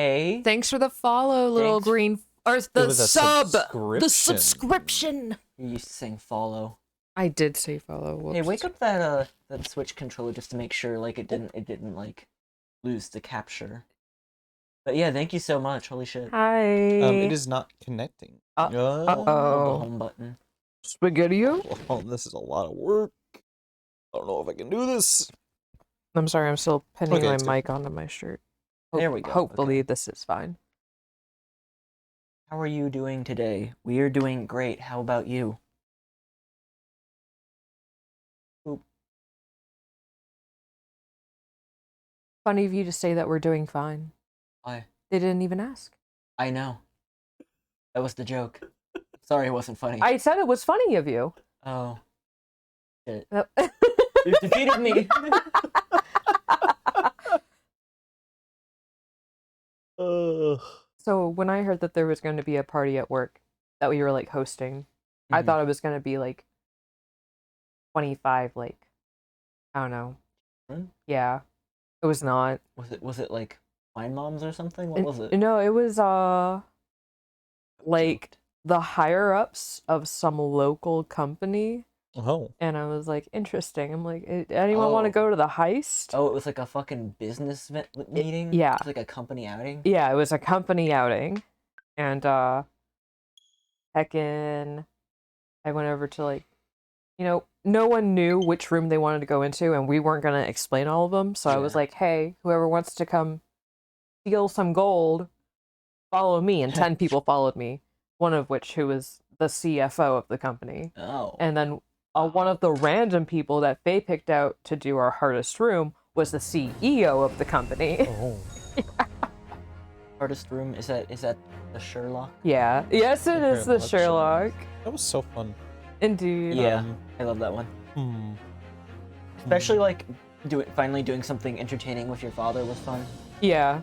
Hey. Thanks for the follow, little Thanks. green... Or the sub! subscription. The subscription! You used to saying follow. I did say follow. Whoops. Hey, wake up that Switch controller just to make sure like it didn't like lose the capture. But yeah, thank you so much. Holy shit. Hi. It is not connecting. Hold the Uh-oh. home button. Spaghetti-o? Oh, this is a lot of work. I don't know if I can do this. I'm sorry, I'm still pinning Okay, my it's good. mic onto my shirt. There we go. Hopefully Okay. this is fine. How are you doing today? We are doing great. How about you? Oop. Funny of you to say that we're doing fine. Why? They didn't even ask. I know. That was the joke. Sorry, it wasn't funny. I said it was funny of you. Oh. Shit. No. You defeated me. So when I heard that there was going to be a party at work that we were like hosting, I thought it was going to be like 25, like, I don't know. Yeah. It was not. Was it like Wine Moms or something? What was it? No, it was like the higher ups of some local company. Oh. And I was like, interesting. I'm like, anyone want to go to the heist? Oh, it was like a fucking business meeting? Yeah. It was like a company outing? Yeah, it was a company outing. And heckin' I went over to like, you know, no one knew which room they wanted to go into, and we weren't gonna explain all of them. So I was like, hey, whoever wants to come steal some gold, follow me. And 10 people followed me, one of which who was the CFO of the company. Oh. And then one of the random people that Faye picked out to do our hardest room was the CEO of the company. Oh. Hardest room? Is that the Sherlock? Yeah. Yes, it is the Sherlock. That was so fun. Indeed. Yeah, I love that one. Especially like finally doing something entertaining with your father was fun. Yeah.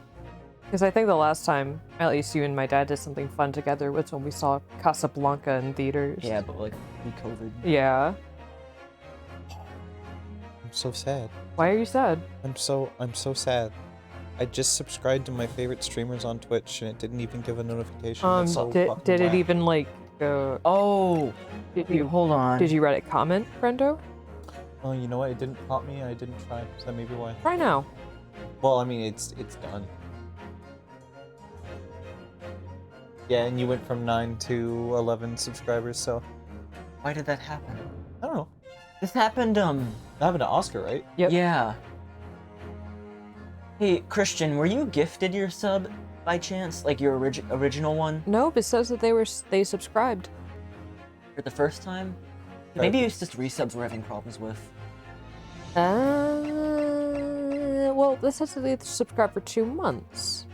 Because I think the last time, at least you and my dad did something fun together was when we saw Casablanca in theaters. Yeah, but like pre-COVID. Yeah. I'm so sad. Why are you sad? I'm so sad. I just subscribed to my favorite streamers on Twitch and it didn't even give a notification. That's so fucking did it whack. even like go? Oh, Did you hold on. Did you Reddit comment, friendo? Oh, you know what? It didn't prompt me. I didn't try. So that may be why. Try now. Well, I mean, it's done. Yeah, and you went from 9 to 11 subscribers, so Why did that happen? I don't know. This happened. That happened to Oscar, right? Yep. Yeah. Hey, Christian, were you gifted your sub by chance? Like your original one Nope, it says that they subscribed. for the first time? Maybe it's just resubs we're having problems with. Well, this says that they subscribed for 2 months.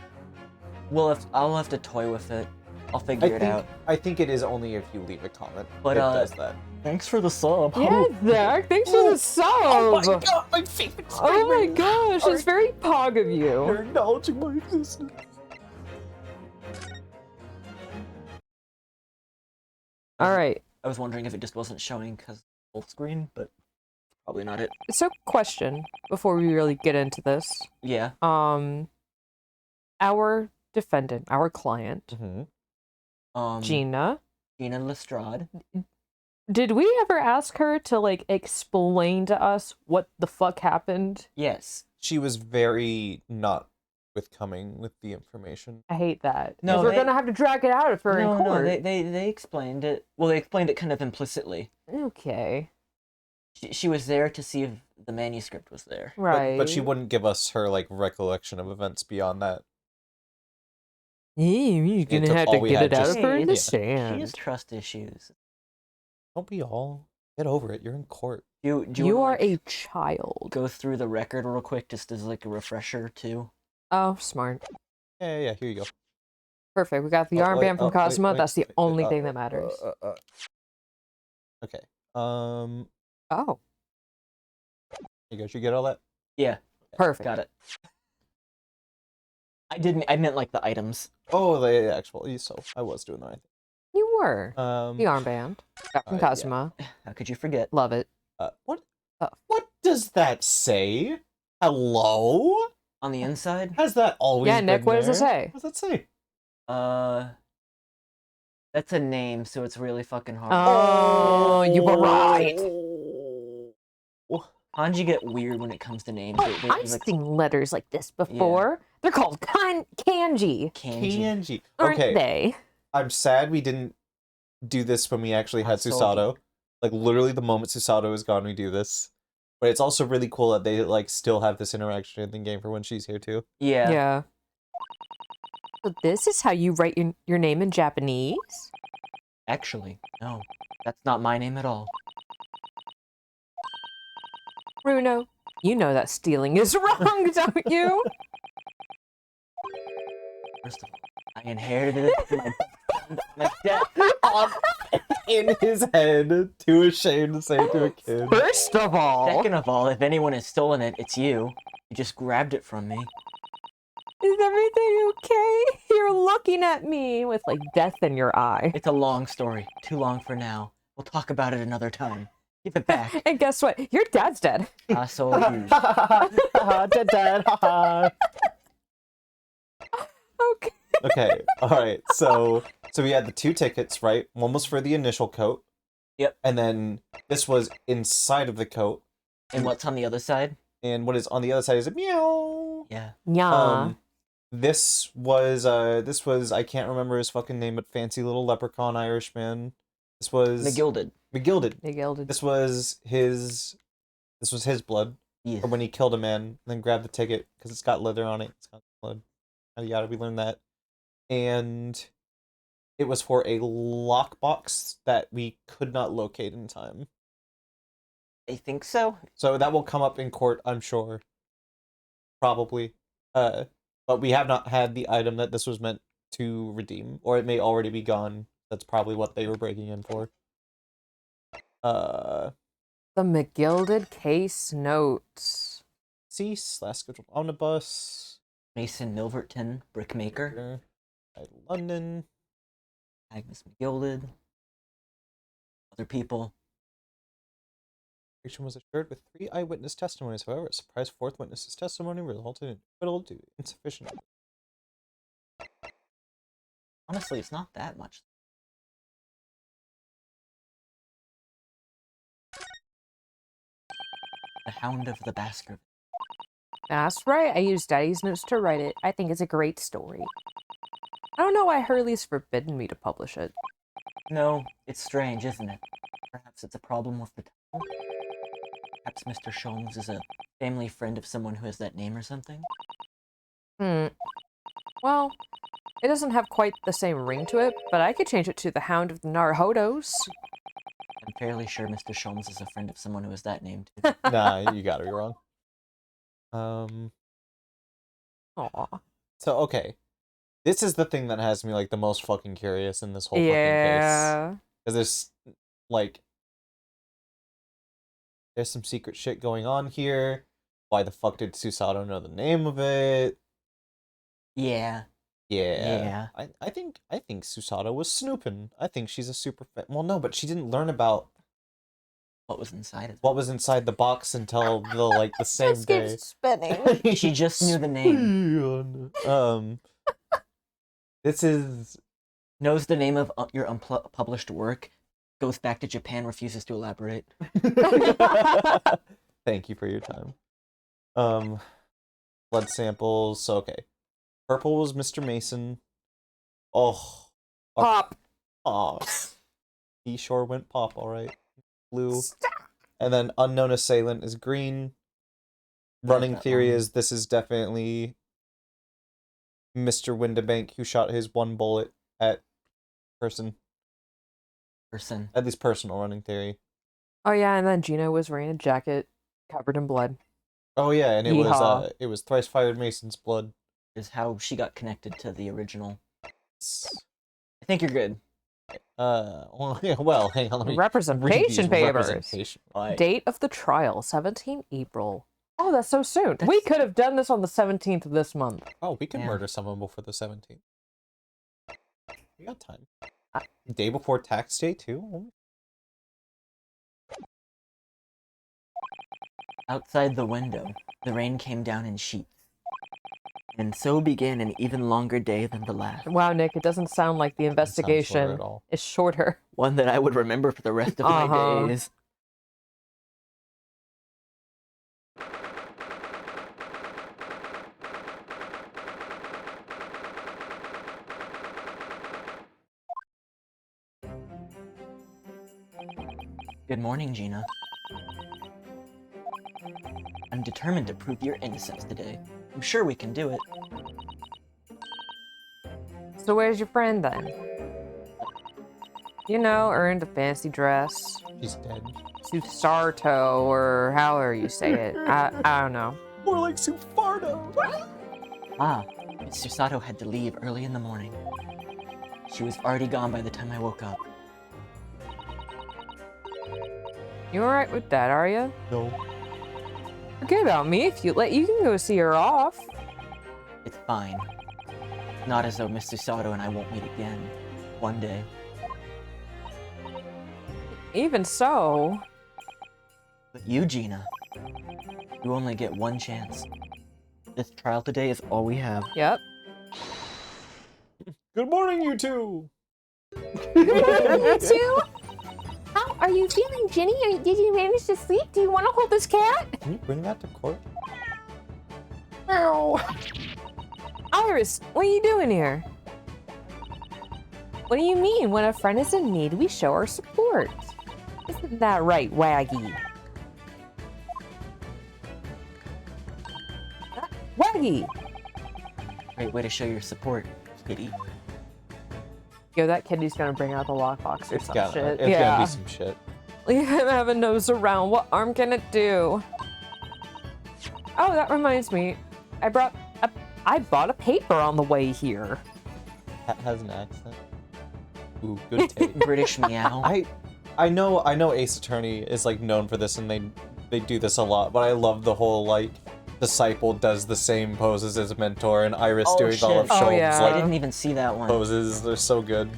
Well, I'll have to toy with it. I'll figure it out. I think it is only if you leave a comment. But, it does that. Thanks for the sub. Yeah, Zach, thanks for the sub! Oh my god, my favorite streamer! Oh my gosh, it's very pog of you. You're acknowledging my existence. Alright, I was wondering if it just wasn't showing because full screen, but probably not it. so question, before we really get into this. Yeah. Our defendant, our client, Gina Lestrade. did we ever ask her to, like, explain to us what the fuck happened? Yes. She was very not forthcoming with the information. I hate that. No, 'Cause we're gonna have to drag it out of her in court. No, they explained it. Well, they explained it kind of implicitly. Okay. She was there to see if the manuscript was there. Right. But she wouldn't give us her, like, recollection of events beyond that. Yeah, you're gonna took have all to we get had it out just- of her in the She sand. has trust issues. Don't we all? Get over it. You're in court. Do You wanna, are a child. go through the record real quick, just as like a refresher too. Oh, smart. Yeah, here you go. Perfect. We got the Oh, armband wait, from wait, Cosmo. wait, That's the wait, only thing that matters. Okay. Oh, You guys, you get all that? Yeah, perfect. got it. I meant like the items. Oh, the actual. So I was doing the right thing. You were. The armband. Got from yeah. Cosmo. How could you forget? Love it. What? What does that say? Hello? On the inside? Has that always Yeah, been Nick, what does it there? say? What does that say? That's a name, so it's really fucking hard. Oh, you were right. Kanji get weird when it comes to names. I've seen letters like this before. They're called kanji. Kanji. Aren't Okay, they? I'm sad we didn't do this when we actually had That's so Susato. Like, literally the moment Susato is gone, we do this. But it's also really cool that they, like, still have this interaction in the game for when she's here, too. Yeah. So this is how you write your name in Japanese? Actually, no. That's not my name at all. Bruno, you know that stealing is wrong, don't you? First of all, I inherited it from my dad. In his head, too ashamed to say it to a kid. First of all, Second of all, if anyone has stolen it, it's you. You just grabbed it from me. is everything okay? You're looking at me with like death in your eye. It's a long story. Too long for now. We'll talk about it another time. Give it back. And guess what? Your dad's dead. So are you. Dad. Okay. Okay, alright, so we had the 2 tickets, right? One was for the initial coat. Yep. And then this was inside of the coat. And what's on the other side? And what is on the other side is a meow. Yeah. Yeah. This was I can't remember his fucking name, but fancy little leprechaun Irishman. This was McGilded. McGilded. This was his blood. Yeah. Or when he killed a man, and then grabbed the ticket because it's got leather on it. It's got blood. Yada, we learned that. And it was for a lockbox that we could not locate in time. I think so. So that will come up in court, I'm sure. Probably. But we have not had the item that this was meant to redeem. Or it may already be gone. That's probably what they were breaking in for. The McGilded case notes. Cease, last scheduled omnibus. Mason Milverton, brickmaker. London. Agnes McGilded. Other people. Action was assured with 3 eyewitness testimonies. However, a surprise 4th witness's testimony resulted in acquittal due to insufficient. Honestly, it's not that much. The Hound of the Baskerville. That's right. I used Daddy's notes to write it. I think it's a great story. I don't know why Hurley's forbidden me to publish it. No, it's strange, isn't it? Perhaps it's a problem with the title? Perhaps Mr. Sholmes is a family friend of someone who has that name or something? Well, it doesn't have quite the same ring to it, but I could change it to the Hound of the Naruhodos. I'm fairly sure Mr. Sholmes is a friend of someone who has that name, too. Nah, you gotta be wrong. Aw. So, okay. This is the thing that has me, like, the most fucking curious in this whole fucking case. Yeah. Because there's, like... There's some secret shit going on here. Why the fuck did Susato know the name of it? Yeah. Yeah. I think Susato was snooping. I think she's a super fan. Well, no, but she didn't learn about What was inside of it? what was inside the box until the same Just day. keeps spinning. She just knew the name. This is Knows the name of your unpublished work. Goes back to Japan, refuses to elaborate. Thank you for your time. Blood samples. So, okay. Purple was Mr. Mason. Oh. Pop. Oh. He sure went pop, alright. Blue. And then unknown assailant is green. Running theory is this is definitely Mr. Windabank who shot his 1 bullet at person. At least personal running theory. Oh yeah, and then Gina was wearing a jacket covered in blood. Oh yeah, and Yeehaw. it was thrice fired Mason's blood. Is how she got connected to the original. I think you're good. Well, yeah, well, hang on, let me Representation read these papers. representation. Date of the trial, 17 April. Oh, that's so soon. We could have done this on the 17th of this month. Oh, we can Yeah. murder someone before the 17th. We got time. Day before tax day, too? Outside the window, the rain came down in sheets. And so began an even longer day than the last. Wow, Nick, it doesn't sound like the Doesn't sound shorter investigation at all. is shorter. One that I would remember for the rest of my Uh-huh. days. Good morning, Gina. I'm determined to prove your innocence today. I'm sure we can do it. So where's your friend then? You know, earned a fancy dress. She's dead. Susarto, or however you say it. I don't know. More like Sufardo. Ah, Miss Susato had to leave early in the morning. She was already gone by the time I woke up. You alright with that, are you? No. Forget about me. If you can go see her off. It's fine. Not as though Miss Susato and I won't meet again. One day. Even so. But you, Gina, you only get one chance. This trial today is all we have. Yep. Good morning, you two. You too? How are you feeling, Jenny? Did you manage to sleep? Do you want to hold this cat? Can you bring that to court? Meow. Iris, what are you doing here? What do you mean? When a friend is in need, we show our support. Isn't that right, Waggy? Waggy! Great way to show your support, kitty. Yo, that kitty's gonna bring out the lockbox or some shit. It's gonna be some shit. Leave him have a nose around. What harm can it do? Oh, that reminds me. I bought a paper on the way here. Has an accent. Ooh, good take. British meow. I know Ace Attorney is like known for this, and they do this a lot. But I love the whole like disciple does the same poses as mentor, and Iris Oh, doing all of shit. Oh, Schultz's yeah. I like didn't even see that one. poses. They're so good.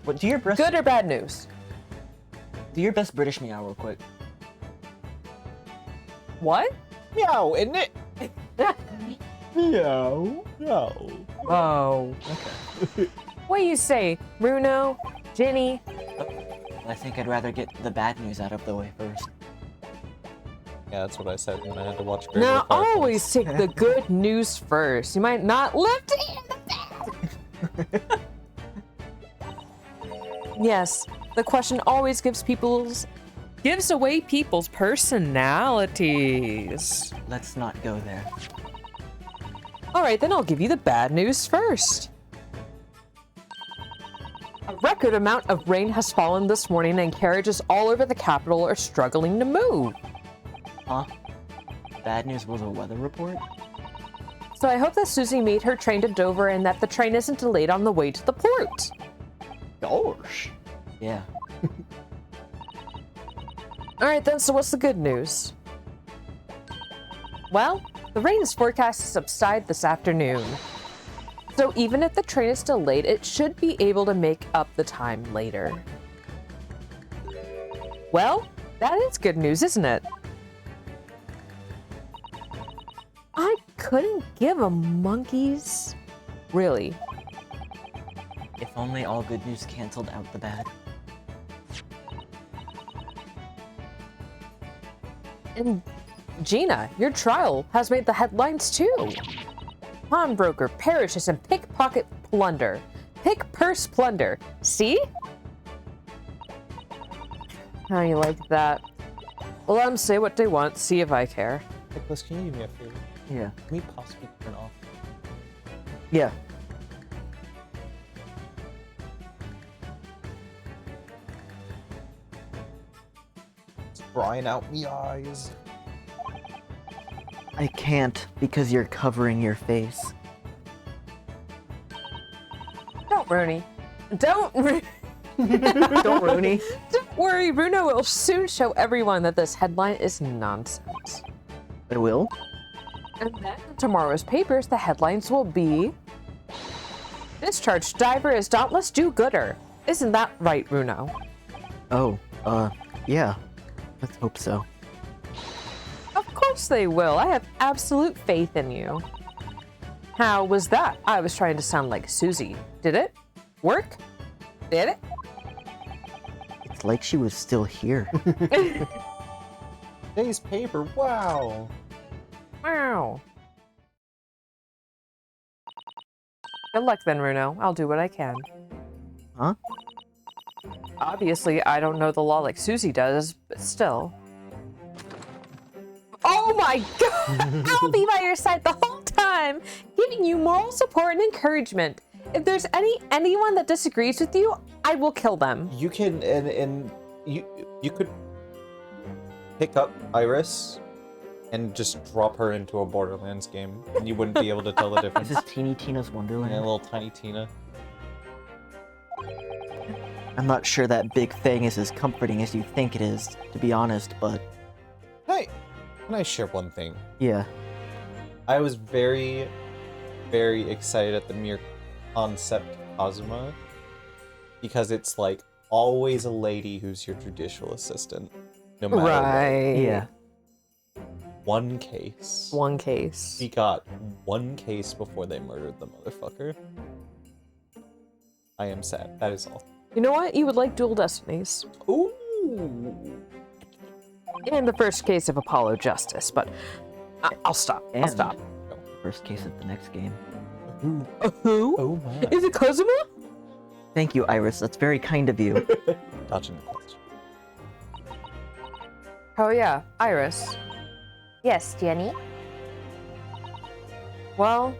What, do your best Good or bad news? do your best British meow real quick. What? Meow, isn't it? Meow. Meow. Oh. Okay. What do you say, Bruno? Jenny? I think I'd rather get the bad news out of the way first. Yeah, that's what I said when I had to watch. Grave Now, of the Fireflies. always take the good news first. You might not live to hear the bad. Yes, the question always gives away people's personalities. Let's not go there. All right, then I'll give you the bad news first. A record amount of rain has fallen this morning, and carriages all over the capital are struggling to move. Huh? Bad news was a weather report? So I hope that Susie made her train to Dover and that the train isn't delayed on the way to the port. Gosh. Yeah. All right, then, so what's the good news? Well, the rain is forecast to subside this afternoon. So even if the train is delayed, it should be able to make up the time later. Well, that is good news, isn't it? I couldn't give a monkey's. Really. If only all good news canceled out the bad. And Gina, your trial has made the headlines too. Pawnbroker perishes in pickpocket plunder. Pick purse plunder. See? How you like that? Well, let them say what they want, see if I care. Nicholas, can you do me a favor? Yeah. Can we possibly turn off? Yeah. It's drying out me eyes. I can't because you're covering your face. Don't, Rooney. Don't, Don't, Rooney. don't worry, Bruno will soon show everyone that this headline is nonsense. I will? And then in tomorrow's papers, the headlines will be Discharged diver is dauntless do-gooder. Isn't that right, Bruno? Oh, yeah. Let's hope so. Of course they will. I have absolute faith in you. How was that? I was trying to sound like Susie. Did it work? Did it? It's like she was still here. Today's paper, wow. Wow. Good luck then, Runo. I'll do what I can. Huh? Obviously, I don't know the law like Susie does, but still. Oh my god! I'll be by your side the whole time, giving you moral support and encouragement. If there's anyone that disagrees with you, I will kill them. You can and you could pick up Iris and just drop her into a Borderlands game, and you wouldn't be able to tell the difference. Is this Teeny Tina's Wonderland? Yeah, little tiny Tina. I'm not sure that big thing is as comforting as you think it is, to be honest, but Hey, can I share one thing? yeah. I was very, very excited at the mere concept Kazuma, because it's like always a lady who's your judicial assistant, no matter what. Yeah. One case. One case. We got one case before they murdered the motherfucker. I am sad. That is all. You know what? You would like Dual Destinies. Ooh. In the first case of Apollo Justice, but I'll stop. I'll And stop. first case of the next game. Who? Oh my. Is it Kazuma? Thank you, Iris. That's very kind of you. Dodging the question. Oh yeah, Iris. Yes, Jenny? Well,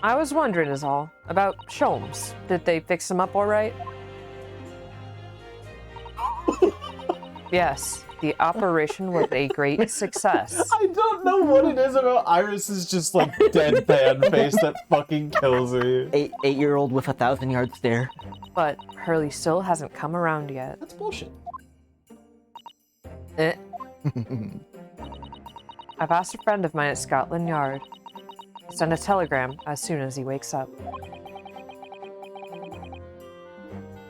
I was wondering is all. About Sholmes. Did they fix him up alright? Yes, the operation was a great success. I don't know what it is about Iris's just like deadpan face that fucking kills me. Eight-year-old with 1,000-yard stare. But Hurley still hasn't come around yet. That's bullshit. Eh. I've asked a friend of mine at Scotland Yard to send a telegram as soon as he wakes up.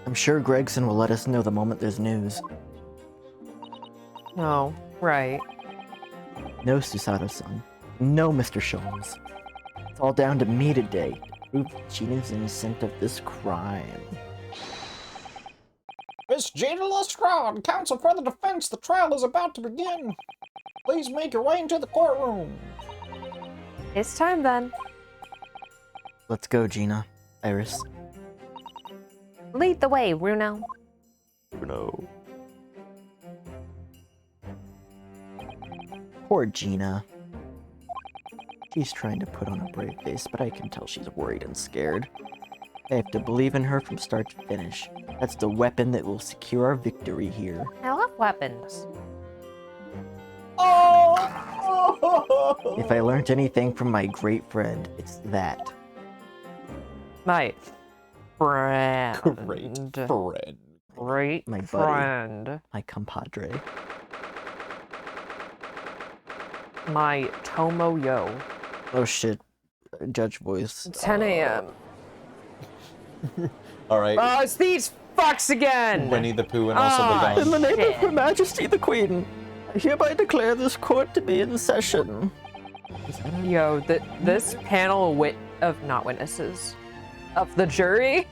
I'm sure Gregson will let us know the moment there's news. Oh, right. No, Susato-san. No, Mr. Sholmes. It's all down to me today to prove that Gina's innocent of this crime. Miss Gina Lestrade, counsel for the defense, the trial is about to begin. Please make your way into the courtroom. It's time then. Let's go, Gina. Iris. Lead the way, Runo. No. Poor Gina. She's trying to put on a brave face, but I can tell she's worried and scared. I have to believe in her from start to finish. That's the weapon that will secure our victory here. I love weapons. Oh! If I learned anything from my great friend, it's that. My friend. Great friend. Great My buddy. friend. My compadre. My Tomo-yo. Oh shit. Judge voice. 10 a.m. Alright. Oh, it's these fucks again! Winnie the Pooh and also Ah, the In the Don. name of Her Majesty the Queen, I hereby declare this court to be in session. Yo, this panel of not witnesses, of the jury.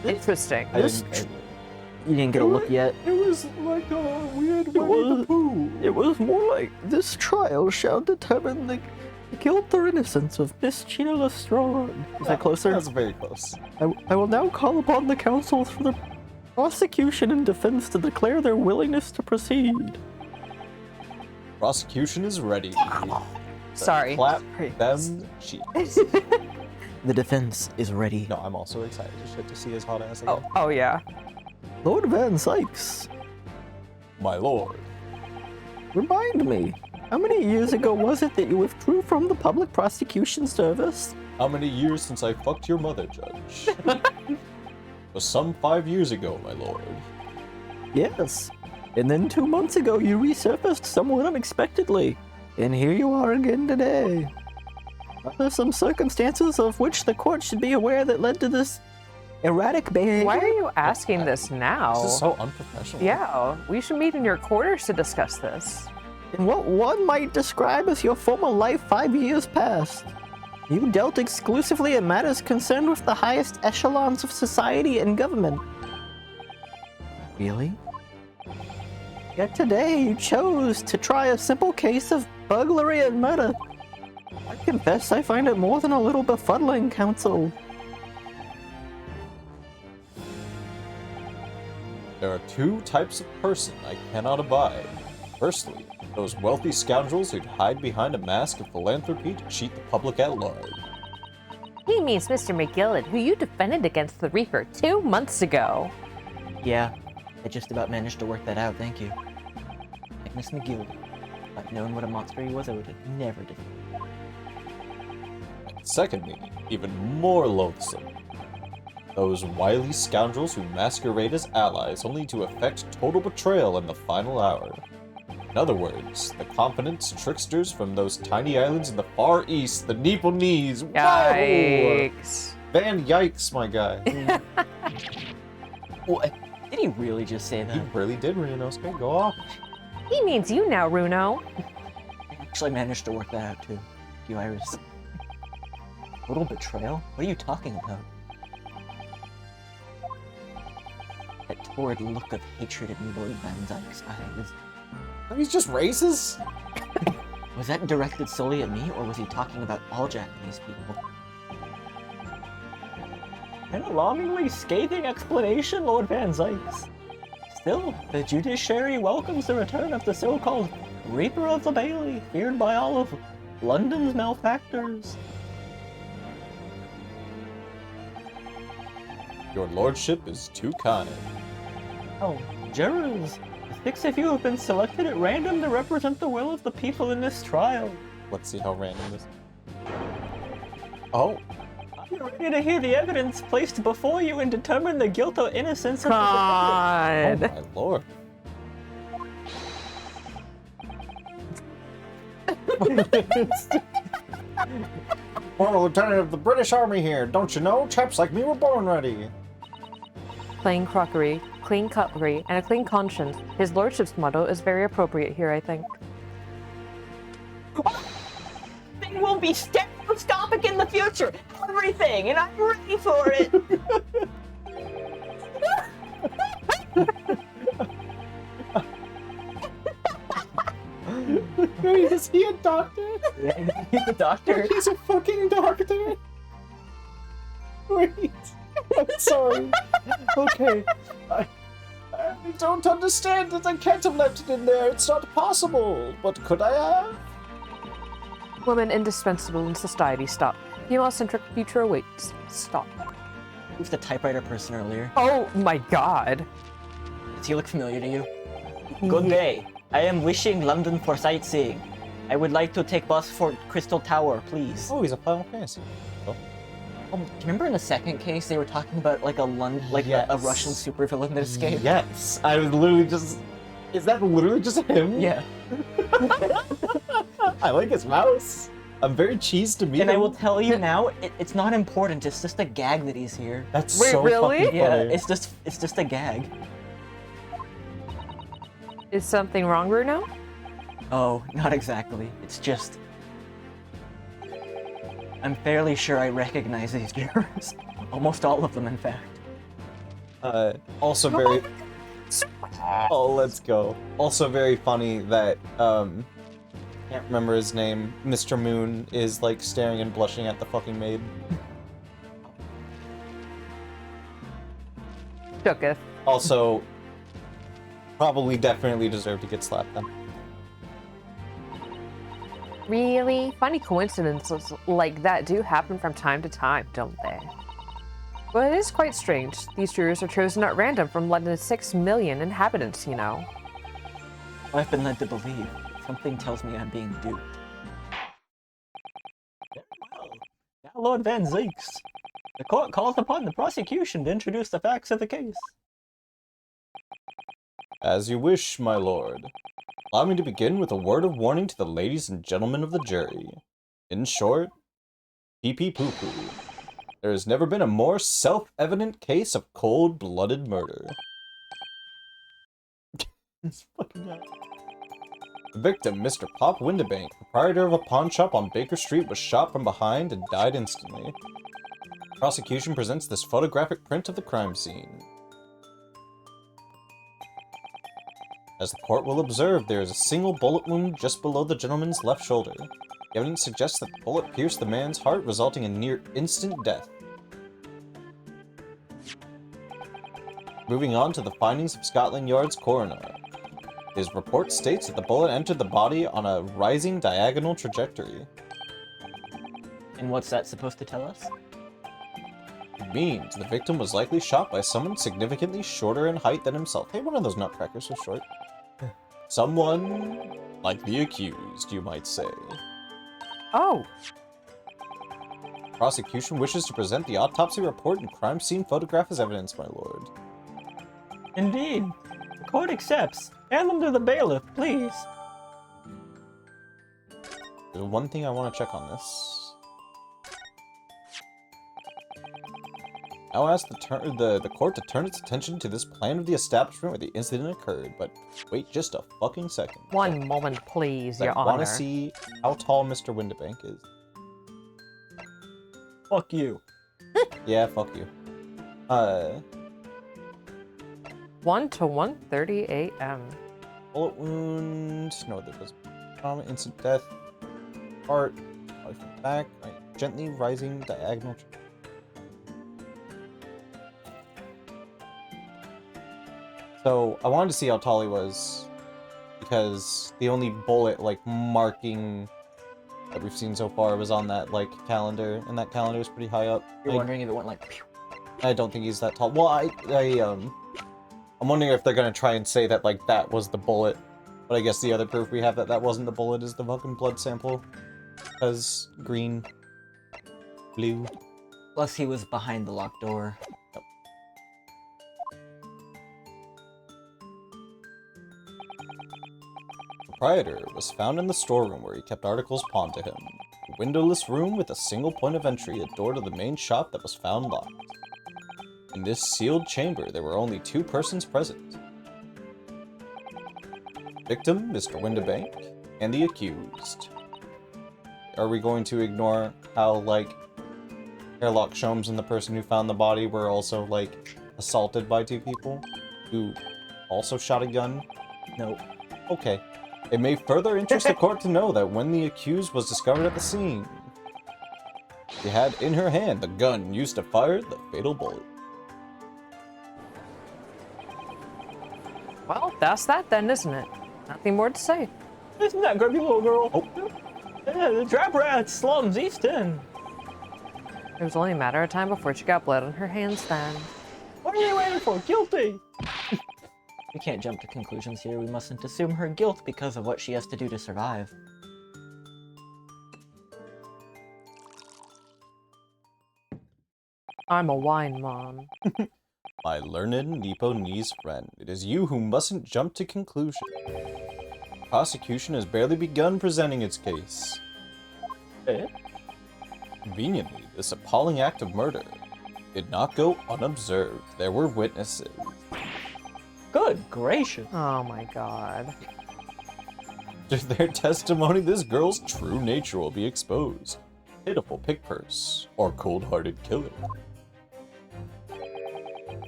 Interesting. I This didn't- You didn't get a look yet? It was like a weird Winnie was- the Pooh. It was more like, this trial shall determine the guilt or innocence of Miss Gina Lestrade. Is that closer? That's very close. I will now call upon the counsels for the prosecution and defense to declare their willingness to proceed. Prosecution is ready. Sorry. Clap Sorry. them cheeks. The defense is ready. No, I'm also excited as shit to see his hot ass again. Oh yeah. Lord Van Sykes, My lord. remind me, how many years ago was it that you withdrew from the public prosecution service? How many years since I fucked your mother, Judge? It was some 5 years ago, my lord. Yes. And then 2 months ago you resurfaced somewhat unexpectedly. And here you are again today. Are there some circumstances of which the court should be aware that led to this erratic behavior. Why are you asking this now? This is so unprofessional. Yeah, we should meet in your quarters to discuss this. In what one might describe as your former life 5 years past. You dealt exclusively in matters concerned with the highest echelons of society and government. Really? Yet today you chose to try a simple case of burglary and murder. I confess I find it more than a little befuddling, Counsel. There are two types of person I cannot abide. Firstly, those wealthy scoundrels who'd hide behind a mask of philanthropy to cheat the public at large. He means Mr. McGillen, who you defended against the Reaper 2 months ago. Yeah, I just about managed to work that out, thank you. Like Miss McGill. If I'd known what a monster he was, I would have never defeated. Secondly, even more loathsome. Those wily scoundrels who masquerade as allies only to effect total betrayal in the final hour. In other words, the confident tricksters from those tiny islands in the Far East, the Nipponese. Whoa! Yikes. Van Yikes, my guy. What? Did he really just say He that? really did, Ryunosuke. Go off. He means you now, Runo. I actually managed to work that out too. You, Iris. Total betrayal? What are you talking about? That torrid look of hatred in Lord Van Dyke's eyes. He's just racist. Was that directed solely at me, or was he talking about all Japanese people? An alarmingly scathing explanation, Lord Van Zykes. Still, the judiciary welcomes the return of the so-called Reaper of the Bailey, feared by all of London's malefactors. Your lordship is too kind. Oh, jurors, the 6 of you have been selected at random to represent the will of the people in this trial. Let's see how random this. Oh, Are you ready to hear the evidence placed before you and determine the guilt or innocence of the oh God. my lord. Former lieutenant of the British Army here. Don't you know? Chaps like me were born ready. Plain crockery, clean cutlery, and a clean conscience. His lordship's motto is very appropriate here, I think. Thing will be stereoscopic in the future. Everything, and I'm ready for it. Wait, is he a doctor? The doctor. He's a fucking doctor. Wait, I'm sorry. Okay, I don't understand it. I can't have left it in there. It's not possible. But could I have? Women indispensable in society, stop. Female-centric future awaits, stop. Who's the typewriter person earlier? Oh my god. Does he look familiar to you? Good day. I am wishing London for sightseeing. I would like to take bus for Crystal Tower, please. Oh, he's a Final Fantasy. Oh. Do you remember in the second case they were talking about like a Yes. a Russian supervillain that escaped? Yes, I was literally just. Is that literally just him? Yeah. I like his mouse. I'm very cheesed to meet And him. I will tell you now, it's not important. It's just a gag that he's here. That's Wait, so really? fucking Yeah, funny. it's just a gag. Is something wrong, Bruno? Oh, not exactly. It's just I'm fairly sure I recognize these jurors. Almost all of them, in fact. Also very. Oh, let's go. Also very funny that can't remember his name. Mr. Moon is like staring and blushing at the fucking maid. Shooketh. Also, probably definitely deserved to get slapped then. Really? Funny coincidences like that do happen from time to time, don't they? But it is quite strange. These jurors are chosen at random from London's 6 million inhabitants, you know. I've been led to believe. Something tells me I'm being duped. Very well. Now, Lord Van Zykes. The court calls upon the prosecution to introduce the facts of the case. As you wish, my lord. Allow me to begin with a word of warning to the ladies and gentlemen of the jury. In short, pee-pee poo-poo. There has never been a more self-evident case of cold-blooded murder. It's fucking nuts. The victim, Mr. Pop Windibank, proprietor of a pawn shop on Baker Street, was shot from behind and died instantly. Prosecution presents this photographic print of the crime scene. As the court will observe, there is a single bullet wound just below the gentleman's left shoulder. The evidence suggests that the bullet pierced the man's heart, resulting in near instant death. Moving on to the findings of Scotland Yard's coroner. His report states that the bullet entered the body on a rising diagonal trajectory. And what's that supposed to tell us? It means the victim was likely shot by someone significantly shorter in height than himself. Hey, one of those nutcrackers was short. Someone like the accused, you might say. Oh, Prosecution wishes to present the autopsy report and crime scene photograph as evidence, my lord. Indeed. The court accepts. Hand them to the bailiff, please. There's one thing I want to check on this. I'll ask the court to turn its attention to this plan of the establishment where the incident occurred, but wait just a fucking second. One moment, please, Your I want Honor. to see how tall Mr. Windibank is. Fuck you. Yeah, fuck you. 1 to 1:30 a.m. Bullet wound. No, there was trauma, instant death. Heart. Probably from the back. Right, gently rising diagonal. So I wanted to see how tall he was, because the only bullet like marking that we've seen so far was on that like calendar, and that calendar is pretty high up. You're Like, wondering if it went like pew. I don't think he's that tall. Well, I'm wondering if they're gonna try and say that like that was the bullet, but I guess the other proof we have that that wasn't the bullet is the fucking blood sample, because green, blue. Plus he was behind the locked door. Proprietor was found in the storeroom where he kept articles pawned to him. A windowless room with a single point of entry, a door to the main shop that was found locked. In this sealed chamber, there were only 2 persons present. Victim, Mr. Windibank, and the accused. Are we going to ignore how, like, Hairlock Sholmes and the person who found the body were also, like, assaulted by 2 people who also shot a gun? Nope. Okay. It may further interest the court to know that when the accused was discovered at the scene, she had in her hand the gun used to fire the fatal bullet. Well, that's that then, isn't it? Nothing more to say. Isn't that grubby little girl? Oh. Yeah, the trap rat slums East End. It was only a matter of time before she got blood on her hands then. What are they waiting for? Guilty! We can't jump to conclusions here. We mustn't assume her guilt because of what she has to do to survive. I'm a wine mom. My learned Nipponese friend, it is you who mustn't jump to conclusion. Prosecution has barely begun presenting its case. Eh? Conveniently, this appalling act of murder did not go unobserved. There were witnesses. Good gracious. Oh my god. To their testimony, this girl's true nature will be exposed. Pitiful pick purse, or cold-hearted killer.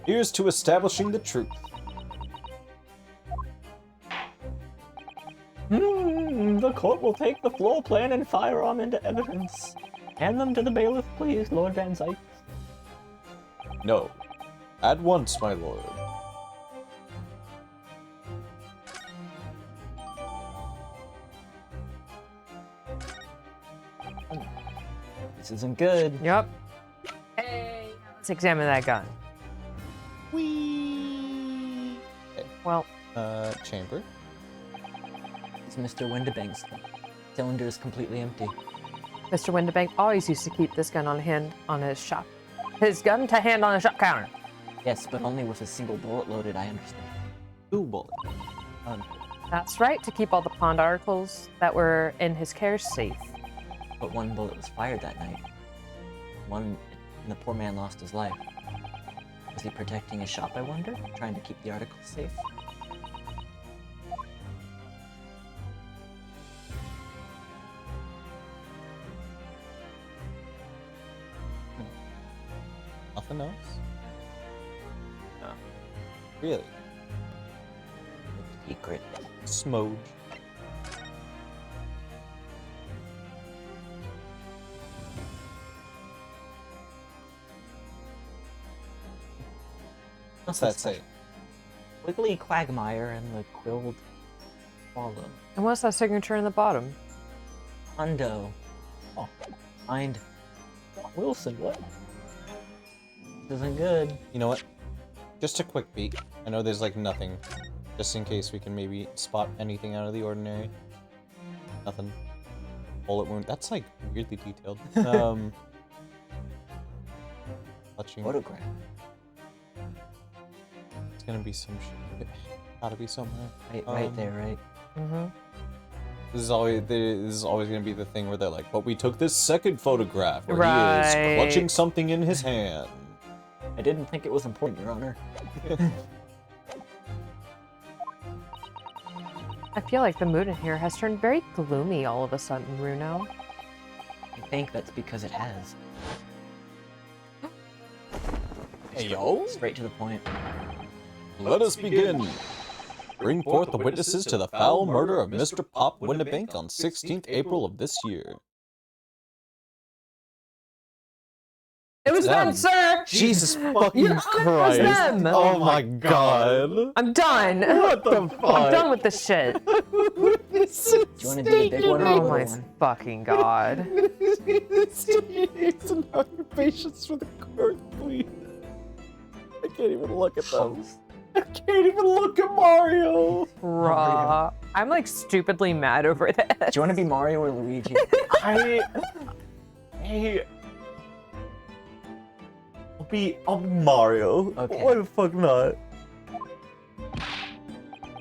Here's to establishing the truth. The court will take the floor plan and firearm into evidence. Hand them to the bailiff, please, Lord Van Zyke. No. At once, my lord. This isn't good. Yep. Hey, let's examine that gun. Whee! Okay. Well, Chamber. It's Mr. Windibank's cylinder is completely empty. Mr. Windibank always used to keep this gun on hand on his shop. His gun to hand on the shop counter. Yes, but only with a single bullet loaded, I understand. 2 bullets. That's right, to keep all the pawned articles that were in his care safe. But 1 bullet was fired that night. 1 and the poor man lost his life. Was he protecting his shop, I wonder? Trying to keep the articles safe? Nothing else? No. Really? Secret. Smooge. What's that say? Wiggly Quagmire and the Quilled Swallow. And what's that signature in the bottom? Hundo. Oh, find Wilson. What? This isn't good. You know what? Just a quick peek. I know there's like nothing. Just in case we can maybe spot anything out of the ordinary. Nothing. Bullet wound. That's like weirdly detailed. Touching. Photograph. It's gonna be some shit. Gotta be somewhere. Right there, right? Mm-hmm. This is always gonna be the thing where they're like, but we took this second photograph where he Right. is clutching something in his hand. I didn't think it was important, Your Honor. I feel like the mood in here has turned very gloomy all of a sudden, Runo. I think that's because it has. Hey yo! Straight to the point. Let us begin. Bring forth the witnesses to the foul murder of Mr. Pop Winnebank on 16th April of this year. It was them, them. sir! Jesus fucking Your Honor, it was them! Oh my god! I'm done! What the fuck? I'm done with this shit! Do you want to do the big one or the Oh little my one? fucking god. It's an occupations for the court, please. I can't even look at them. I can't even look at Mario. Raw. I'm like stupidly mad over this. Do you want to be Mario or Luigi? I'll be Mario. Okay. Why the fuck not?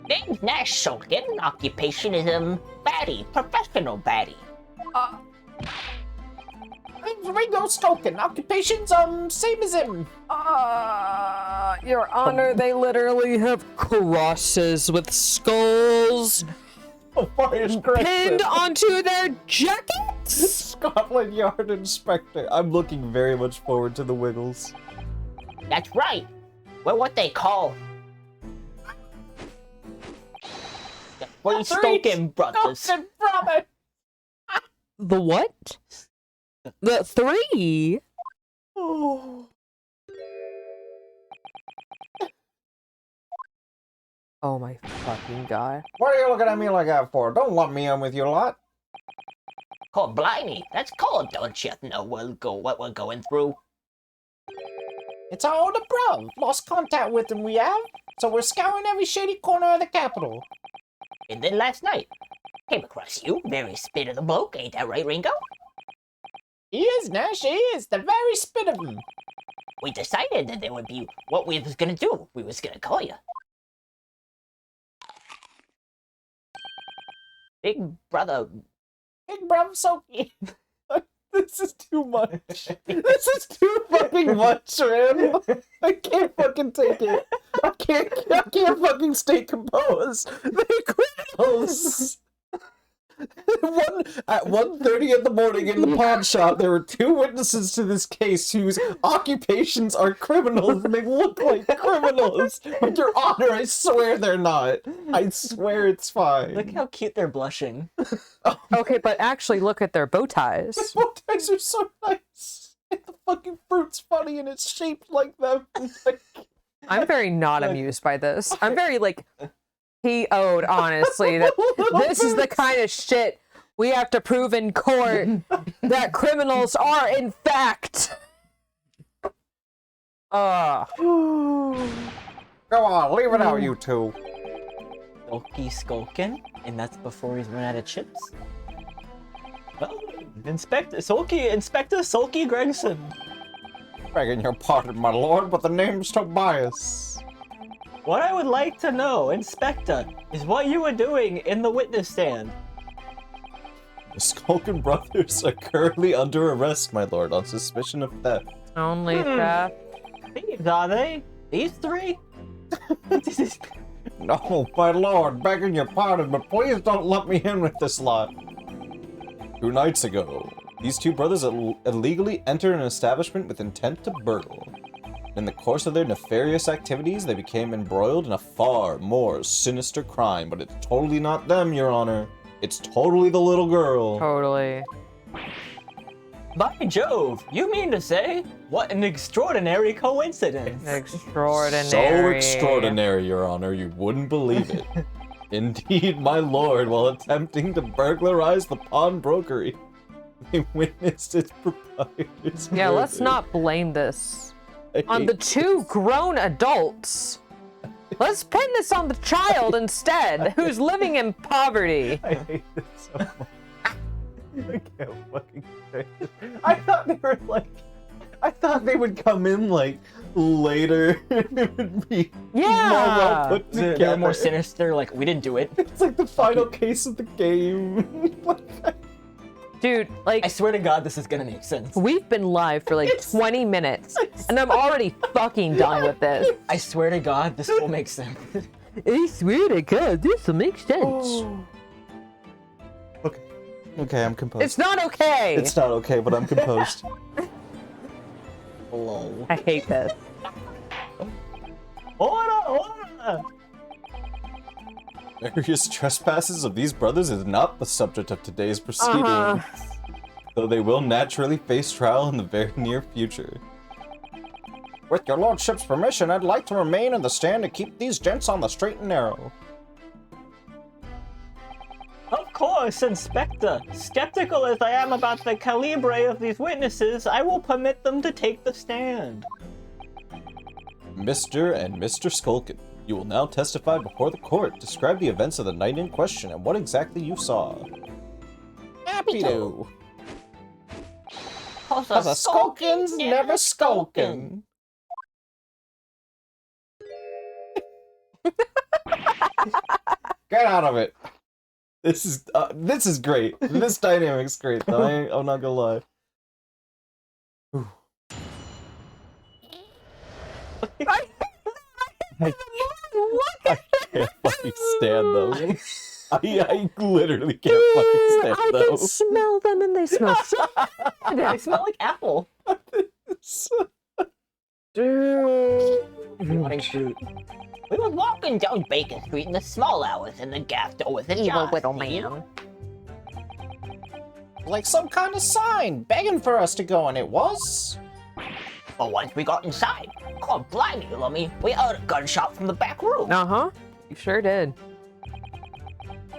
Name's Nash Sulkin. Occupation is baddie, professional baddie. Name's Ringo Stolkin. Occupation's same as him. Your Honor, they literally have crosses with skulls Mario's pinned onto their jackets. Scotland Yard Inspector. I'm looking very much forward to the Wiggles. That's right. We're what they call the Three Stolkin brothers. The what? The three? Oh. Oh my fucking god. What are you looking at me like that for? Don't lump me in with your lot. Called blimey. That's called. Don't you know what we're going through? It's our older bruv. Lost contact with him we have. So we're scouring every shady corner of the capital. And then last night, came across you. Very spit of the bloke, ain't that right, Ringo? He is, Nash, he is. The very spit of him. We decided that there would be what we was gonna do. We was gonna call you. Big brother. Big bruv Soaky. This is too much. This is too fucking much, man. I can't fucking take it. I can't fucking stay composed. They're criminals. At 1:30 in the morning in the pawn shop, there were two witnesses to this case whose occupations are criminals, and they look like criminals. But Your Honor, I swear they're not. I swear it's fine. Look how cute they're blushing. Okay, but actually look at their bow ties. The bow ties are so nice. And the fucking fruit's funny and it's shaped like them. I'm very not amused by this. I'm very like PO'd, honestly, that this is the kind of shit we have to prove in court that criminals are in fact. Go on, leave it out, you two. Skulky Skulkin, and that's before he's run out of chips. Well, Inspector Sulky Gregson. Begging your pardon, my lord, but the name's Tobias. What I would like to know, Inspector, is what you were doing in the witness stand. The Skulkin brothers are currently under arrest, my lord, on suspicion of theft. Only theft. Thieves, are they? These three? No, my lord, begging your pardon, but please don't let me in with this lot. 2 nights ago, these 2 brothers illegally entered an establishment with intent to burgle. In the course of their nefarious activities, they became embroiled in a far more sinister crime, but it's totally not them, Your Honor. It's totally the little girl. Totally. By Jove, you mean to say? What an extraordinary coincidence. Extraordinary. So extraordinary, Your Honor, you wouldn't believe it. Indeed, my lord, while attempting to burglarize the pawnbrokery, they witnessed its proprietor's Yeah, let's murder. not blame this I on the hate 2 grown adults. Let's pin this on the child instead, who's living in poverty. I hate this so much. I can't fucking say it. I thought they would come in like later. It would be more well Yeah. put They're together. more sinister, like, we didn't do it. It's like the final case of the game. Dude, like, I swear to God, this is gonna make sense. we've been live for like 20 minutes, and I'm already fucking done with this. I swear to God, this will make sense. I swear to God, this will make sense. Okay, I'm composed. It's not okay. It's not okay, but I'm composed. Lol. I hate this. Order! Various trespasses of these brothers is not the subject of today's proceedings, though they will naturally face trial in the very near future. With your lordship's permission, I'd like to remain in the stand to keep these gents on the straight and narrow. Of course, Inspector. Skeptical as I am about the calibre of these witnesses, I will permit them to take the stand. Mr. and Mr. Skulkin, you will now testify before the court. Describe the events of the night in question and what exactly you saw. Happy to. Cause a skulkin's never skulkin'. Get out of it. This is great. This dynamic's great, though. I'm not gonna lie. Whew. I can't fucking stand those. I literally can't fucking stand I those. can smell them and they smell so They smell like apple. Rotting fruit. We were walking down Baker Street in the small hours, and the gas door was Evil ajar. little man. Like some kind of sign begging for us to go in, it was. But once we got inside, God blimey, Lummy, we heard a gunshot from the back room. Uh-huh. You sure did.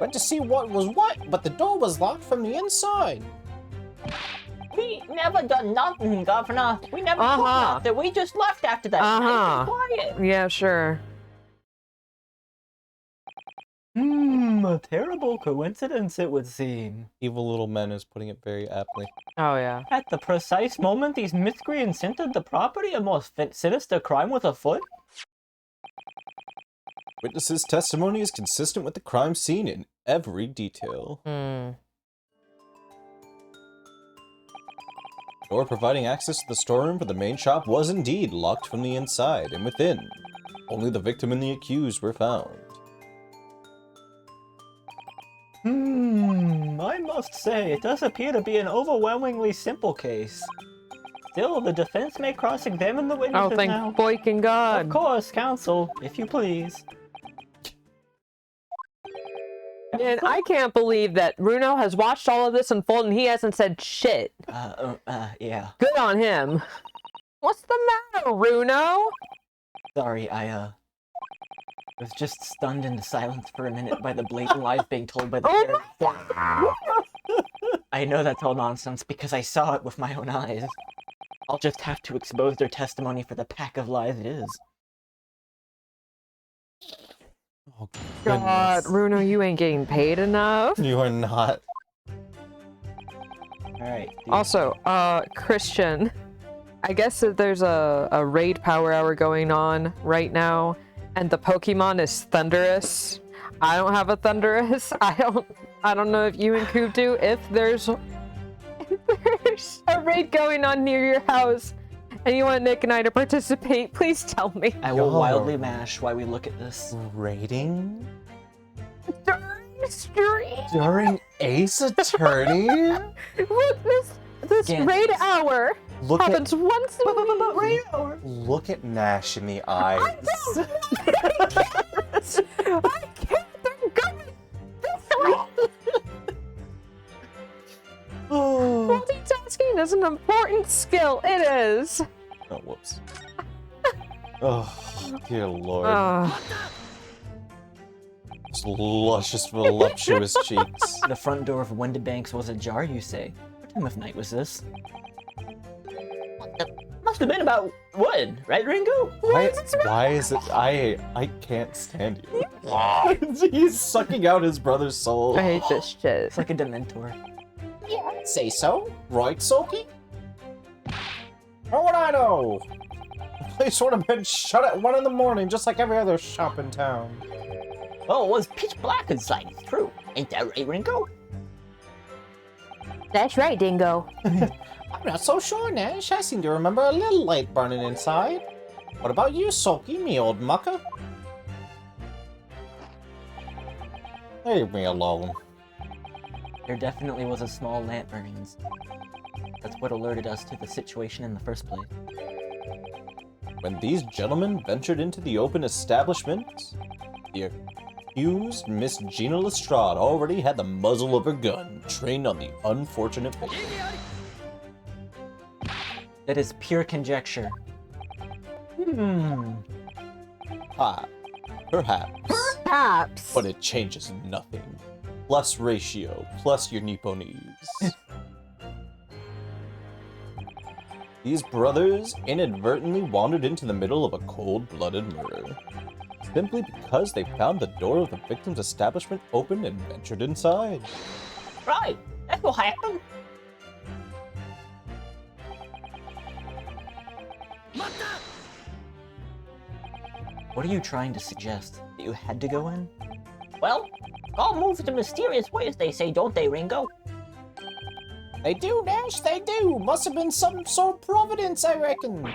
Went to see what was what, but the door was locked from the inside. We never done nothing, Governor. We never took Uh-huh. nothing. We just left after that. Uh-huh. Nice and quiet. Yeah, sure. A terrible coincidence it would seem. Evil Little Men is putting it very aptly. Oh, yeah. At the precise moment these miscreants entered the property, a most sinister crime was afoot. Witnesses' testimony is consistent with the crime scene in every detail. Hmm. Door providing access to the storeroom for the main shop was indeed locked from the inside, and within, only the victim and the accused were found. I must say, it does appear to be an overwhelmingly simple case. Still, the defense may cross-examine the witnesses Oh, thank now. boykin' God. Of course, counsel, if you please. And I can't believe that Bruno has watched all of this unfold and he hasn't said shit. Yeah. Good on him. What's the matter, Bruno? Sorry, I was just stunned into silence for a minute by the blatant lies being told by the Oh parent. I know that's all nonsense because I saw it with my own eyes. I'll just have to expose their testimony for the pack of lies it is. Oh, God, Bruno, you ain't getting paid enough. You are not. Alright. Also, Christian, I guess that there's a raid power hour going on right now, and the Pokemon is Thundurus. I don't have a Thundurus. I don't know if you and Coop do. If there's a raid going on near your house, and you want Nick and I to participate, please tell me. I will Y'all are- wildly mash while we look at this. Rating? Stream. During Ace Attorney? Look, this Again. raid hour Look at happens once in a week. look at Nash in the eyes. I can't. They're going. Oh, Multitasking is an important skill. It is. whoops. Oh, dear lord. Those luscious, voluptuous cheeks. The front door of Windibanks was ajar, you say? What time of night was this? Must have been about wood, right, Ringo? Why is it? I can't stand you. He's sucking out his brother's soul. I hate this shit. It's like a Dementor. Say so, right, Soki? How would I know? The place would have been shut at 1 in the morning, just like every other shop in town. Oh, it was pitch black inside, it's true. Ain't that right, Ringo? That's right, Dingo. I'm not so sure, Nash. I seem to remember a little light burning inside. What about you, Soki, me old mucker? Leave me alone. There definitely was a small lamp burning inside. That's what alerted us to the situation in the first place. When these gentlemen ventured into the open establishment, the accused Miss Gina Lestrade already had the muzzle of her gun trained on the unfortunate victim. That is pure conjecture. Perhaps. Perhaps. But it changes nothing. Plus ratio, plus your Nipponese. These brothers inadvertently wandered into the middle of a cold-blooded murder. Simply because they found the door of the victim's establishment open and ventured inside. Right, that's what happened. What are you trying to suggest? That you had to go in? Well, God moves in mysterious ways, they say, don't they, Ringo? They do, Nash, they do! Must have been some sort of providence, I reckon.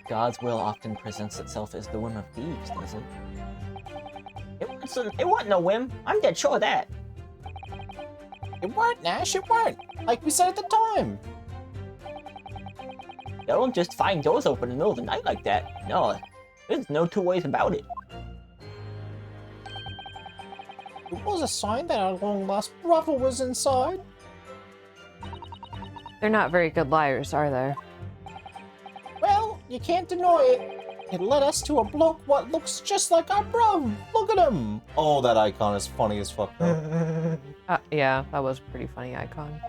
God's will often presents itself as the whim of thieves, does it? It wasn't a whim. I'm dead sure of that. It weren't, Nash, it weren't. Like we said at the time. They don't just find doors open in the middle of the night like that. No, there's no two ways about it. It was a sign that our long-lost brother was inside. They're not very good liars, are they? Well, you can't deny it. It led us to a bloke what looks just like our bruv. Look at him. Oh, that icon is funny as fuck, though. Yeah, that was a pretty funny icon.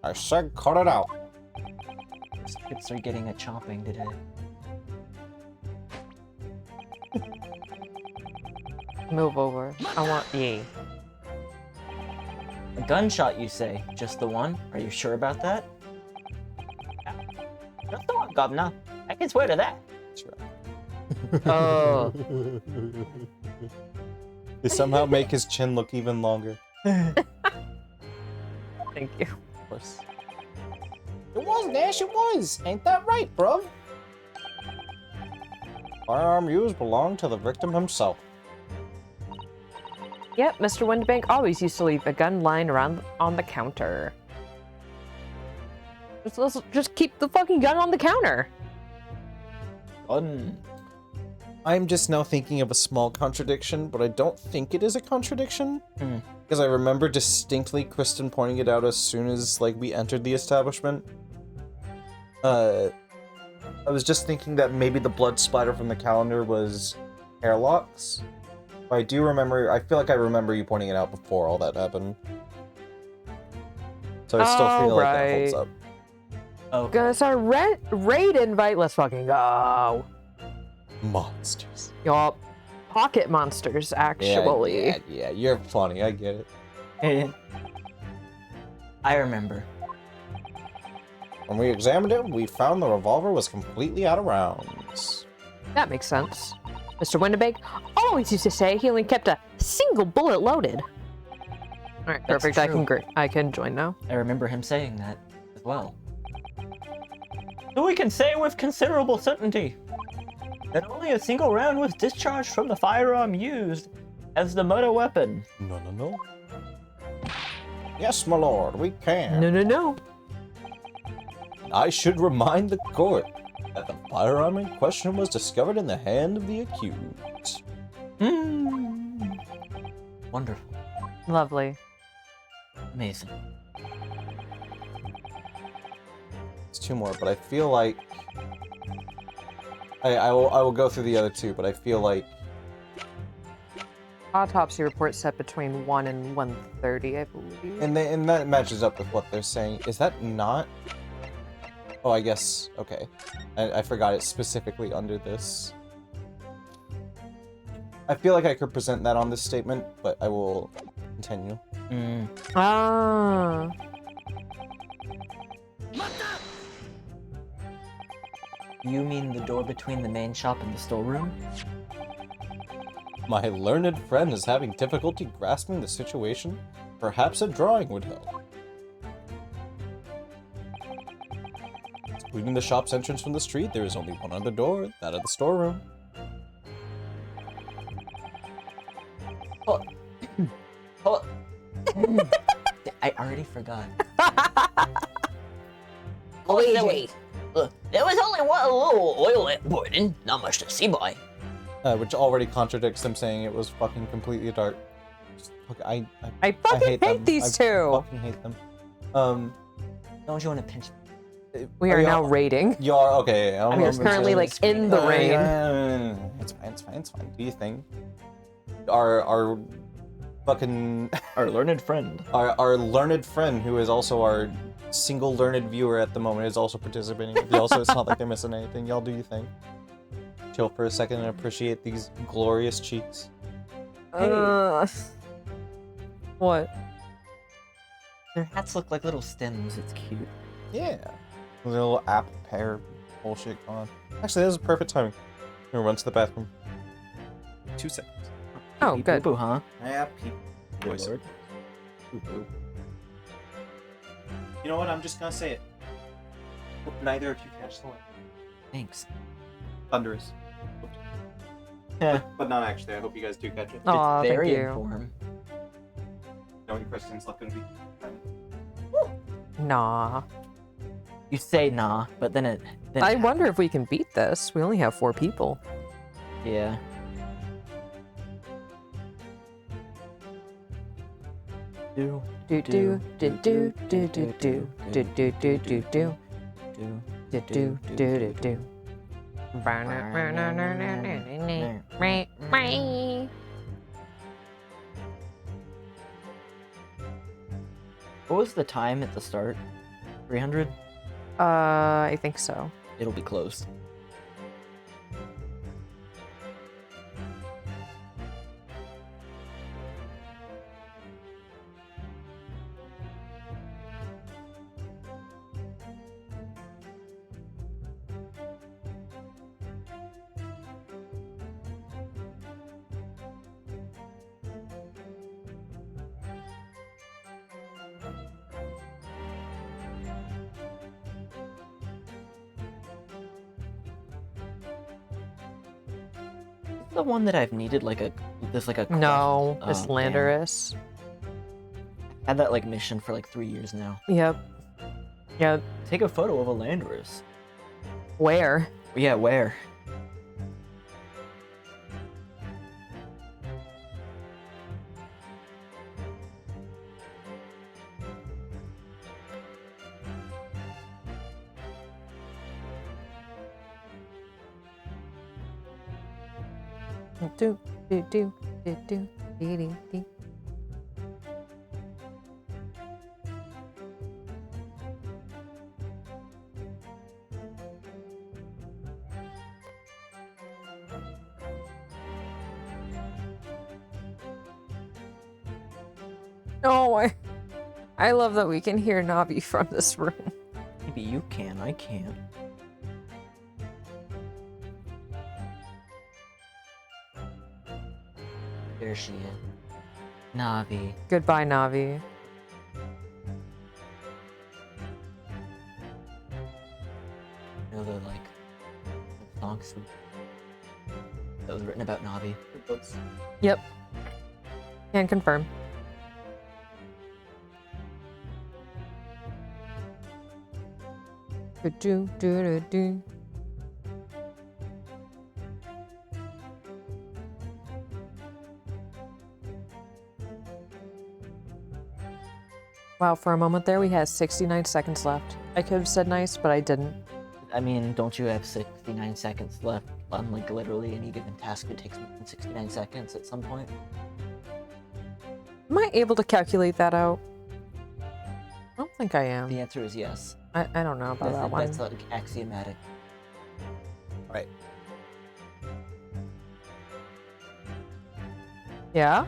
I said cut it out. Kids are getting a chopping today. Move over. I want ye. A gunshot, you say? Just the one? Are you sure about that? Yeah. Just the one, Governor. I can swear to that. Oh. They somehow make his chin look even longer. Thank you. Of course. It was, Nash, it was. Ain't that right, bruv? Firearm used belonged to the victim himself. Yep, Mr. Windbank always used to leave a gun lying around on the counter. Let's just keep the fucking gun on the counter. Gun. I'm just now thinking of a small contradiction, but I don't think it is a contradiction. Because I remember distinctly Kristen pointing it out as soon as, like, we entered the establishment. I was just thinking that maybe the blood splatter from the calendar was airlocks. But I do remember, I feel like I remember you pointing it out before all that happened. So I still feel like that holds up. Oh, Gonna start raid invite. Let's fucking go. Monsters. Yup. Pocket monsters, actually. Yeah, you're funny, I get it. I remember. When we examined it, we found the revolver was completely out of rounds. That makes sense. Mr. Windibank always used to say he only kept a single bullet loaded. All right, That's perfect. true. I can join now. I remember him saying that as well. So we can say with considerable certainty that only a single round was discharged from the firearm used as the murder weapon. No. Yes, my lord, we can. No. I should remind the court that the firearm in question was discovered in the hand of the accused. Wonderful. Lovely. Amazing. It's two more, but I feel like I will go through the other two, but I feel like Autopsy report set between 1 and 1:30, I believe. and that matches up with what they're saying. Is that not? Oh, I guess okay. I forgot it specifically under this. I feel like I could present that on this statement, but I will continue. Ah. You mean the door between the main shop and the storeroom? My learned friend is having difficulty grasping the situation. Perhaps a drawing would help. Excluding the shop's entrance from the street, there is only one other door, that of the storeroom. Oh. I already forgot. Luigi. There was only one little oil burning, not much to see by. Which already contradicts them saying it was fucking completely dark. I fucking hate them. these I two. fucking hate them. Don't you want to pinch? We are now y'all- rating. You are okay. We are currently like in the rain. It's fine. Do you think our fucking Our learned friend. our learned friend, who is also our single learned viewer at the moment, is also participating. Also, it's not like they're missing anything. Y'all do you think? Chill for a second and appreciate these glorious cheeks. What? Their hats look like little stems. It's cute. Yeah. A little apple pear bullshit going on. Actually, that was perfect timing. I'm gonna run to the bathroom. 2 seconds. Oh, good. Boo, huh? Yeah, Good lord. You know what? I'm just gonna say it. Hope neither of you catch the light. Thanks. Thunderous. Yeah. But not actually. I hope you guys do catch it. Aw, It's very thank you. informed. No any questions left gonna be. Nah. You say nah, but then it. Then I wonder if we can beat this. We only have 4 people. Yeah. Do Do do do do do do do do do do do do do do do do. What was the time at the start? 300? I think so. It'll be close. The one that I've needed like a No, quest. it's Oh, damn. Landorus. Had that like mission for like 3 years now. Yep. Yep. Take a photo of a Landorus. Where? Yeah, where? Do do do do do do do do. Oh, I love that we can hear Navi from this room. Maybe you can, I can't. There she is. Navi. Goodbye, Navi. You know the songs that was written about Navi. Yep. Can confirm. Do do do do. Wow, for a moment there we had 69 seconds left. I could have said nice, but I didn't. I mean, don't you have 69 seconds left on literally any given task that takes more than 69 seconds at some point? Am I able to calculate that out? I don't think I am. The answer is yes. I don't know about that one. That's axiomatic. Right. Yeah?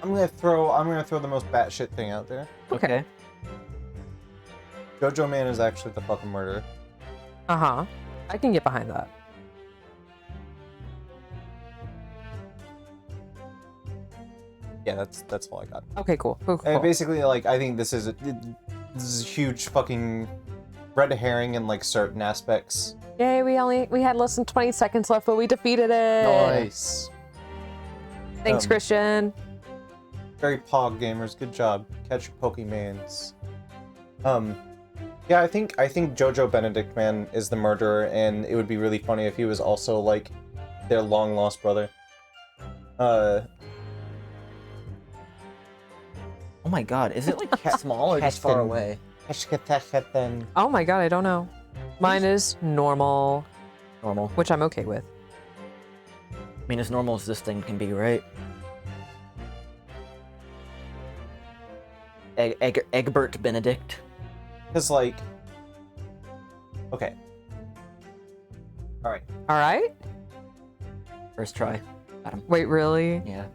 I'm gonna throw the most batshit thing out there. Okay. Jojo Man is actually the fucking murderer. Uh-huh. I can get behind that. Yeah, that's all I got. Okay, cool. Cool, cool, And cool. basically, like, I think this is a huge fucking red herring in like certain aspects. Yay, we had less than 20 seconds left, but we defeated it. Nice. Thanks, Christian. Very pog gamers, good job. Catch your Pokemans. Yeah, I think Jojo Benedict Man is the murderer, and it would be really funny if he was also like their long lost brother. Oh my god, is it like small or just far away? Oh my god, I don't know. Mine is normal, Normal. which I'm okay with. I mean, as normal as this thing can be, right? Egbert Benedict. Because like, okay, all right. All right? First try. Got him. Wait, really? Yeah.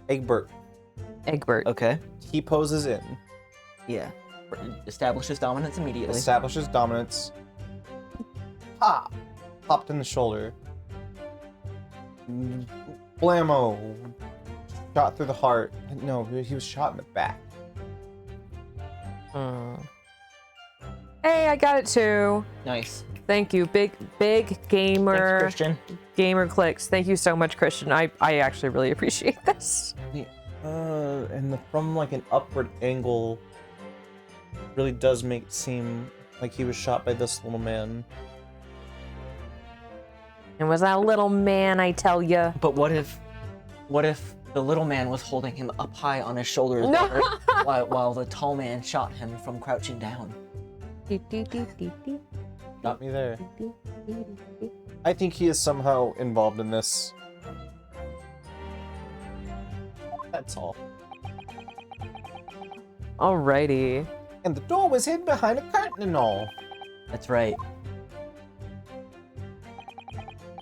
Egbert. Egbert. Okay. He poses in, Yeah. Establishes dominance immediately. establishes dominance. Popped in the shoulder. Blammo. Shot through the heart. No, he was shot in the back. Hey, I got it too. Nice. Thank you. Big gamer. Thanks, Christian. Gamer clicks. Thank you so much, Christian. I actually really appreciate this. And from like an upward angle, really does make it seem like he was shot by this little man. It was that little man, I tell ya. But what if the little man was holding him up high on his shoulders No. while the tall man shot him from crouching down? Got me there. I think he is somehow involved in this. That's all. Alrighty. And the door was hidden behind a curtain and all. That's right.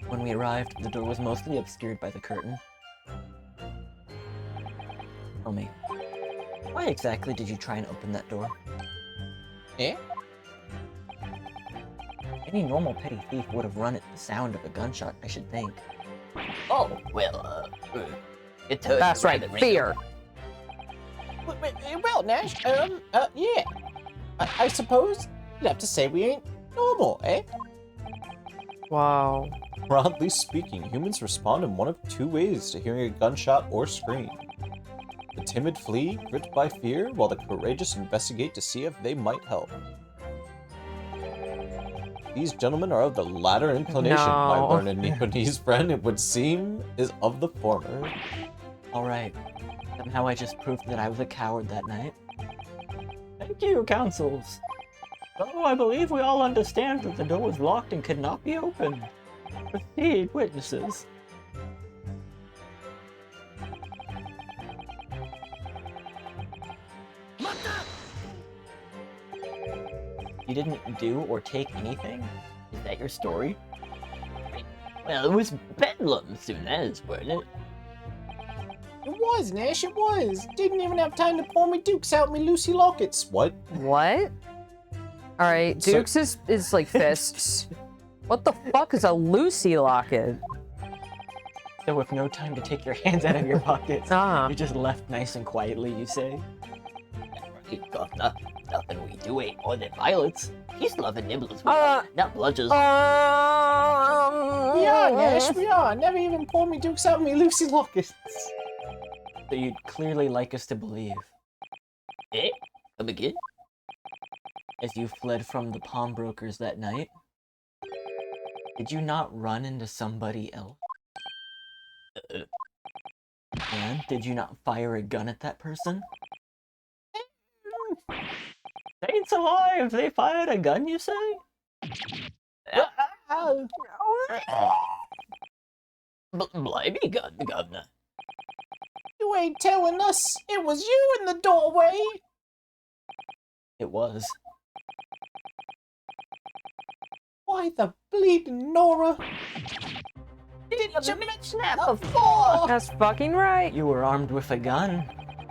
When we arrived, the door was mostly obscured by the curtain. Tell me, why exactly did you try and open that door? Eh? Any normal petty thief would have run at the sound of a gunshot, I should think. Oh, well, it took That's right, fear. Well, Nash, yeah. I suppose you'd have to say we ain't normal, eh? Wow. Broadly speaking, humans respond in one of two ways to hearing a gunshot or scream. The timid flee, gripped by fear, while the courageous investigate to see if they might help. These gentlemen are of the latter inclination, my No. learned Nipponese friend. It would seem is of the former. Alright. Somehow I just proved that I was a coward that night. Thank you, councils. Though I believe we all understand that the door was locked and could not be opened. Proceed, witnesses. You didn't do or take anything? Is that your story? Well, it was bedlam soon as, wasn't it? It was, Nash, it was. Didn't even have time to pour me dukes out me Lucy lockets. What? What? Alright, So- Dukes is like fists. What the fuck is a Lucy locket? So with no time to take your hands out of your pockets, Ah. you're just left nice and quietly, you say? Right, Governor. Nothing we do ain't more than violence. Peace, love, and nibblers, not bludgers. We are, Nash, we are. Never even pulled me dukes out of me Lucy locusts. So you'd clearly like us to believe, Eh? Come again? as you fled from the pawnbrokers that night, did you not run into somebody else? And did you not fire a gun at that person? Saints alive! They fired a gun, you say? Blimey, Governor. You ain't telling us it was you in the doorway. It was. Why the bleeding Nora? Didn't you mention that before? That's fucking right. You were armed with a gun,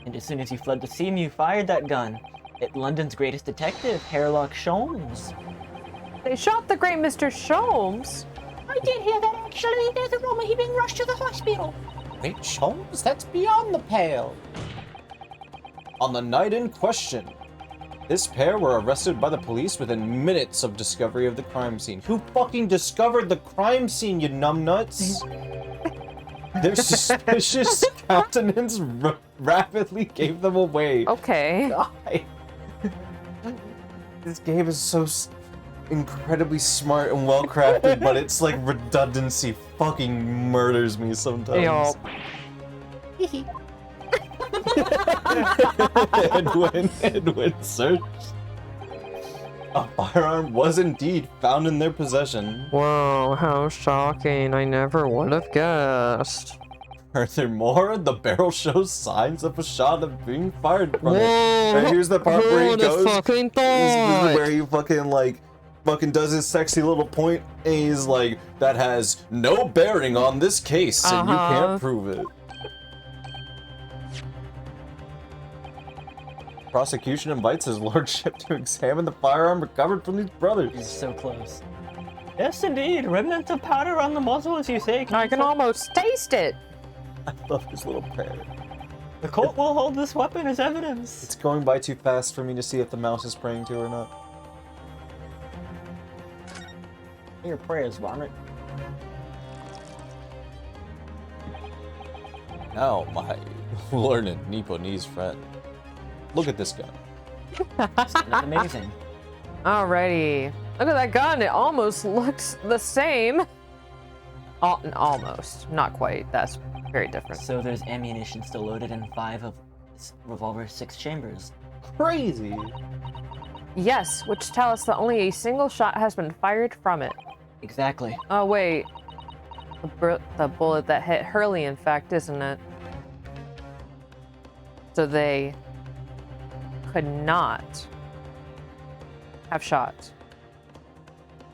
and as soon as you fled the scene, you fired that gun at London's greatest detective, Hairlock Sholmes. They shot the great Mr. Sholmes. I did hear that actually. There's a rumor he been rushed to the hospital. Wait, Sholmes, that's beyond the pale. On the night in question, this pair were arrested by the police within minutes of discovery of the crime scene. Who fucking discovered the crime scene, you numbnuts? Their suspicious countenance rapidly gave them away. Okay. God. This game is so incredibly smart and well crafted, but it's like redundancy fucking murders me sometimes. Yup. Edwin searched. A firearm was indeed found in their possession. Whoa, how shocking. I never would have guessed. Furthermore, the barrel shows signs of a shot of being fired from it. Whoa, And here's the part where he who goes. the fucking This thought? is where he fucking does his sexy little point, and he's like, that has no bearing on this case, and you can't prove it. Prosecution invites his lordship to examine the firearm recovered from these brothers. He's so close. Yes, indeed. Remnants of powder on the muzzle, as you say. I can almost taste it. I love his little pair. The court will hold this weapon as evidence. It's going by too fast for me to see if the mouse is praying to or not. Your prayers, Varmint. Now, my learned Nipponese friend. Look at this gun. That's amazing. Alrighty. Look at that gun. It almost looks the same. Almost. Not quite. That's very different. So there's ammunition still loaded in 5 of this revolver's 6 chambers. Crazy. Yes, which tell us that only a single shot has been fired from it. Exactly. Oh, wait. The bullet that hit Hurley, in fact, isn't it? So they could not have shot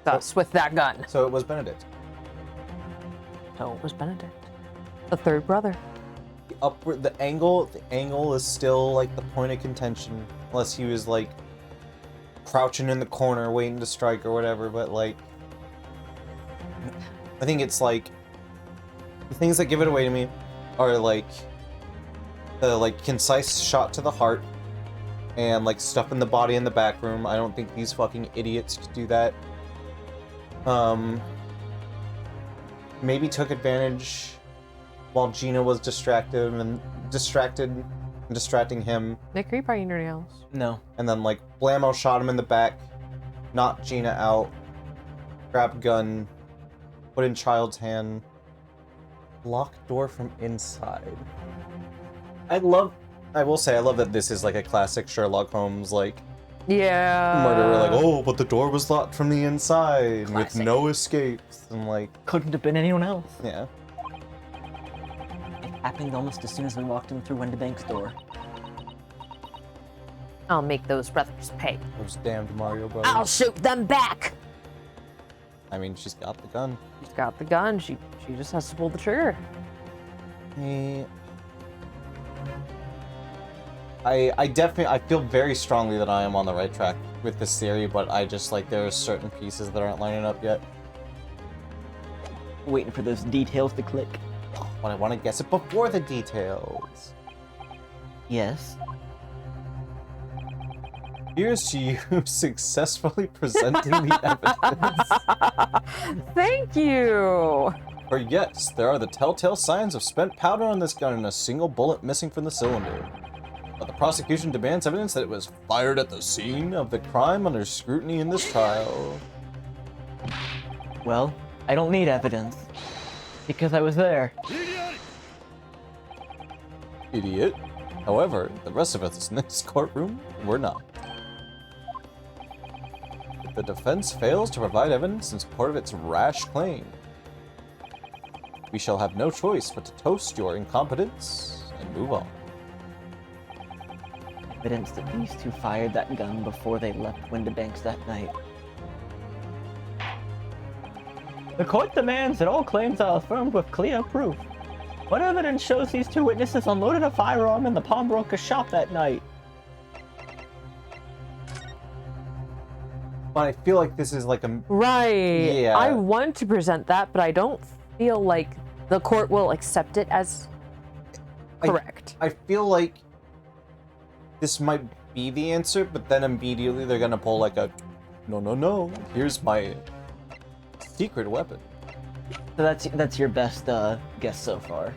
us with that gun. So it was Benedict. So it was Benedict. The third brother. The angle is still like the point of contention, unless he was like crouching in the corner waiting to strike or whatever, but like I think it's like the things that give it away to me are like the concise shot to the heart and like stuff in the body in the back room. I don't think these fucking idiots could do that. Maybe took advantage while Gina was distracting him, Nick, are you biting your nails? No. and then like blammo shot him in the back, knocked Gina out, grabbed gun, put in child's hand, locked door from inside. I will say I love that this is like a classic Sherlock Holmes like Yeah. murderer, like, oh, but the door was locked from the inside with Classic. no escapes, and like, Couldn't have been anyone else. yeah. It happened almost as soon as we walked in through Wendybank's door. I'll make those brothers pay. Those damned Mario brothers. I'll shoot them back. I mean, she's got the gun. She's got the gun. She just has to pull the trigger. I definitely, I feel very strongly that I am on the right track with this theory, but I just, like, there are certain pieces that aren't lining up yet. Waiting for those details to click. But I want to guess it before the details. Yes. Here's to you successfully presenting the evidence. Thank you. For yes, there are the telltale signs of spent powder on this gun and a single bullet missing from the cylinder. But the prosecution demands evidence that it was fired at the scene of the crime under scrutiny in this trial. Well, I don't need evidence. Because I was there. Idiot. However, the rest of us in this courtroom were not. If the defense fails to provide evidence in support of its rash claim, we shall have no choice but to toast your incompetence and move on. Evidence that these two fired that gun before they left Windibanks that night. The court demands that all claims are affirmed with clear proof. What evidence shows these two witnesses unloaded a firearm in the pawnbroker's shop that night? But I feel like this is like a... Right. Yeah. I want to present that, but I don't feel like the court will accept it as correct. I feel like this might be the answer, but then immediately they're gonna pull like a... No, here's my secret weapon. So that's your best guess so far.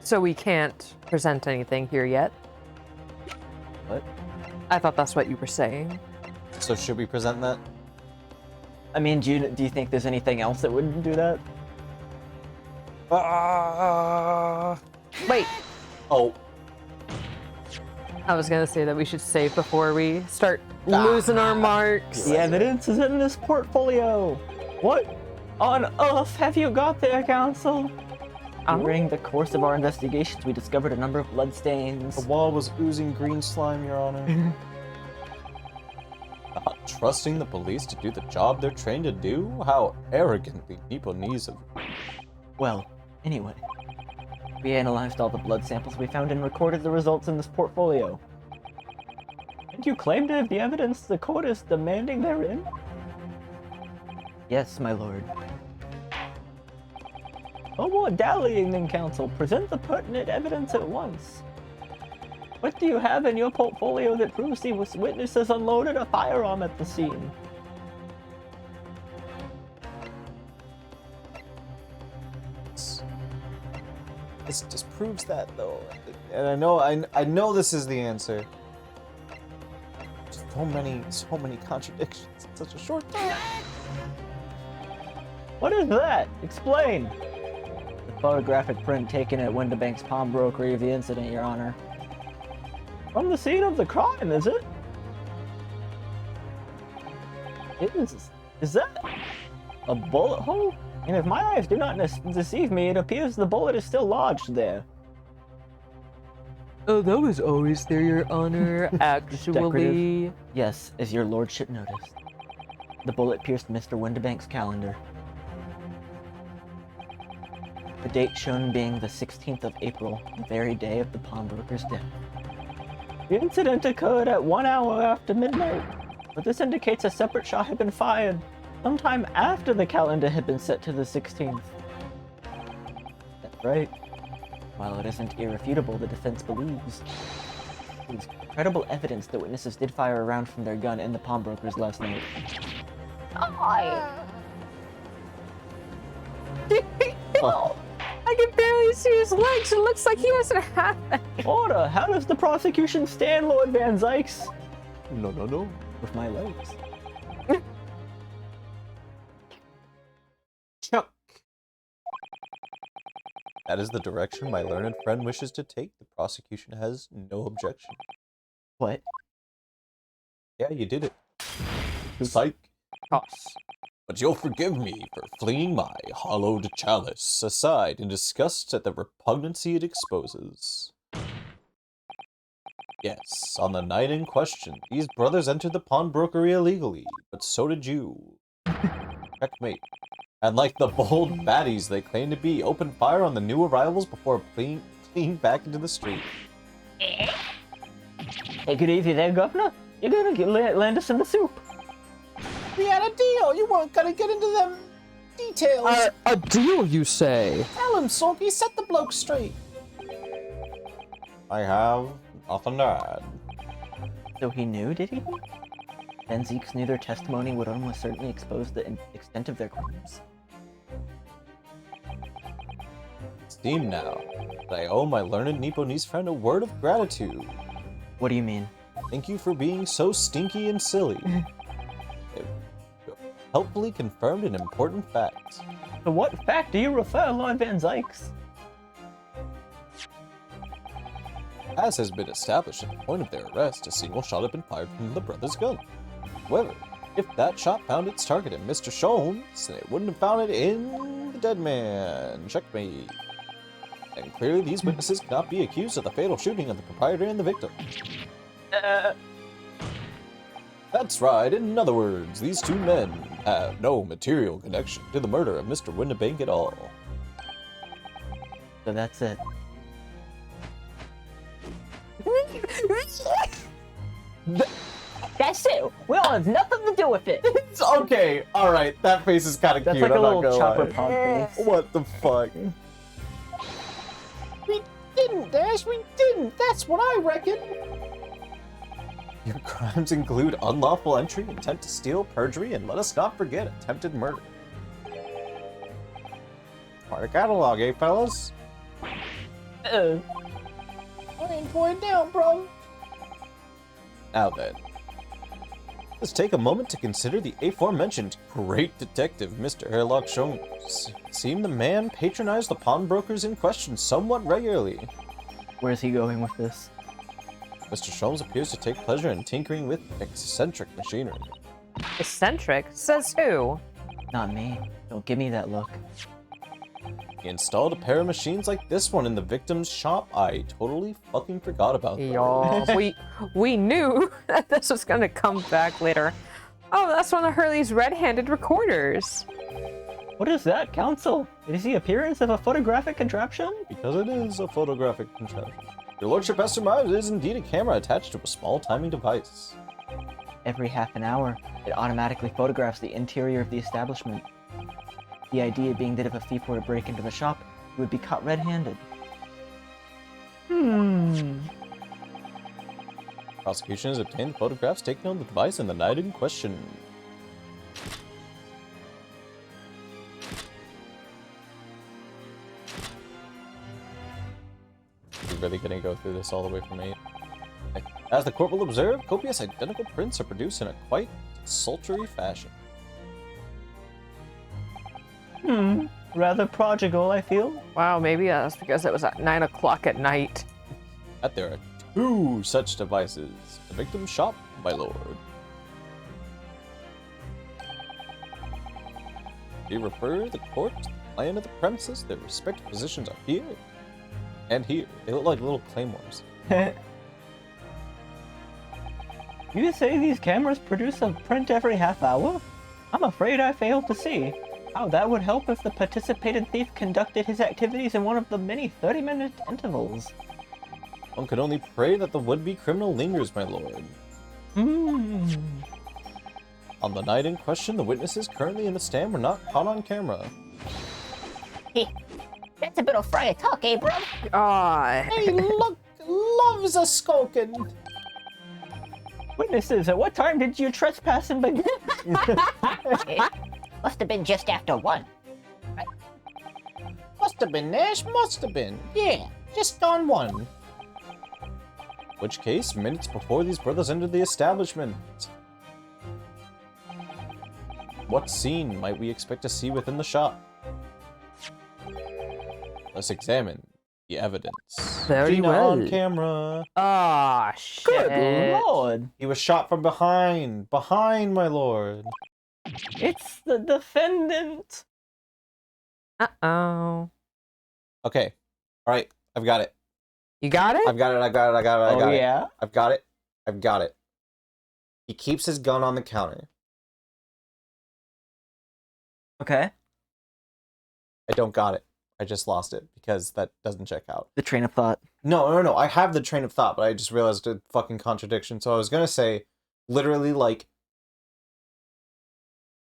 So we can't present anything here yet? What? I thought that's what you were saying. So should we present that? I mean, do you think there's anything else that wouldn't do that? Wait, Oh, I was gonna say that we should save before we start losing our marks. The evidence is in this portfolio. What on earth have you got there, counsel? During the course of our investigations, we discovered a number of bloodstains. the wall was oozing green slime, Your Honor. Not trusting the police to do the job they're trained to do? How arrogantly Nipponese of... Well, anyway, we analyzed all the blood samples we found and recorded the results in this portfolio. And you claim to have the evidence the court is demanding therein? Yes, my lord. No more dallying then, counsel. Present the pertinent evidence at once. What do you have in your portfolio that proves these witnesses unloaded a firearm at the scene? This disproves that, though. And I know this is the answer. So many contradictions in such a short time. What is that? Explain! The photographic print taken at Windibank's pawnbrokery of the incident, Your Honor. From the scene of the crime, is it? Is that a bullet hole? And if my eyes do not deceive me, it appears the bullet is still lodged there. Oh, that was always there, Your Honor. Actually, Decorative. Yes, as your lordship noticed. The bullet pierced Mr. Windibank's calendar. The date shown being the 16th of April, the very day of the pawnbroker's death. The incident occurred at 1 hour after midnight, but this indicates a separate shot had been fired sometime after the calendar had been set to the 16th. That's right. While it isn't irrefutable, the defense believes there's credible evidence that witnesses did fire a round from their gun in the pawnbrokers last night. Oh, I can barely see his legs. It looks like he doesn't have any. Order! How does the prosecution stand, Lord Van Zykes? No. With my legs. Chuck. That is the direction my learned friend wishes to take. The prosecution has no objection. What? Yeah, you did it. Psych. Toss. But you'll forgive me for flinging my hollowed chalice aside in disgust at the repugnancy it exposes. Yes, on the night in question, these brothers entered the pawnbrokery illegally, but so did you. Checkmate. And like the bold baddies they claim to be, opened fire on the new arrivals before fleeing back into the street. Take it easy there, Governor. You're gonna land us in the soup. We had a deal! You weren't gonna get into them Details! A deal, you say? Tell him, Sulky, set the bloke straight. I have nothing to add. So he knew, did he? Then Zeeks knew their testimony would almost certainly expose the extent of their crimes. Steam now, that I owe my learned Nipponese friend a word of gratitude. What do you mean? Thank you for being so stinky and silly. It helpfully confirmed an important fact. To what fact do you refer, Lord Van Zykes? As has been established at the point of their arrest, a single shot had been fired from the brother's gun. However, if that shot found its target in Mr. Sholmes, then it wouldn't have found it in the dead man. Checkmate. And clearly these witnesses cannot be accused of the fatal shooting of the proprietor and the victim. That's right, in other words, these two men have no material connection to the murder of Mr. Winnebank at all. So that's it. That's it. We all have nothing to do with it. It's okay, alright, that face is kind of That's cute, like a I'm not little gonna chopper lie. pod face. What the fuck? We didn't, Dash, we didn't. That's what I reckon. Your crimes include unlawful entry, intent to steal, perjury, and let us not forget attempted murder. Quite a catalog, eh, fellas? I ain't going down, bro. Now then, let's take a moment to consider the aforementioned great detective, Mr. Hairlock Sholmes. It seemed the man patronized the pawnbrokers in question somewhat regularly. Where's he going with this? Mr. Sholmes appears to take pleasure in tinkering with eccentric machinery. Eccentric? Says who? Not me. Don't give me that look. He installed a pair of machines like this one in the victim's shop. I totally fucking forgot about that. Y'all, we knew that this was gonna come back later. Oh, that's one of Hurley's red-handed recorders. What is that, Counsel? Is the appearance of a photographic contraption? Because it is a photographic contraption. Your lordship has surmised it is indeed a camera attached to a small timing device. Every half an hour, it automatically photographs the interior of the establishment. The idea being that if a thief were to break into the shop, he would be caught red-handed. Prosecution has obtained the photographs taken on the device in the night in question. We're really gonna go through this all the way from 8. As the court will observe, copious identical prints are produced in a quite sultry fashion. Rather prodigal, I feel. Wow, maybe that's because it was at 9 o'clock at night. That there are 2 such devices. The victim's shop, my lord. We refer the court to the plan of the premises. Their respective positions are here and here. They look like little claymores. You say these cameras produce a print every half hour? I'm afraid I fail to see how that would help if the participated thief conducted his activities in one of the many 30-minute intervals. One could only pray that the would-be criminal lingers, my lord. On the night in question, the witnesses currently in the stand were not caught on camera. That's a bit of friar talk, eh, bro? Ah, Hey, look, loves a skulking. Witnesses, at what time did you trespass and begin? Must have been just after 1. Must have been, Nash, must have been. Yeah, just gone 1. Which case, minutes before these brothers entered the establishment. What scene might we expect to see within the shop? Let's examine the evidence. Very Gina well. on camera. ah, shit. Good lord. He was shot from behind. Behind, my lord. It's the defendant. Uh-oh. Okay. Alright, I've got it. You got it? I've got it, I got it, I got it, I got it. Yeah? I've got it. I've got it. He keeps his gun on the counter. Okay. I don't got it. I just lost it because that doesn't check out. The train of thought. No. I have the train of thought, but I just realized a fucking contradiction. So I was gonna say, literally, like,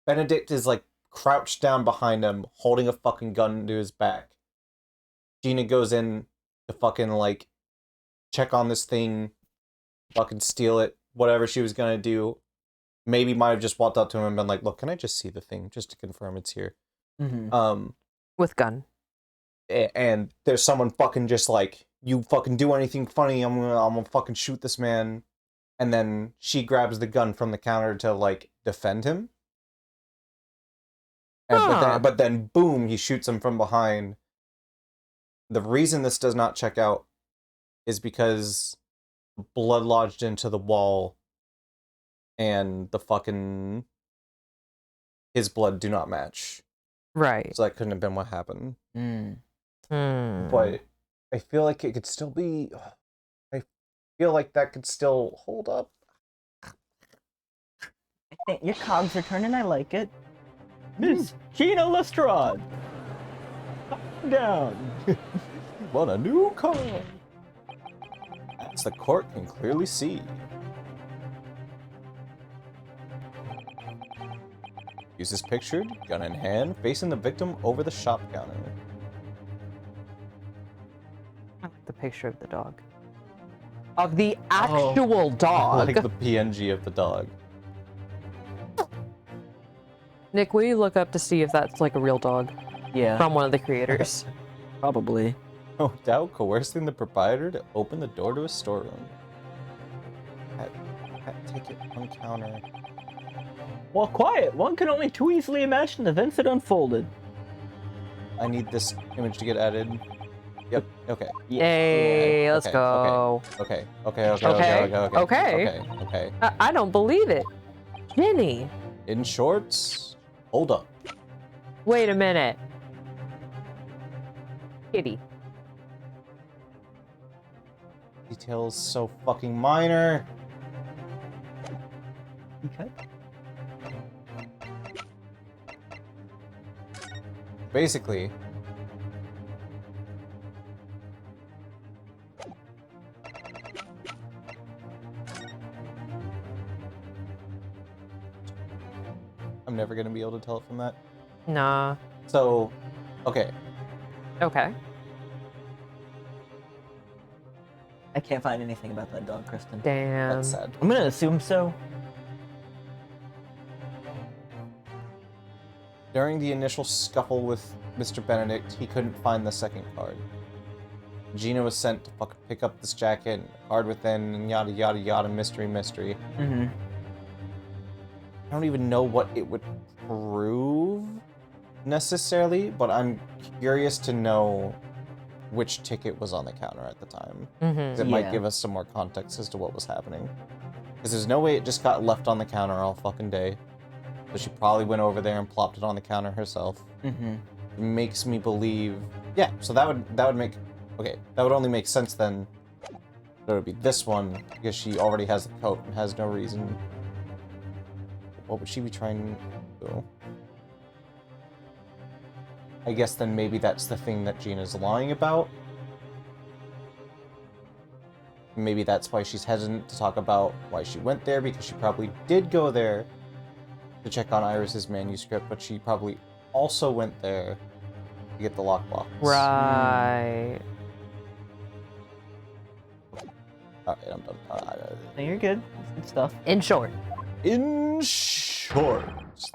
Benedict is, like, crouched down behind him, holding a fucking gun to his back. Gina goes in to fucking, like, check on this thing, fucking steal it, whatever she was gonna do. Maybe might have just walked up to him and been like, look, can I just see the thing, just to confirm it's here? With gun. And there's someone fucking just like, you fucking do anything funny, I'm gonna fucking shoot this man. And then she grabs the gun from the counter to, like, defend him. And, but then, boom, he shoots him from behind. The reason this does not check out is because blood lodged into the wall and the fucking... his blood do not match. Right. So that couldn't have been what happened. Hmm. But I feel like it could still be... I feel like that could still hold up. I think your cogs are turning. I like it. Miss Gina Lestrade. Calm down. Want a new car? As the court can clearly see. Use is pictured, gun in hand, facing the victim over the shop counter. I like the picture of the dog. Of the actual dog. Like the PNG of the dog. Nick, will you look up to see if that's like a real dog Yeah, from one of the creators? probably. No doubt coercing the proprietor to open the door to his storeroom. Pet ticket on counter. Well, quiet. One can only too easily imagine the events that unfolded. I need this image to get added. Yep, okay. Hey, let's Okay, go. Okay. I don't believe it. Jenny, In shorts, hold up. wait a minute. Kitty. Details so fucking minor. Okay. Basically, I'm never gonna be able to tell it from that. Nah. So, okay. Okay. I can't find anything about that dog, Kristen. Damn. That's sad. I'm gonna assume so. During the initial scuffle with Mr. Benedict, he couldn't find the second card. Gina was sent to fucking pick up this jacket, and a card within, and yada yada yada, mystery. Mm-hmm. I don't even know what it would prove necessarily, but I'm curious to know which ticket was on the counter at the time. Mm-hmm. 'Cause it might Yeah. give us some more context as to what was happening. Because there's no way it just got left on the counter all fucking day. So she probably went over there and plopped it on the counter herself. Mm-hmm. It makes me believe... Yeah, so that would make... Okay, that would only make sense then. That it would be this one, because she already has the coat and has no reason. What would she be trying to do? I guess then maybe that's the thing that Gina's lying about. Maybe that's why she's hesitant to talk about why she went there, because she probably did go there to check on Iris's manuscript, but she probably also went there to get the lockbox. Right. Alright, I'm done. No, you're good. That's good stuff. In short. In short,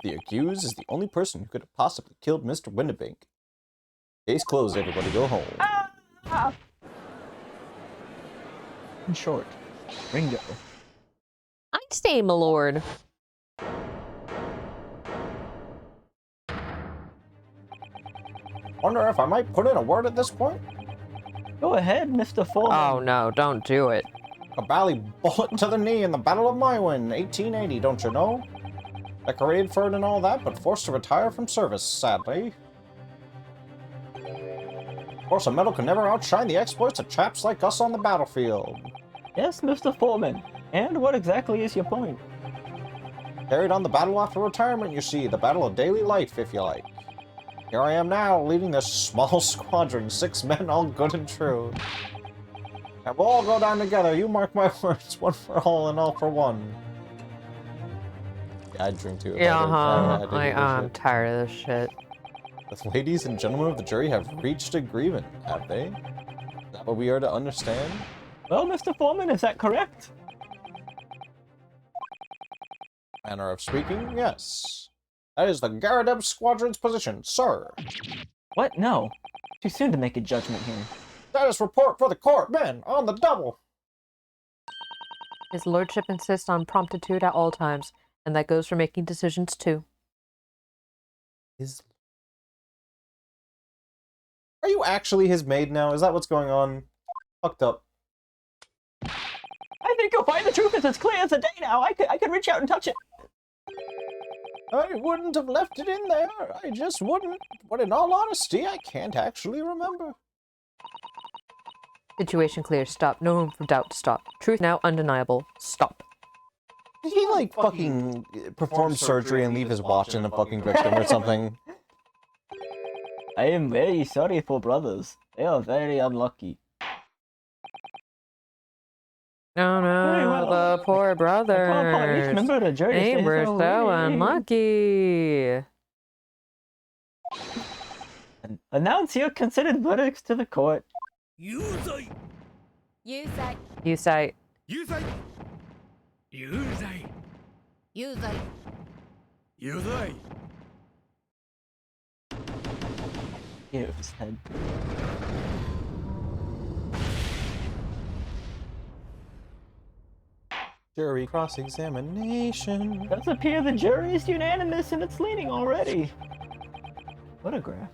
the accused is the only person who could have possibly killed Mr. Windibank. Case closed, everybody go home. In short, Ringo. I'd stay, my lord. Wonder if I might put in a word at this point? Go ahead, Mr. Foreman. Oh no, don't do it. A bally bullet to the knee in the Battle of Maiwen, 1880, don't you know? Decorated for it and all that, but forced to retire from service, sadly. Of course, a medal can never outshine the exploits of chaps like us on the battlefield. Yes, Mr. Foreman. And what exactly is your point? Carried on the battle after retirement, you see, the battle of daily life, if you like. Here I am now, leading this small squadron, 6 men, all good and true. And we'll all go down together, you mark my words, one for all and all for one. I'd drink too. If Yeah, I had to do this I'm shit. tired of this shit. The ladies and gentlemen of the jury have reached agreement, have they? Is that what we are to understand? Well, Mr. Foreman, is that correct? Manner of speaking, yes. That is the Garadeb Squadron's position, sir. What? No. Too soon to make a judgment here. Status report for the court, men, on the double. His lordship insists on promptitude at all times, and that goes for making decisions too. Are you actually his maid now? Is that what's going on? Fucked up. I think you'll find the truth is as clear as the day now. I could reach out and touch it. I wouldn't have left it in there. I just wouldn't. But in all honesty, I can't actually remember. Situation clear. Stop. No room for doubt. Stop. Truth now undeniable. Stop. Did he, like, fucking perform surgery and leave his watch in the fucking victim or something? I am very sorry for brothers. They are very unlucky. No, Very no, well. the poor I call upon each brothers. member of the jury to They say were so so willing. unlucky. Announce your considered verdicts to the court. You say. You say. You say. You say. You say. You say. Get it with his head. Jury cross-examination. It does appear the jury is unanimous in its leaning already. Photograph.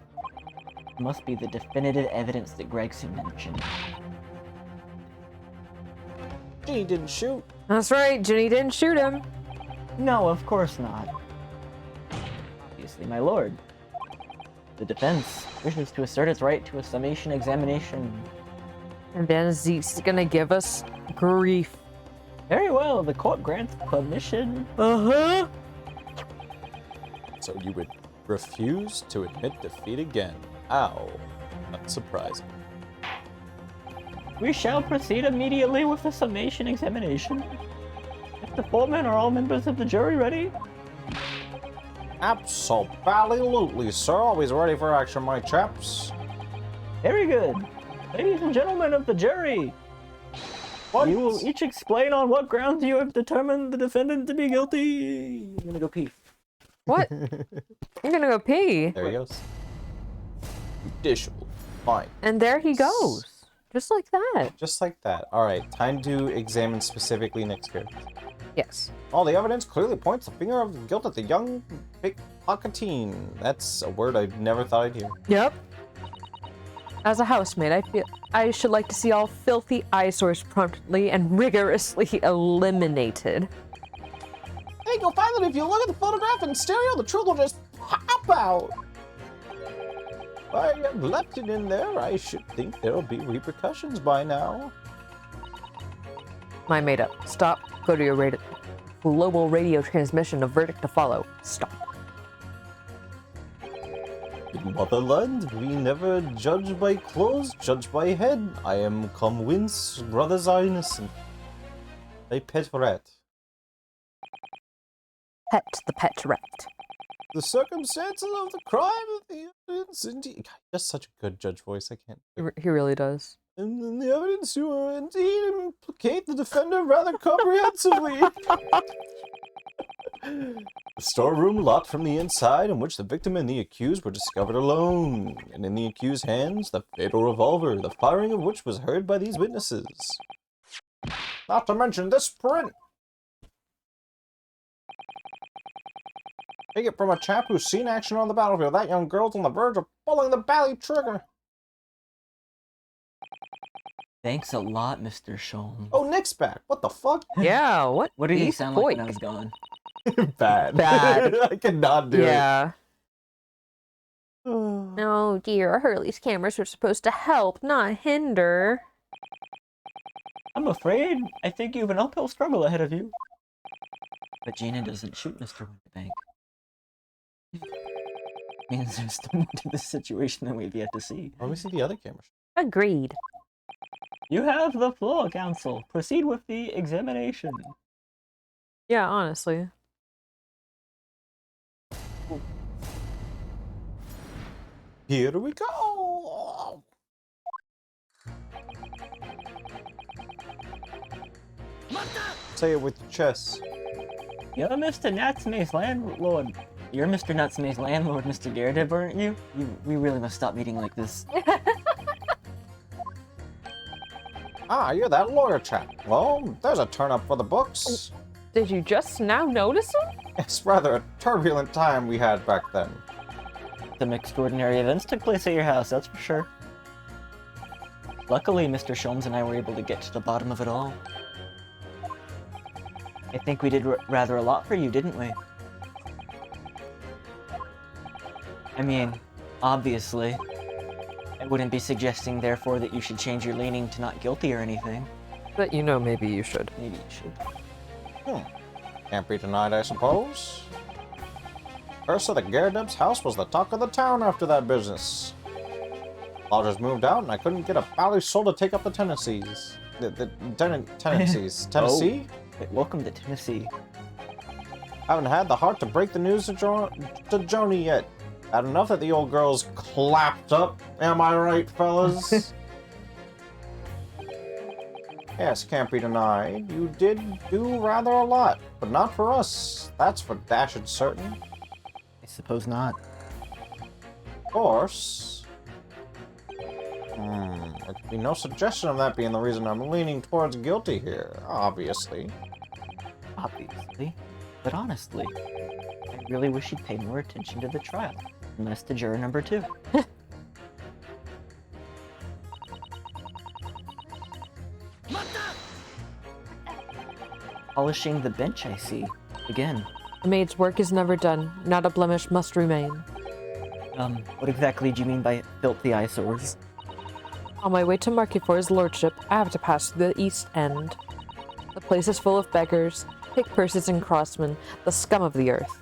Must be the definitive evidence that Gregson mentioned. He didn't shoot. That's right, Ginny didn't shoot him. No, of course not. Obviously, my lord. The defense wishes to assert its right to a summation examination. And then Zeke's gonna give us grief. Very well, the court grants permission. Uh-huh. So you would refuse to admit defeat again. Ow. Not surprising. We shall proceed immediately with the summation examination. Mr. Foreman, are all members of the jury ready? Absolutely, sir. Always ready for action, my chaps. Very good. Ladies and gentlemen of the jury, What? you will each explain on what grounds you have determined the defendant to be guilty. I'm gonna go pee. What? I'm gonna go pee. There he goes. Judicial. Fine. And there he goes. Just like that. Just like that. Alright, time to examine specifically Nick's character. Yes. All the evidence clearly points the finger of guilt at the young pickpocketing. That's a word I never thought I'd hear. Yep. As a housemaid, I feel I should like to see all filthy eyesores promptly and rigorously eliminated. Hey, you'll find that if you look at the photograph in stereo, the truth will just pop out. I have left it in there. I should think there'll be repercussions by now. My made up. Stop. Go to your global radio transmission. A verdict to follow. Stop. In motherland, we never judge by clothes, judge by head. I am convinced brothers are innocent. A pet rat. Pet the pet rat. The circumstances of the crime of the evidence, indeed. God, just such a good judge voice. I can't. He really does. And in the evidence, you indeed implicate the defender rather comprehensively. The storeroom locked from the inside, in which the victim and the accused were discovered alone, and in the accused's hands, the fatal revolver, the firing of which was heard by these witnesses. Not to mention this print. Take it from a chap who's seen action on the battlefield. That young girl's on the verge of pulling the bally trigger. Thanks a lot, Mr. Sholmes. Oh, Nick's back. What the fuck? Yeah, what? What did he Beef sound like when I boy. was gone? Bad. Bad. I cannot do Yeah. it. Oh dear, Hurley's cameras were supposed to help, not hinder. I'm afraid I think you have an uphill struggle ahead of you. But Gina doesn't shoot Mr. Winterbank. Means there's still more to this situation than we've yet to see. Let me see the other camera. Agreed. You have the floor, counsel. Proceed with the examination. Yeah, honestly. Here we go! Say it with your chest. You're Mr. Natsume's landlord. You're Mr. Natsume's landlord, Mr. Daredevil, aren't you? We really must stop meeting like this. Ah, you're that lawyer chap. Well, there's a turn up for the books. Did you just now notice him? It's rather a turbulent time we had back then. Some extraordinary events took place at your house, that's for sure. Luckily, Mr. Sholmes and I were able to get to the bottom of it all. I think we did rather a lot for you, didn't we? I mean, obviously. I wouldn't be suggesting, therefore, that you should change your leaning to not guilty or anything. But you know, maybe you should. Maybe you should. Can't be denied, I suppose. Ursa the Gyarados house was the talk of the town after that business. Lodgers moved out, and I couldn't get a bally soul to take up the tenancies. Tenancies. Tennessee? Wait, welcome to Tennessee. Haven't had the heart to break the news to Joni yet. Had enough that the old girl's clapped up. Am I right, fellas? Yes, can't be denied. You did do rather a lot, but not for us. That's for dashed certain. I suppose not. Of course. There could be no suggestion of that being the reason I'm leaning towards guilty here, obviously. Obviously. But honestly, I really wish you'd pay more attention to the trial. And less to juror number 2. Polishing the bench, I see. Again. A maid's work is never done. Not a blemish must remain. What exactly do you mean by filthy eyesores? On my way to market for his lordship, I have to pass through the East End. The place is full of beggars, pick-purses and crossmen, the scum of the earth.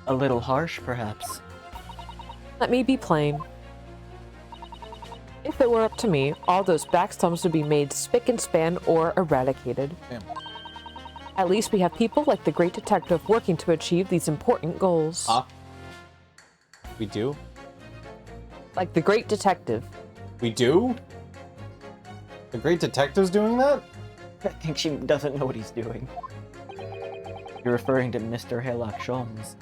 A little harsh, perhaps. Let me be plain. If it were up to me, all those backstumps would be made spick and span or eradicated. Damn. At least we have people like the great detective working to achieve these important goals. Huh? We do? Like the great detective. We do? The great detective's doing that? I think she doesn't know what he's doing. You're referring to Mr. Haylock Sholmes.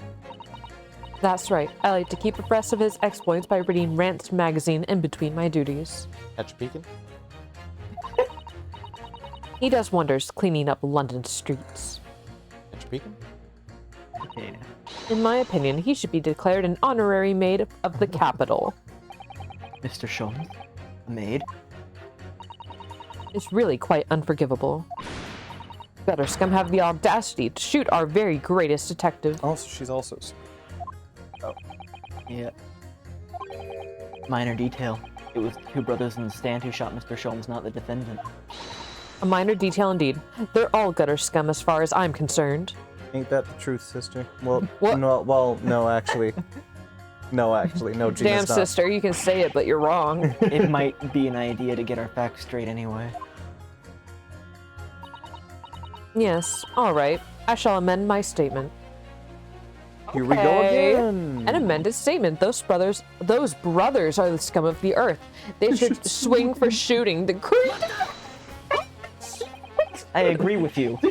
That's right. I like to keep abreast of his exploits by reading Rant's magazine in between my duties. Catch a peeking? He does wonders cleaning up London streets. Catch a peeking? Okay. In my opinion, he should be declared an honorary maid of the capital. Mr. Sholmes? A maid? It's really quite unforgivable. Better scum have the audacity to shoot our very greatest detective. Also, she's also... Yeah. Minor detail. It was the 2 brothers in the stand who shot Mr. Sholmes, not the defendant. A minor detail indeed. They're all gutter scum as far as I'm concerned. Ain't that the truth, sister? Well, What? no, actually. No, Gina's Damn, not. sister, you can say it, but you're wrong. It might be an idea to get our facts straight anyway. Yes, alright. I shall amend my statement. Here we go Okay. again. An amended statement. Those brothers are the scum of the earth. They should swing for shooting the great. I agree with you. The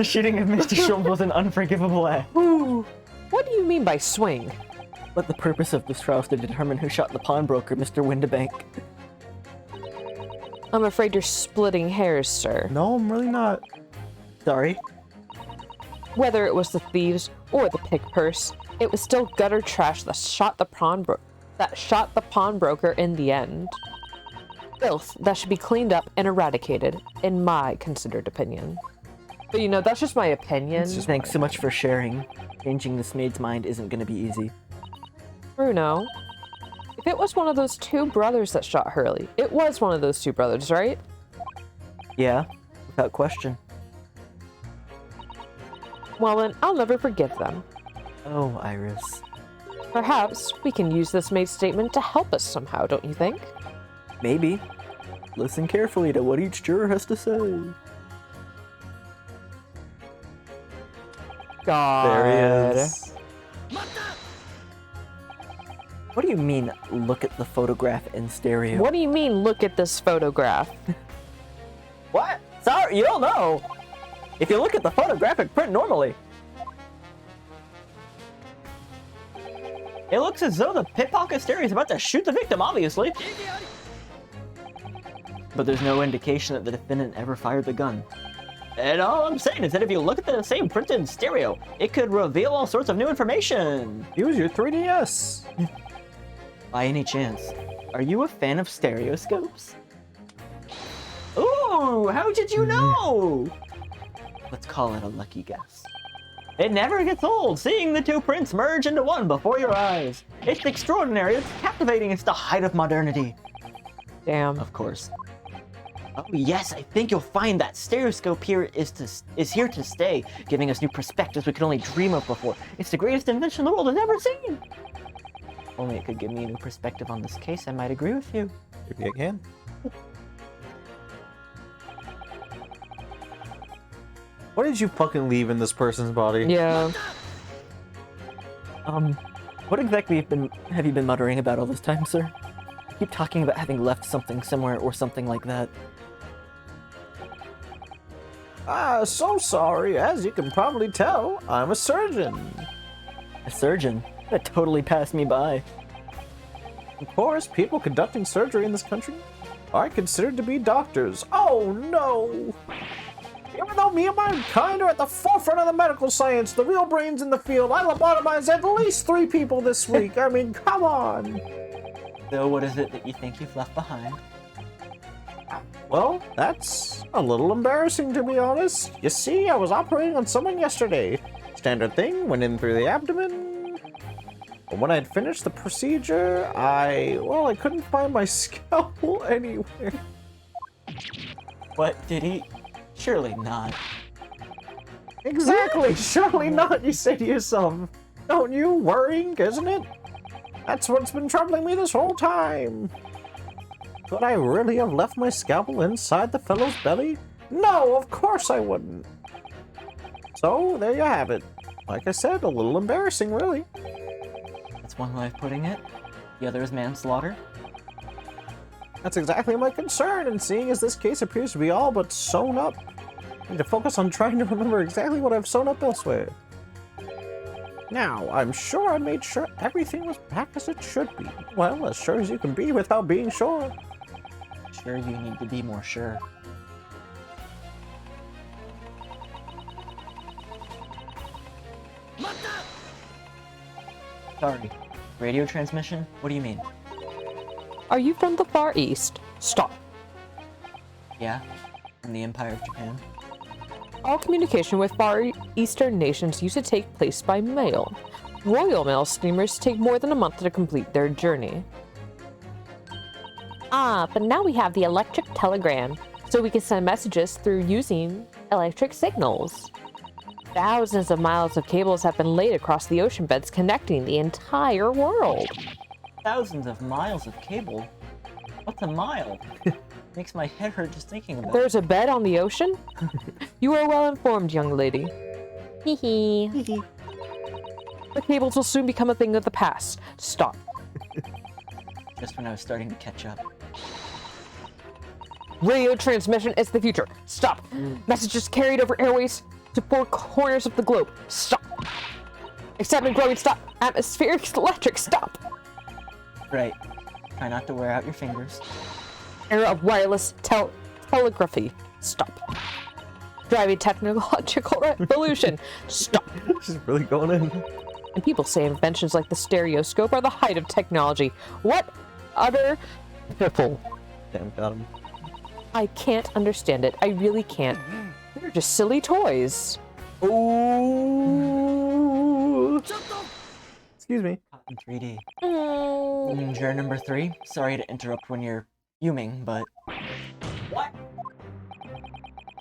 shooting of Mr. Sholmes was an unforgivable act. Ooh. What do you mean by swing? But the purpose of this trial is to determine who shot the pawnbroker, Mr. Windibank. I'm afraid you're splitting hairs, sir. No, I'm really not. Sorry? Whether it was the thieves or the pick purse, it was still gutter trash that shot the pawnbroker in the end. Filth that should be cleaned up and eradicated, in my considered opinion. But you know, that's just my opinion. Thanks so much for sharing. Changing this maid's mind isn't gonna be easy. Bruno, if it was one of those 2 brothers that shot Hurley, it was one of those 2 brothers, right? Yeah, without question. Well then, I'll never forgive them. Oh, Iris. Perhaps we can use this maid's statement to help us somehow, don't you think? Maybe. Listen carefully to what each juror has to say. God. There he is. What do you mean, look at the photograph in stereo? What do you mean, look at this photograph? What? Sorry, you don't know. If you look at the photographic print normally, it looks as though the pickpocket stereo is about to shoot the victim, obviously. But there's no indication that the defendant ever fired the gun. And all I'm saying is that if you look at the same printed stereo, it could reveal all sorts of new information. Use your 3DS. By any chance, are you a fan of stereoscopes? Ooh, how did you know? Let's call it a lucky guess. It never gets old, seeing the two prints merge into one before your eyes. It's extraordinary, it's captivating, it's the height of modernity. Damn. Of course. Oh yes, I think you'll find that stereoscope here is here to stay, giving us new perspectives we could only dream of before. It's the greatest invention the world has ever seen. If only it could give me a new perspective on this case, I might agree with you. Maybe I can. What did you fucking leave in this person's body? Yeah. What exactly have you been muttering about all this time, sir? You keep talking about having left something somewhere or something like that. So sorry. As you can probably tell, I'm a surgeon. A surgeon? That totally passed me by. Of course, people conducting surgery in this country are considered to be doctors. Oh no! Even though me and my kind are at the forefront of the medical science, the real brains in the field, I lobotomized at least 3 people this week. I mean, come on! So what is it that you think you've left behind? Well, that's a little embarrassing, to be honest. You see, I was operating on someone yesterday. Standard thing, went in through the abdomen. But when I had finished the procedure, I couldn't find my scalpel anywhere. What did he? Surely not. Exactly, surely not, you say to yourself. Don't you? Worrying, isn't it? That's what's been troubling me this whole time. Could I really have left my scalpel inside the fellow's belly? No, of course I wouldn't. So, there you have it. Like I said, a little embarrassing, really. That's one way of putting it. The other is manslaughter. That's exactly my concern, and seeing as this case appears to be all but sewn up, I need to focus on trying to remember exactly what I've sewn up elsewhere. Now, I'm sure I made sure everything was back as it should be. Well, as sure as you can be without being sure. Sure, you need to be more sure. Sorry. Radio transmission? What do you mean? Are you from the Far East? Stop. Yeah? From the Empire of Japan? All communication with Far Eastern nations used to take place by mail. Royal Mail steamers take more than a month to complete their journey. But now we have the electric telegram, So we can send messages through using electric signals. Thousands of miles of cables have been laid across the ocean beds connecting the entire world. Thousands of miles of cable? What's a mile? Makes my head hurt just thinking about it. There's a bed on the ocean? You are well informed, young lady. Hee hee. The cables will soon become a thing of the past. Stop. Just when I was starting to catch up. Radio transmission is the future. Stop. Messages carried over airways to 4 corners of the globe. Stop. Except in growing, stop. Atmospheric electric, stop. Right. Try not to wear out your fingers. Era of wireless telegraphy. Stop. Driving technological revolution. Stop. She's really going in. And people say inventions like the stereoscope are the height of technology. What utter piffle. Damn, got him. I can't understand it. I really can't. They're just silly toys. Ooh. Excuse me. In 3D. Mm. Juror number 3. Sorry to interrupt when you're fuming, but... What?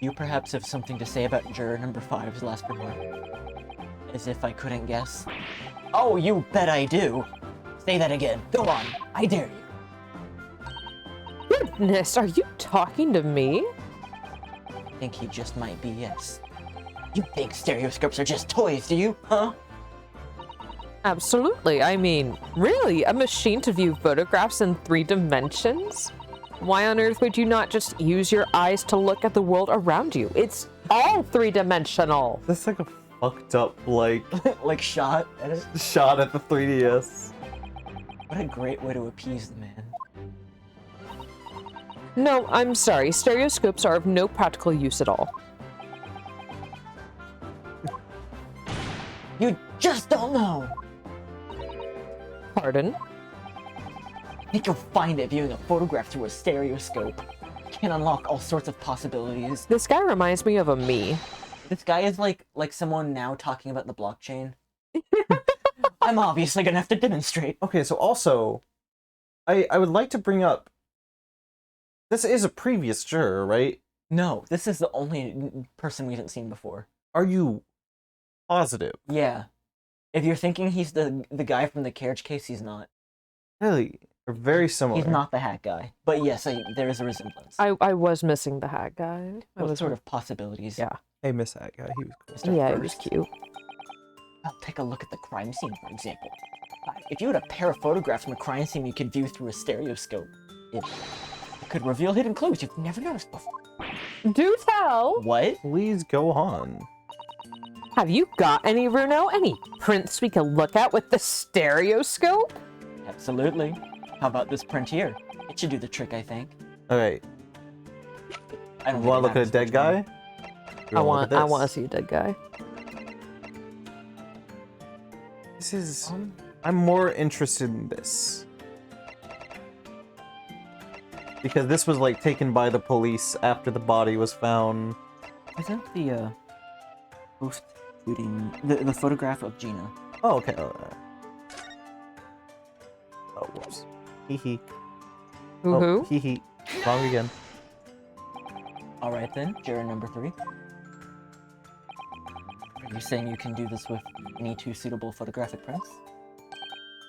You perhaps have something to say about juror number 5's last remark. As if I couldn't guess. Oh, you bet I do! Say that again. Go on. I dare you. Goodness, are you talking to me? I think he just might be, yes. You think stereoscopes are just toys, do you? Huh? Absolutely. I mean, really, a machine to view photographs in 3 dimensions? Why on earth would you not just use your eyes to look at the world around you? It's all 3-dimensional. That's like a fucked up, like, Like shot at it. shot at the 3DS. What a great way to appease the man. No, I'm sorry. Stereoscopes are of no practical use at all. You just don't know. Pardon? I think you'll find that viewing a photograph through a stereoscope can unlock all sorts of possibilities. This guy reminds me of a me. This guy is like someone now talking about the blockchain. I'm obviously gonna have to demonstrate. Okay, so also, I would like to bring up, this is a previous juror, right? No, this is the only person we haven't seen before. Are you positive? Yeah. If you're thinking he's the guy from the carriage case, he's not. Really? They're very similar. He's not the hat guy. But yes, there is a resemblance. I was missing the hat guy. I What was sort of possibilities? Yeah. Hey, miss that guy. He was cool. Mr. Yeah, it was First? cute. I'll take a look at the crime scene, for example. If you had a pair of photographs from a crime scene you could view through a stereoscope, it could reveal hidden clues you've never noticed before. Do tell! What? Please go on. Have you got any, Bruno? Any prints we can look at with the stereoscope? Absolutely. How about this print here? It should do the trick, I think. Okay, I don't want to look at a matters dead which guy? one. You I wanna look want at to this? see a dead guy. This is... I'm more interested in this. Because this was, like, taken by the police after the body was found. Isn't the post shooting the photograph of Gina? Oh, okay. Oh, whoops. Hee hee. Woohoo. Oh, hee hee. Wrong again. All right then, juror number 3. Are you saying you can do this with any 2 suitable photographic prints?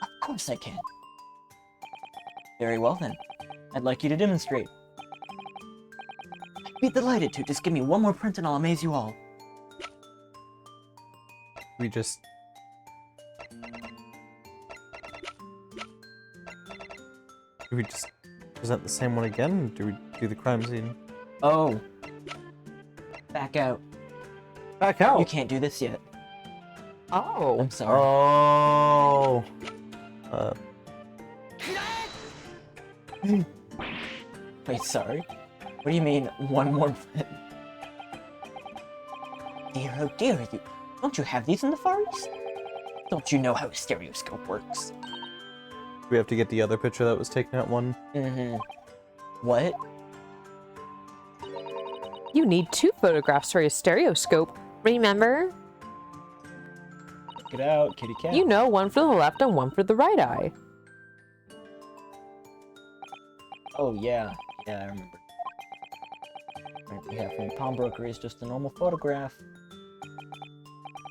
Of course I can. Very well then. I'd like you to demonstrate. I'd be delighted to. Just give me one more print and I'll amaze you all. We just... Do we just present the same one again? Do we do the crime scene? Oh. Back out. Back out! You can't do this yet. Oh. I'm sorry. Oh. Wait, sorry? What do you mean, one more print? Dear, oh dear, don't you have these in the Far East? Don't you know how a stereoscope works? We have to get the other picture that was taken at one. Mm-hmm. What? You need 2 photographs for a stereoscope. Remember? Get out, kitty cat. You know, one for the left and one for the right eye. Oh, yeah. Yeah, I remember. Right, we have from the pawnbroker is just a normal photograph.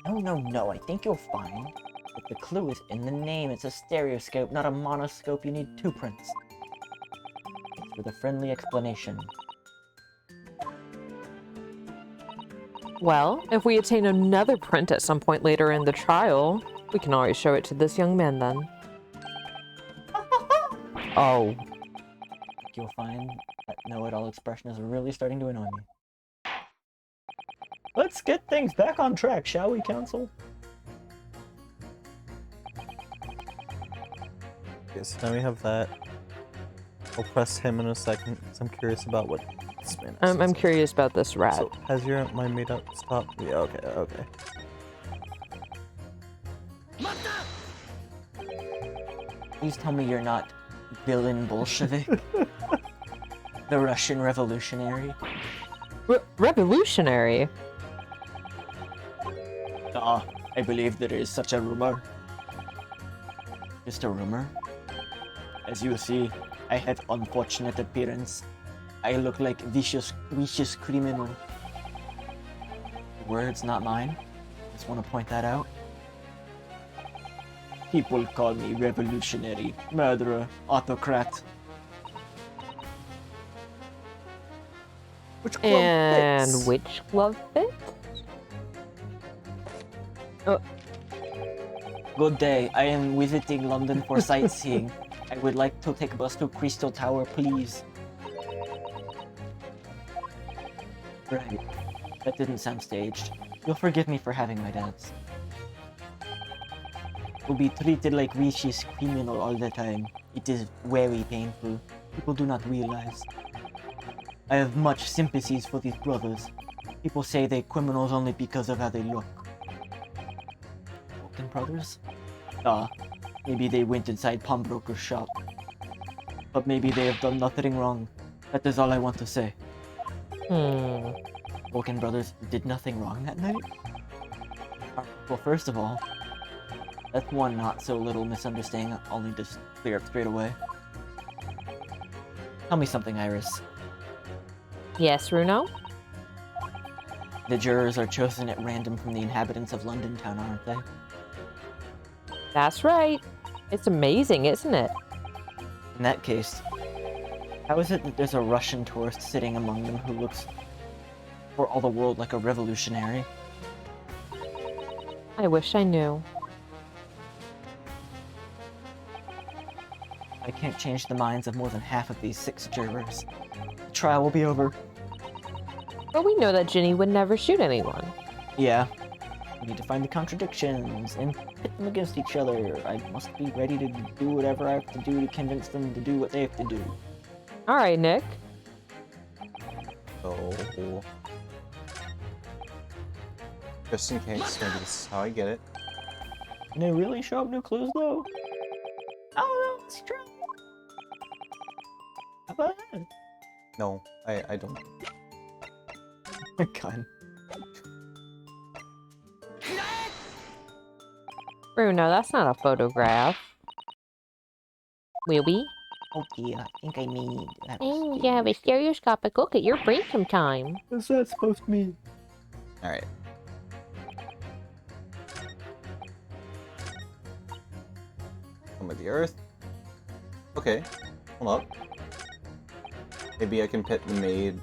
No, I think you'll find that the clue is in the name. It's a stereoscope, not a monoscope. You need 2 prints. Thanks for the friendly explanation. Well, if we attain another print at some point later in the trial, we can always show it to this young man then. Oh. You'll find that know-it-all expression is really starting to annoy me. Let's get things back on track, shall we, Counsel? Okay, so now we have that. I'll press him in a second, because I'm curious about what this man is. I'm curious about this rat. So, has your mind made up? Stop. Yeah, okay. Please tell me you're not villain Bolshevik? The Russian revolutionary? Revolutionary? Ah, I believe there is such a rumor. Just a rumor? As you see, I have unfortunate appearance. I look like vicious criminal. Words, not mine. Just want to point that out. People call me revolutionary, murderer, autocrat. Which glove And fits? which glove fit? Good day. I am visiting London for sightseeing. I would like to take a bus to Crystal Tower, please. Right. That didn't sound staged. You'll forgive me for having my doubts. To be treated like vicious criminal all the time. It is very painful. People do not realize. I have much sympathies for these brothers. People say they're criminals only because of how they look. Vulcan brothers? Maybe they went inside pawnbroker's shop. But maybe they have done nothing wrong. That is all I want to say. Vulcan brothers did nothing wrong that night? Well, first of all, that's one not so little misunderstanding I'll need to clear up straight away. Tell me something, Iris. Yes, Runo? The jurors are chosen at random from the inhabitants of London town, aren't they? That's right. It's amazing, isn't it? In that case, how is it that there's a Russian tourist sitting among them who looks for all the world like a revolutionary? I wish I knew. I can't change the minds of more than half of these 6 jurors. The trial will be over. But we know that Ginny would never shoot anyone. Yeah. We need to find the contradictions and pit them against each other. I must be ready to do whatever I have to do to convince them to do what they have to do. Alright, Nick. So, just in case, maybe this is how I get it. Can they really show up new clues, though? Oh, no, let's try. How about that? No, I don't. God. Bruno, that's not a photograph. Will we? Oh dear, I think I need that. And you have a stereoscopic look at your brain sometime. What's that supposed to mean? Alright. Come with the earth. Okay, hold up. Maybe I can pit the maid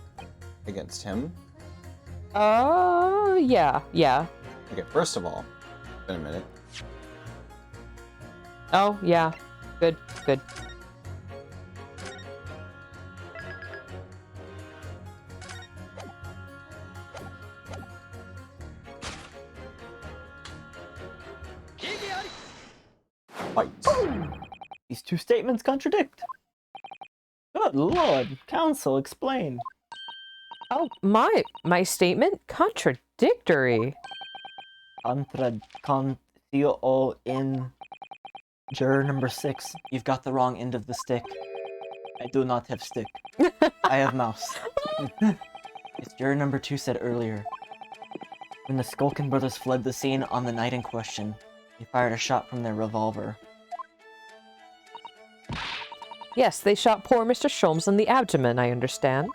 against him. Yeah. Okay, first of all, in a minute. Oh, yeah. Good. Fight. These 2 statements contradict. Good lord, counsel, explain. Oh, my statement? Contradictory. Contradictio in juror number 6. You've got the wrong end of the stick. I do not have stick. I have mouse. As juror number 2 said earlier, when the Skulkin brothers fled the scene on the night in question, they fired a shot from their revolver. Yes, they shot poor Mr. Sholmes in the abdomen, I understand.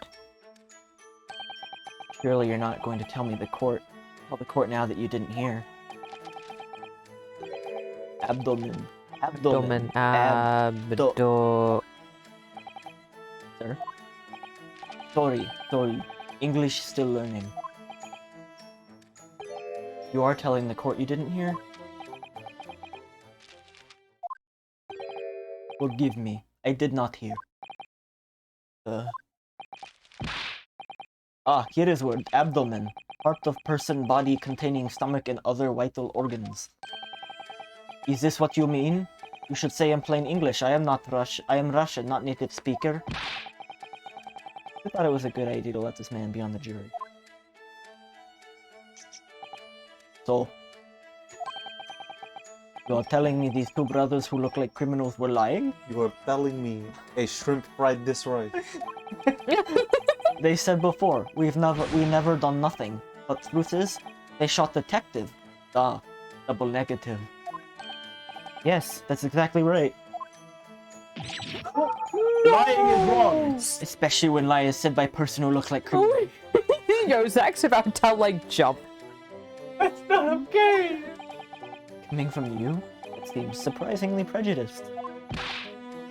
Surely you're not going to tell the court now that you didn't hear. Abdomen. Sir? Sorry. English still learning. You are telling the court you didn't hear? Forgive me. I did not hear. Here is word. Abdomen. Part of person body containing stomach and other vital organs. Is this what you mean? You should say in plain English. I am Russian, not native speaker. I thought it was a good idea to let this man be on the jury. So, you are telling me these 2 brothers who look like criminals were lying? You are telling me a shrimp fried this right. They said before, we never done nothing. But truth is, they shot detective. Double negative. Yes, that's exactly right. Lying is wrong! Especially when lie is said by a person who looks like criminals. Yo, Zach's about to, like, jump. That's not okay! Coming from you, it seems surprisingly prejudiced.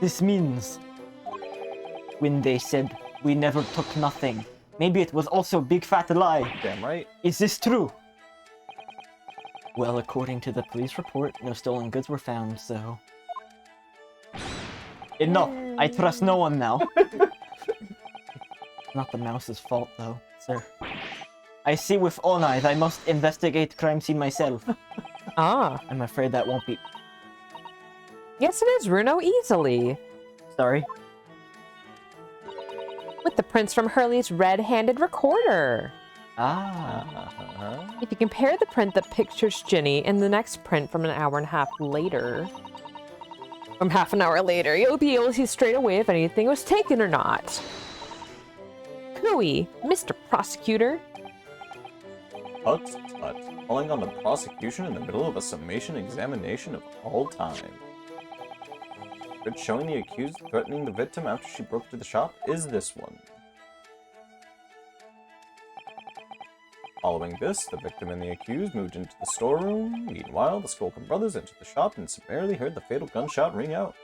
This means, when they said, we never took nothing, maybe it was also big fat lie. Damn right. Is this true? Well, according to the police report, no stolen goods were found, so... Enough! I trust no one now. Not the mouse's fault, though, sir. I see with own eyes. I must investigate crime scene myself. Ah. I'm afraid that won't be... Yes, it is, Runo, easily. Sorry? With the prints from Hurley's red-handed recorder. Ah. If you compare the print that pictures Ginny and the next print from an hour and a half later, from half an hour later, you'll be able to see straight away if anything was taken or not. Cooey, Mr. Prosecutor. Tut tut. Calling on the prosecution in the middle of a summation examination of all time. But showing the accused threatening the victim after she broke into the shop is this one. Following this, the victim and the accused moved into the storeroom. Meanwhile, the Skolkin brothers entered the shop and summarily heard the fatal gunshot ring out.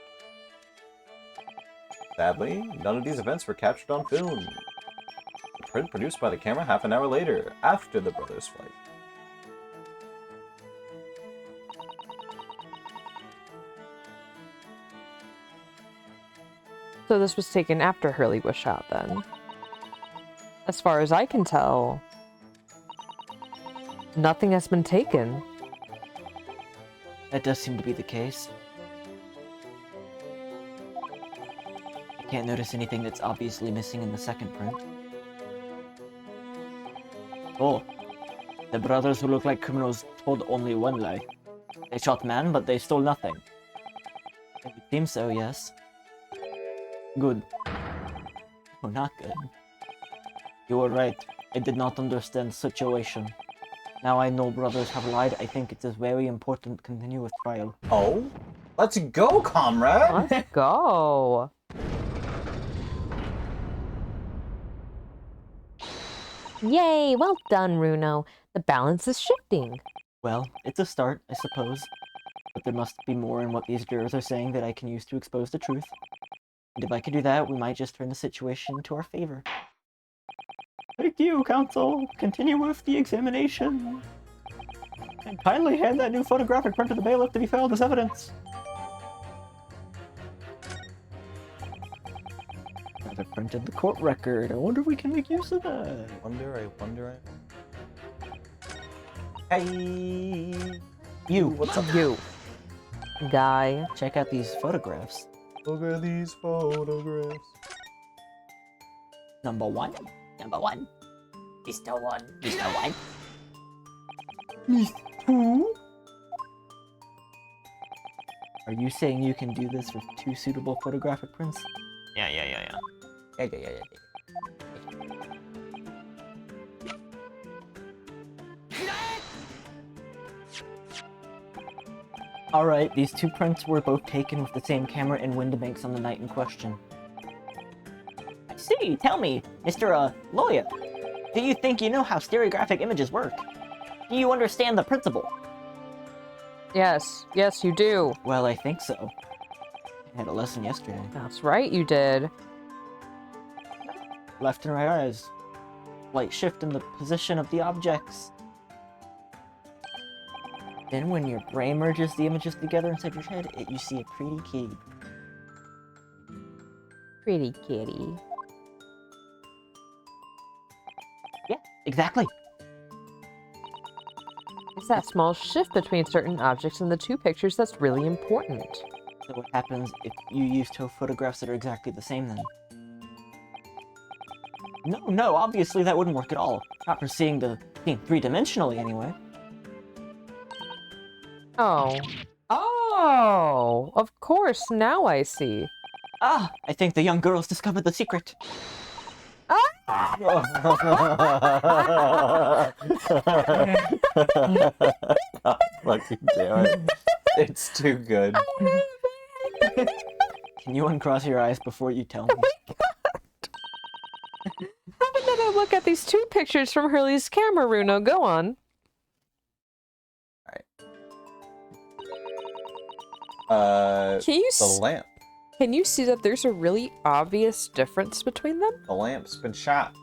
Sadly, none of these events were captured on film. The print produced by the camera half an hour later, after the brothers' flight. So this was taken after Hurley was shot, then. As far as I can tell, nothing has been taken. That does seem to be the case. I can't notice anything that's obviously missing in the second print. Oh. The brothers who look like criminals told only one lie. They shot man, but they stole nothing. It would seem so, yes. Good. Oh, not good. You were right. I did not understand situation. Now I know brothers have lied. I think it is very important to continue with trial. Oh? Let's go, comrade! Let's go. Yay, well done, Runo. The balance is shifting. Well, it's a start, I suppose. But there must be more in what these jurors are saying that I can use to expose the truth. And if I can do that, we might just turn the situation to our favor. Thank you, counsel. Continue with the examination. And kindly hand that new photographic print to the bailiff to be filed as evidence. Another print of the court record. I wonder if we can make use of that. I wonder. Hey! You, What's up? You. Guy. check out these photographs. Look at these photographs. Number one. Number one. Mr. One. Mr. One. Are you saying you can do this with 2 suitable photographic prints? Yeah. Yeah. Alright, these 2 prints were both taken with the same camera and Windibanks on the night in question. I see. Tell me, Mr. Lawyer, do you think you know how stereographic images work? Do you understand the principle? Yes, you do. Well, I think so. I had a lesson yesterday. That's right, you did. Left and right eyes. Light shift in the position of the objects. Then when your brain merges the images together inside your head, you see a pretty kitty. Pretty kitty. Yeah, exactly. It's that small shift between certain objects in the 2 pictures that's really important. So what happens if you use 2 photographs that are exactly the same then? No, obviously that wouldn't work at all. Not for seeing the scene 3-dimensionally anyway. Oh, of course, now I see. Ah, I think the young girls discovered the secret. Fucking damn it. It's too good. Can you uncross your eyes before you tell me? How did I look at these 2 pictures from Hurley's camera, Runo? Go on. Can you The lamp. Can you see that there's a really obvious difference between them? The lamp's been shot.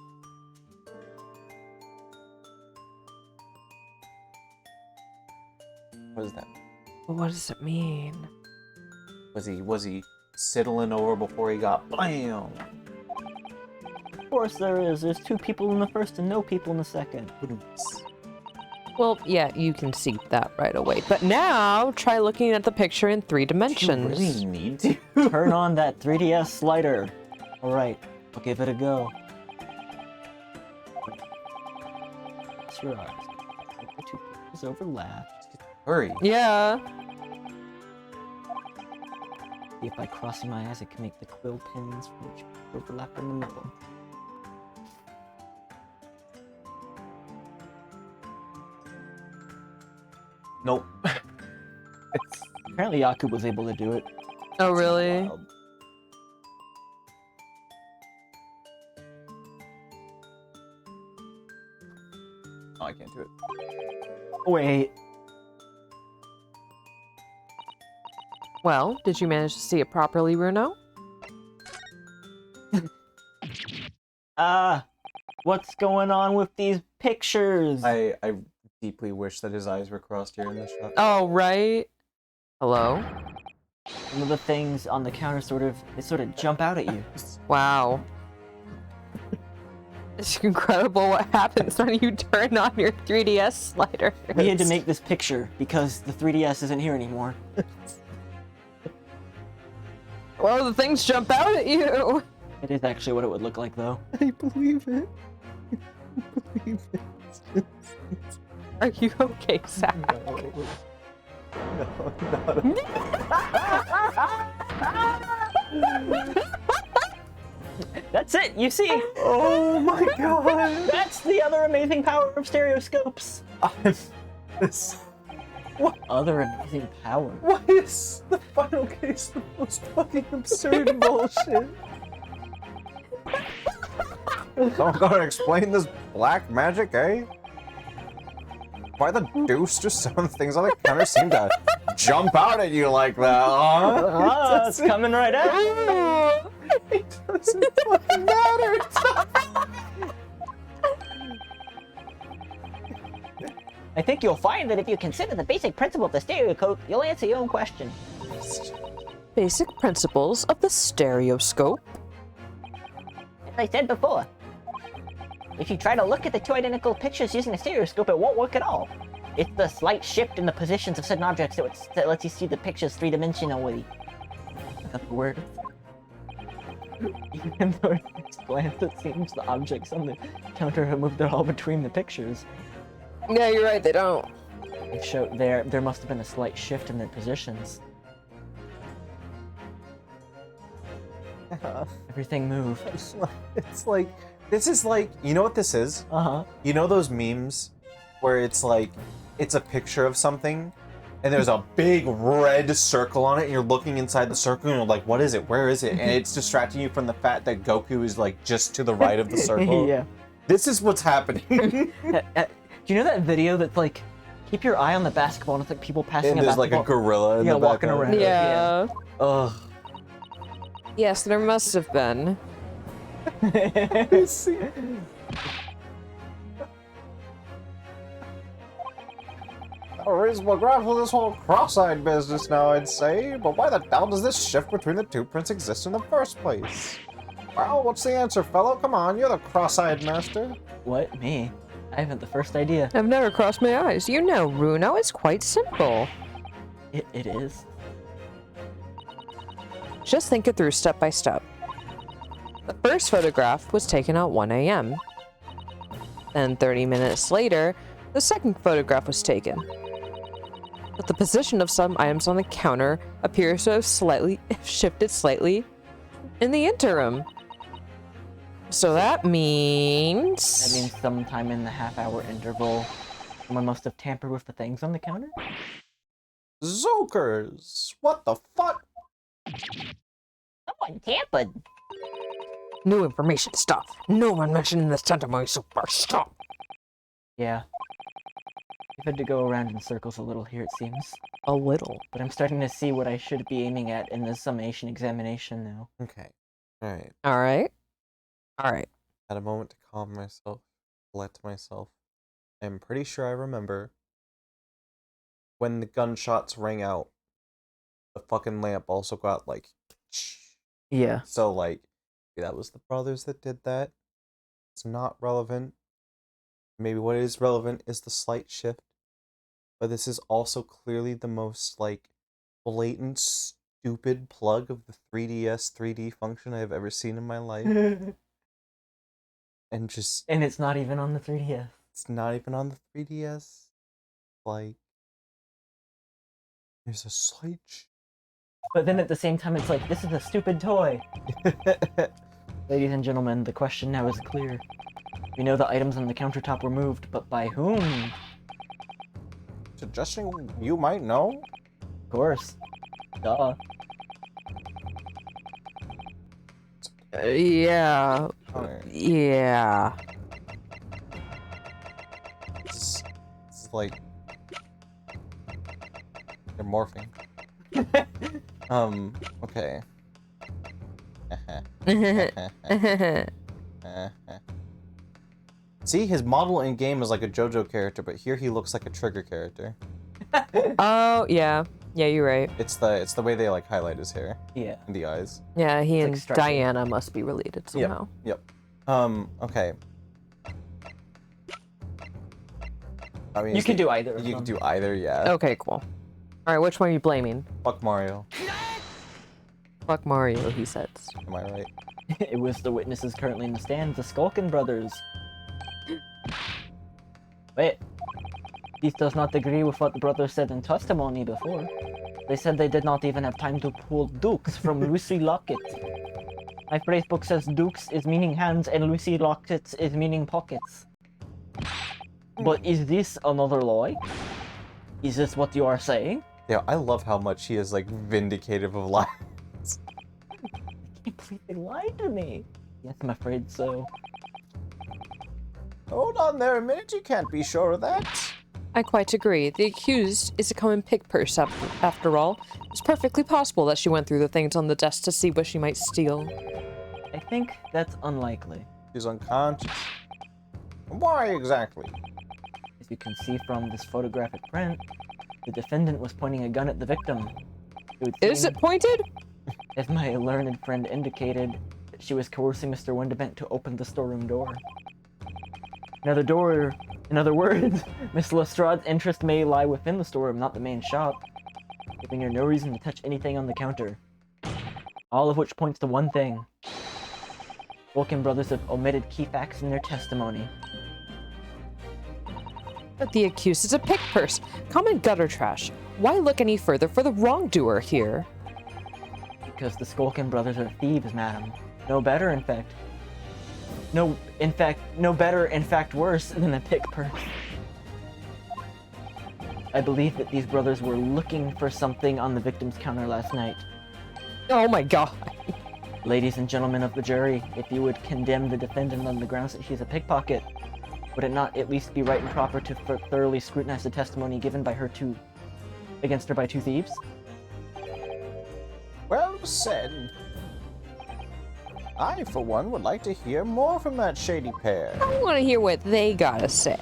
But what does it mean? Was he sidling over before he got blam? Of course there is. There's 2 people in the first and no people in the second. Well, yeah, you can see that right away. But now, try looking at the picture in 3 dimensions. You really need to turn on that 3DS slider. Alright, I'll give it a go. Close your eyes. Make the 2 pictures overlap. Hurry. Yeah. See if by crossing my eyes I can make the quill pins from each overlap in the middle. Nope. Apparently Yaku was able to do it. Oh, really? Wild. Oh, I can't do it. Wait. Well, did you manage to see it properly, Bruno? What's going on with these pictures? I deeply wish that his eyes were crossed here in this shot. Oh, right. Hello? Some of the things on the counter sort of jump out at you. Wow. It's incredible what happens when you turn on your 3DS slider. We had to make this picture because the 3DS isn't here anymore. Well, the things jump out at you. It is actually what it would look like, though. I believe it. I believe it. Are you okay, Zach? That's it, you see? Oh my god! That's the other amazing power of stereoscopes. This. What other amazing power? Why is the final case the most fucking absurd bullshit? Someone gonna explain this black magic, eh? Why the deuce do some of the things on the counter seem to jump out at you like that, huh? It's coming right at It doesn't fucking matter. I think you'll find that if you consider the basic principle of the stereoscope, you'll answer your own question. Basic principles of the stereoscope. As I said before, if you try to look at the 2 identical pictures using a stereoscope, it won't work at all. It's the slight shift in the positions of certain objects that lets you see the pictures 3-dimensionally. That's the word. Even though at first glance it seems the objects on the counter have moved, they're all between the pictures. Yeah, you're right, they don't. They show there must have been a slight shift in their positions. Everything moved. It's like, this is like, you know what this is? Uh-huh. You know those memes where it's like, it's a picture of something and there's a big red circle on it and you're looking inside the circle and you're like, what is it? Where is it? And it's distracting you from the fact that Goku is like just to the right of the circle. Yeah. This is what's happening. Do you know that video that's like, keep your eye on the basketball and it's like people passing And a there's like a basketball? gorilla in Yeah, the walking background. around. Yeah. Ugh. Yes, there must have been. A reasonable grasp of this whole cross-eyed business now, I'd say. But why the hell does this shift between the 2 prints exist in the first place? Well, what's the answer, fellow? Come on, you're the cross-eyed master. What? Me? I haven't the first idea. I've never crossed my eyes. You know, Bruno, it's quite simple. It is. Just think it through step by step. The first photograph was taken at 1 a.m. Then 30 minutes later, the second photograph was taken. But the position of some items on the counter appears to have shifted slightly in the interim. So that means... That means sometime in the half-hour interval, someone must have tampered with the things on the counter? Zokers! What the fuck? Someone tampered. New information, stop. No one mentioned the sentiment super, stop. Yeah. We've had to go around in circles a little here, it seems. A little. But I'm starting to see what I should be aiming at in the summation examination now. Okay. Alright. Alright. Alright. Had a moment to calm myself, collect myself. I'm pretty sure I remember when the gunshots rang out, the fucking lamp also got like. Yeah. So like, that was the brothers that did that. It's not relevant. Maybe what is relevant is the slight shift. But this is also clearly the most like blatant, stupid plug of the 3DS 3D function I have ever seen in my life. And just And it's not even on the 3DS. it's not even on the 3DS. Like there's a slight But then at the same time, it's like, this is a stupid toy. Ladies and gentlemen, the question now is clear. We know the items on the countertop were moved, but by whom? Suggesting you might know? Of course. Duh. Yeah. Okay. Yeah. This is like they're morphing. Okay. See, his model in game is like a JoJo character, but here he looks like a Trigger character. Oh, yeah. Yeah, you're right. It's the way they like highlight his hair Yeah. and the eyes. Yeah, he It's and like structured. Diana must be related somehow. Yep. Okay. I mean, You can do either. of You can them. do either, yeah. Okay, cool. Alright, which one are you blaming? Fuck Mario. Fuck Mario, he says. Am I right? It was the witnesses currently in the stand, the Skulkin brothers. Wait. This does not agree with what the brothers said in testimony before. They said they did not even have time to pull dukes from Lucy Locket. My phrase book says dukes is meaning hands and Lucy Lockets is meaning pockets. But is this another lie? Is this what you are saying? Yeah, I love how much he is like vindicative of lies. You completely lied to me. Yes, I'm afraid so. Hold on there a minute, you can't be sure of that. I quite agree. The accused is a common pig purse after all. It's perfectly possible that she went through the things on the desk to see what she might steal. I think that's unlikely. He's unconscious. Why exactly? As you can see from this photographic print, the defendant was pointing a gun at the victim. It would Is seem, it pointed? as my learned friend indicated, that she was coercing Mr. Windebent to open the storeroom door. In other words, Miss Lestrade's interest may lie within the storeroom, not the main shop, giving her no reason to touch anything on the counter. All of which points to one thing. Vulcan brothers have omitted key facts in their testimony. But the accused is a pig purse. Common gutter trash. Why look any further for the wrongdoer here? Because the Skulkin brothers are thieves, madam. No better, in fact. No better, in fact, worse than a pick purse. I believe that these brothers were looking for something on the victim's counter last night. Oh my god. Ladies and gentlemen of the jury, if you would condemn the defendant on the grounds that she's a pickpocket, would it not at least be right and proper to thoroughly scrutinize the testimony given by her against her by two thieves? Well said. I, for one, would like to hear more from that shady pair. I want to hear what they gotta say.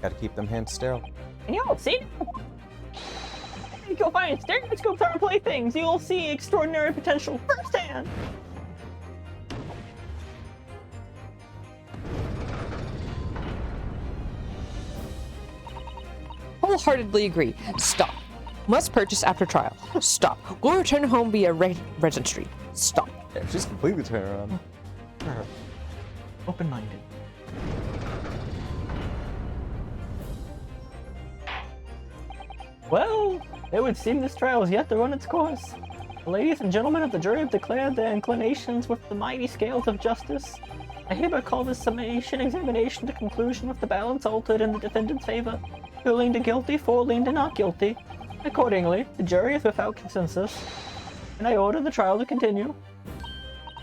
Gotta keep them hands sterile. And you'll see. If you'll find stereoscopes are playthings, you'll see extraordinary potential firsthand. Wholeheartedly agree. Stop. Must purchase after trial. Stop. Will return home via registry. Stop. Yeah, she's completely turned around. Open-minded. Well, it would seem this trial is yet to run its course. The ladies and gentlemen of the jury have declared their inclinations with the mighty scales of justice. I hereby call this summation examination to conclusion with the balance altered in the defendant's favor. 2 lean to guilty, 4 lean to not guilty. Accordingly, the jury is without consensus, and I order the trial to continue.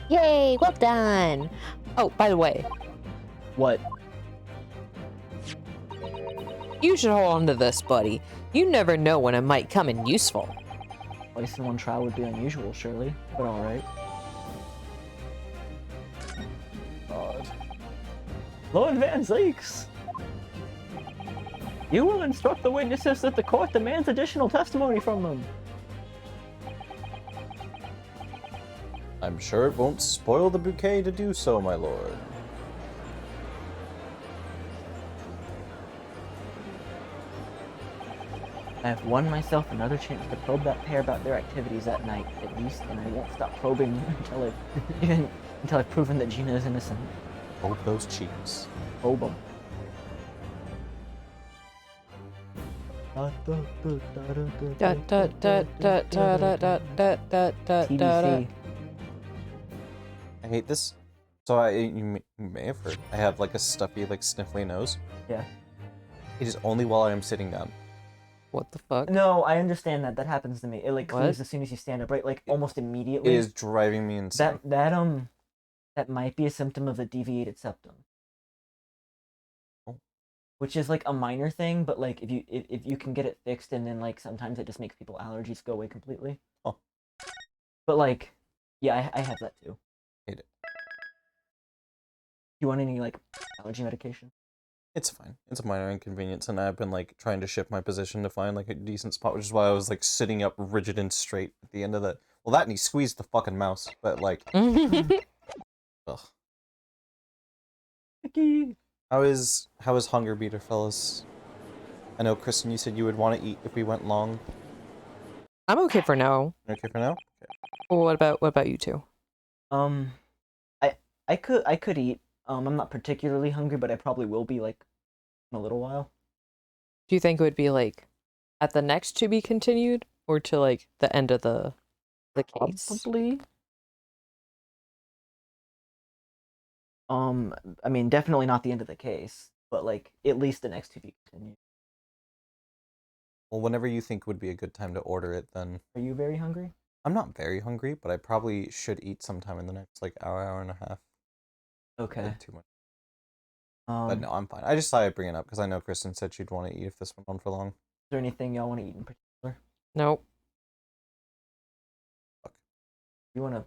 Yay, well done. Oh, by the way, What? you should hold on to this, buddy. You never know when it might come in useful. Twice in one trial would be unusual, surely, but alright. God. Lord Van Zakes, you will instruct the witnesses that the court demands additional testimony from them. I'm sure it won't spoil the bouquet to do so, my lord. I have won myself another chance to probe that pair about their activities that night, at least, and I won't stop probing until I've proven that Gina is innocent. Hold those cheeks. Probe 'em. TBC. I hate this. So you may have heard, I have like a stuffy, like sniffly nose. Yeah. It is only while I am sitting down. What the fuck? No, I understand that. That happens to me. It like What? clears as soon as you stand up, right? Like almost It immediately. is driving me insane. That might be a symptom of a deviated septum. Oh. Which is like a minor thing, but like if you can get it fixed, and then like sometimes it just makes people allergies go away completely. Oh. But like, yeah, I have that too. Hate it. You want any like allergy medication? It's fine. It's a minor inconvenience, and I've been like trying to shift my position to find like a decent spot, which is why I was like sitting up rigid and straight at the end of the. Well, that and he squeezed the fucking mouse, but like, ugh. How is Hunger Beater, fellas? I know, Kristen, you said you would want to eat if we went long. I'm okay for now. You okay for now? Okay. Well, what about you two? I could eat. I'm not particularly hungry, but I probably will be like in a little while. Do you think it would be like at the next to be continued, or to like the end of the case? Probably. I mean, definitely not the end of the case, but like at least the next to be continued. Well, whenever you think would be a good time to order it, then. Are you very hungry? I'm not very hungry, but I probably should eat sometime in the next like hour and a half. Okay. Too much. But no, I'm fine. I just thought I'd bring it up because I know Kristen said she'd want to eat if this went on for long. Is there anything y'all want to eat in particular? Nope. You want to?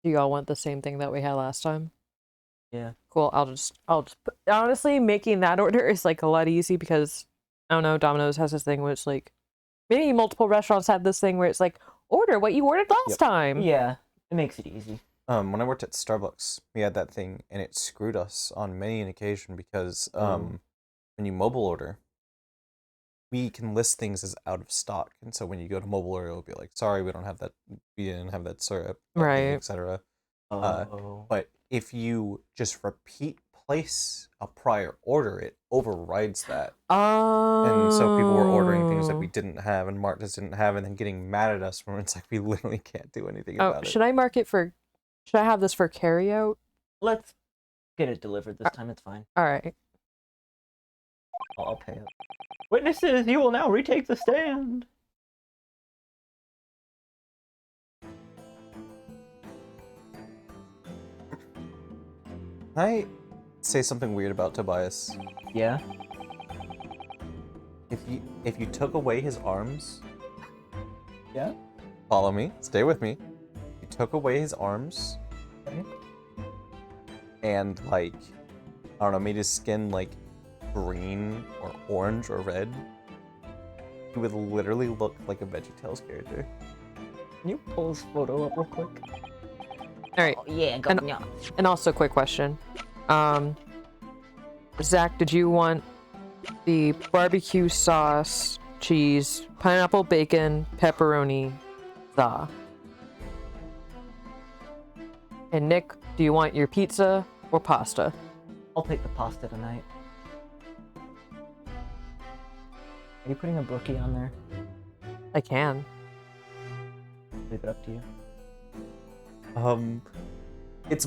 Do y'all want the same thing that we had last time? Yeah. Cool. I'll just honestly, making that order is like a lot easy because I don't know, Domino's has this thing where it's like maybe multiple restaurants have this thing where it's like order what you ordered last time. Yeah, it makes it easy. When I worked at Starbucks, we had that thing, and it screwed us on many an occasion because when you mobile order, we can list things as out of stock, and so when you go to mobile order, it'll be like, "Sorry, we didn't have that syrup," Right, etc. Oh. But if you just repeat place a prior order, it overrides that. And so people were ordering things that we didn't have and marked as didn't have, and then getting mad at us when it's like we literally can't do anything about it. Should I mark it for? Should I have this for carryout? Let's get it delivered this time. It's fine. All right. I'll pay it. Witnesses, you will now retake the stand. Can I say something weird about Tobias? Yeah. If you took away his arms, Yeah. follow me, stay with me. You took away his arms, Okay. and like, I don't know, made his skin like green or orange or red, he would literally look like a VeggieTales character. Can you pull this photo up real quick? All right. Oh, yeah, go And- yeah. And also, quick question. Zach, did you want the barbecue sauce, cheese, pineapple, bacon, pepperoni, za? And Nick, do you want your pizza or pasta? I'll take the pasta tonight. Are you putting a brookie on there? I can. Leave it up to you. It's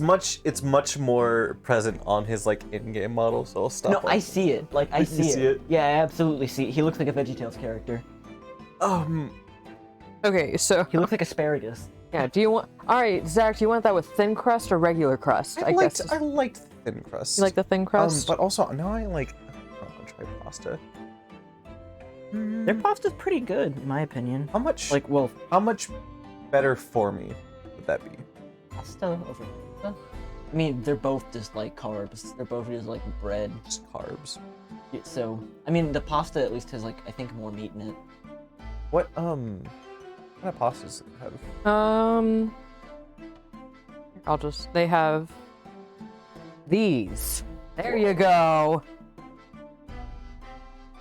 much more present on his like in-game model, so I'll stop. No, I see it. Like I You see see it? Yeah, I absolutely see it. He looks like a VeggieTales character. Okay, so He looks like asparagus. yeah, do you want? All right, Zach, do you want that with thin crust or regular crust? I guess. liked thin crust. You like the thin crust? But also now I want to try pasta. Their pasta's pretty good, in my opinion. How much? Like, well, how much better for me would that be? pasta over pizza? I mean, they're both just like carbs. They're both just like bread. Just carbs. So, I mean, the pasta at least has like, I think, more meat in it. What kind of pastas does it have? They have these. There you go.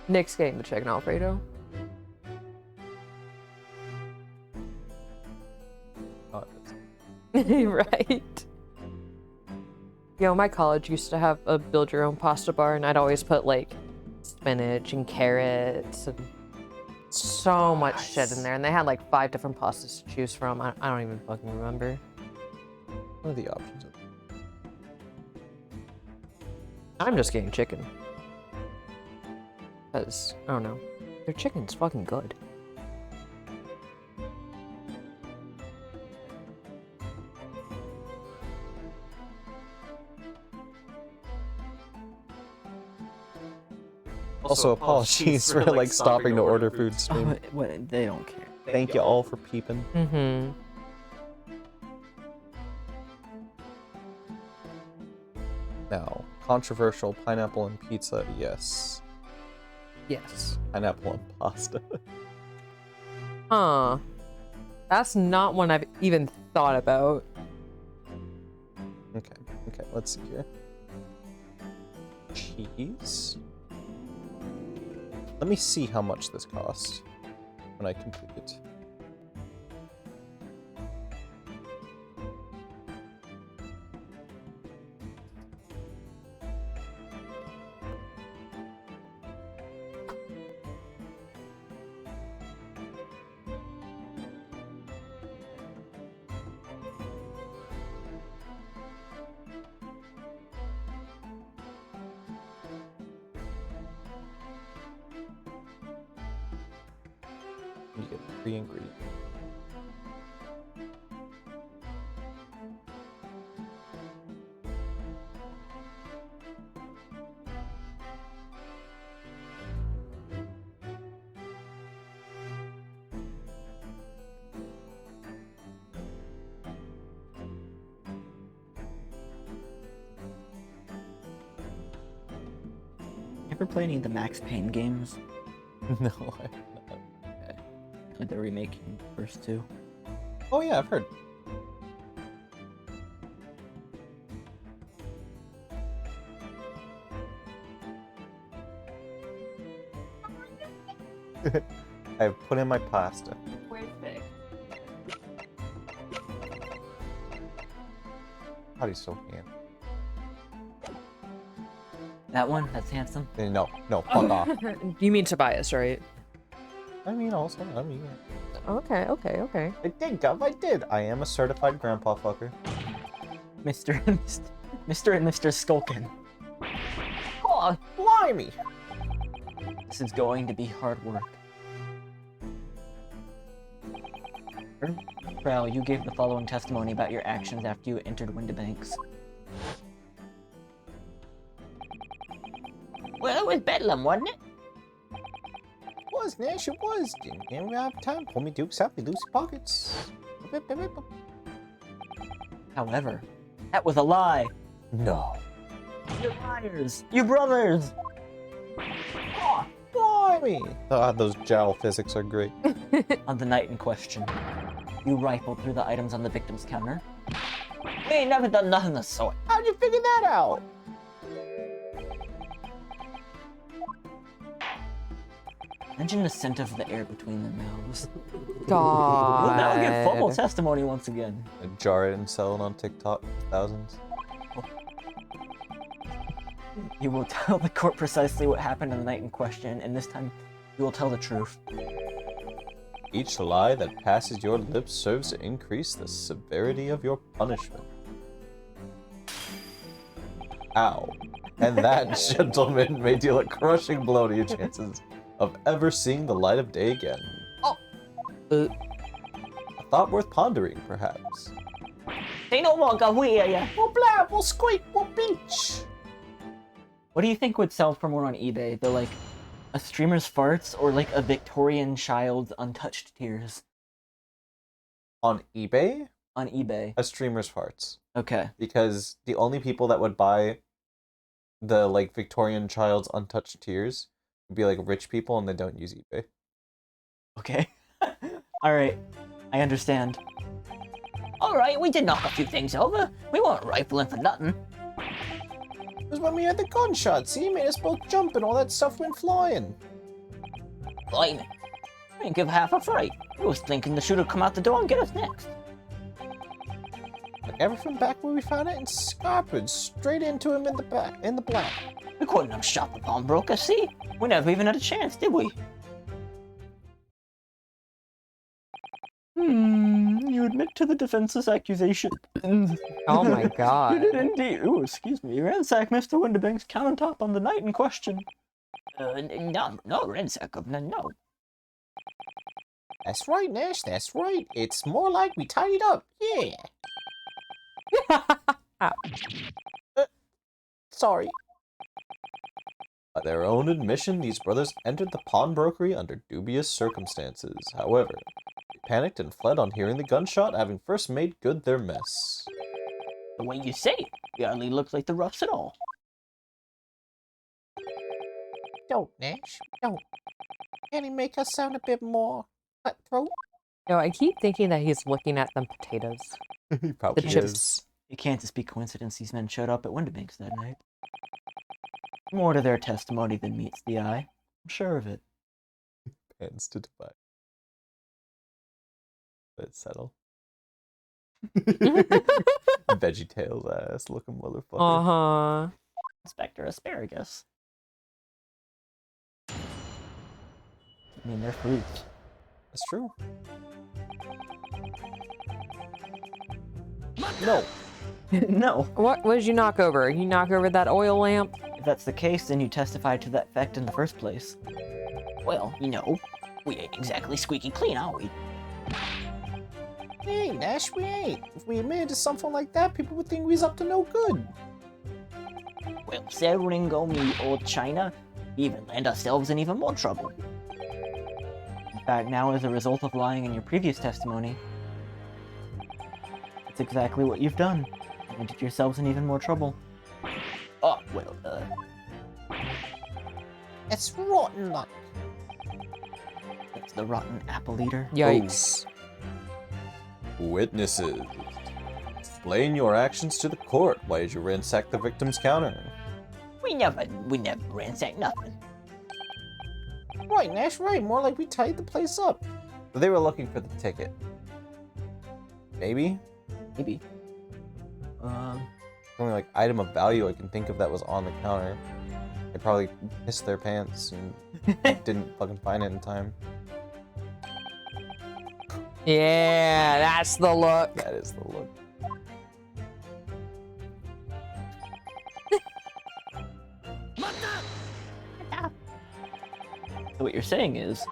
Nick's getting the chicken Alfredo. Oh, Right. Yo, my college used to have a build your own pasta bar, and I'd always put like spinach and carrots and so much shit in there. And they had like 5 different pastas to choose from. I don't even fucking remember. what are the options? I'm just getting chicken. Because, I don't know. Their chicken's fucking good. Also, apologies for like stopping to order food stream. They don't care. Thank you all for peeping. Mm-hmm. Now, controversial pineapple and pizza, yes. Yes. Pineapple and pasta. Huh. That's not one I've even thought about. Okay, let's see here. Cheese. Let me see how much this costs when I complete it. You get 3 ingredients. Ever play any of the Max Payne games? No, I have not. Like they're remaking the first 2. Oh yeah, I've heard. I've put in my pasta. How do you so hand? That one? That's handsome? No, fuck off. You mean Tobias, right? I mean, also, Okay. I did, Gov, I did. I am a certified grandpa fucker. Mr. and Mr. Skulkin. Oh, blimey! This is going to be hard work. Prowl, you gave the following testimony about your actions after you entered Windibanks. Well, it was Bedlam, wasn't it? Was, Nash, it was. Didn't even have time. Pull me dukes out the loose pockets. However, that was a lie. No. You're liars. You brothers. Oh, blimey! Ah, those jowl physics are great. On the night in question, you rifled through the items on the victim's counter. We ain't never done nothing of the sort. How'd you figure that out? Imagine the scent of the air between their mouths. God. That'll get formal testimony once again. And jar it and sell it on TikTok for thousands. You will tell the court precisely what happened on the night in question, and this time you will tell the truth. Each lie that passes your lips serves to increase the severity of your punishment. Ow. And that, gentlemen, may deal a crushing blow to your chances of ever seeing the light of day again. Oh. A thought worth pondering, perhaps. They no longer wear ya. We'll blab, we'll squeak, we'll beach. What do you think would sell for more on eBay? The like a streamer's farts or like a Victorian child's untouched tears? On eBay? On eBay. A streamer's farts. Okay. Because the only people that would buy the like Victorian child's untouched tears would be like rich people, and they don't use eBay. Okay. Alright. I understand. Alright, we did knock a few things over. We weren't rifling for nothing. It was when we had the gunshot. See, made us both jump, and all that stuff went flying. Blimey. We didn't give half a fright. We was thinking the shooter'd come out the door and get us next. Like everything back where we found it, and scarpered straight into him in the back, in the black. We couldn't have shot the pawnbroker, see? We never even had a chance, did we? You admit to the defense's accusation. Oh my god. You did indeed. Ooh, excuse me. Ransack Mr. Windibank's countertop on the night in question. No, ransack, no. That's right, Nash. That's right. It's more like we tidied up. Yeah. Sorry. By their own admission, these brothers entered the pawnbrokery under dubious circumstances. However, they panicked and fled on hearing the gunshot, having first made good their mess. The way you say it, you hardly look like the roughs at all. Don't, Nash. Don't. Can he make us sound a bit more cutthroat? No, I keep thinking that he's looking at them potatoes. He probably The chips. It can't just be coincidence these men showed up at Windibank's that night. More to their testimony than meets the eye. I'm sure of it. Hands to divide. Let it settle. Veggie Tales ass looking motherfucker. Uh-huh. Inspector Asparagus. I mean, they're fruits. That's true. No. No. What did you knock over? You knock over that oil lamp? If that's the case, then you testified to that fact in the first place. Well, you know, we ain't exactly squeaky clean, are we? Hey, Nash, we ain't. If we admitted to something like that, people would think we was up to no good. Well, Sir Ringo, me old China, we even land ourselves in even more trouble. In fact, now as a result of lying in your previous testimony, it's exactly what you've done. You landed yourselves in even more trouble. Oh, well, It's rotten luck. That's the rotten apple eater. Yikes. Witnesses. Explain your actions to the court. Why did you ransack the victim's counter? we never ransacked nothing. Right, Nash, right. More like we tied the place up. They were looking for the ticket. Maybe? Maybe. Only like item of value I can think of that was on the counter. They probably pissed their pants and didn't fucking find it in time. Yeah, that's the look. That is the look. So what you're saying is,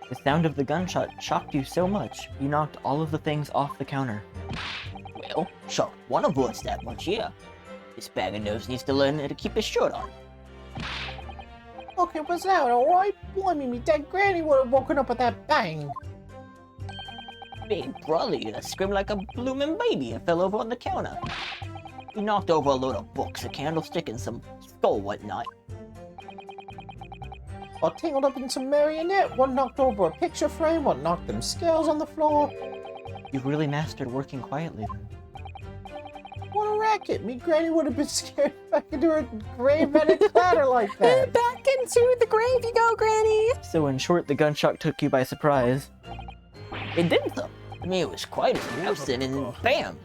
the sound of the gunshot shocked you so much, you knocked all of the things off the counter. Well, shocked one of us that much, yeah. This bag of nose needs to learn how to keep his shirt on. Okay, what's that, alright? Blimey, me dead granny would have woken up with that bang. Big brother, you screamed like a bloomin' baby and fell over on the counter. He knocked over a load of books, a candlestick, and some skull whatnot. Got tangled up in some marionette. One knocked over a picture frame, one knocked them scales on the floor. You've really mastered working quietly then. What a racket! Me granny would have been scared back into her grave and a clatter like that. Back into the grave you go, Granny! So in short, the gunshot took you by surprise. It did though. I mean, it was quite a rousing, and then bam!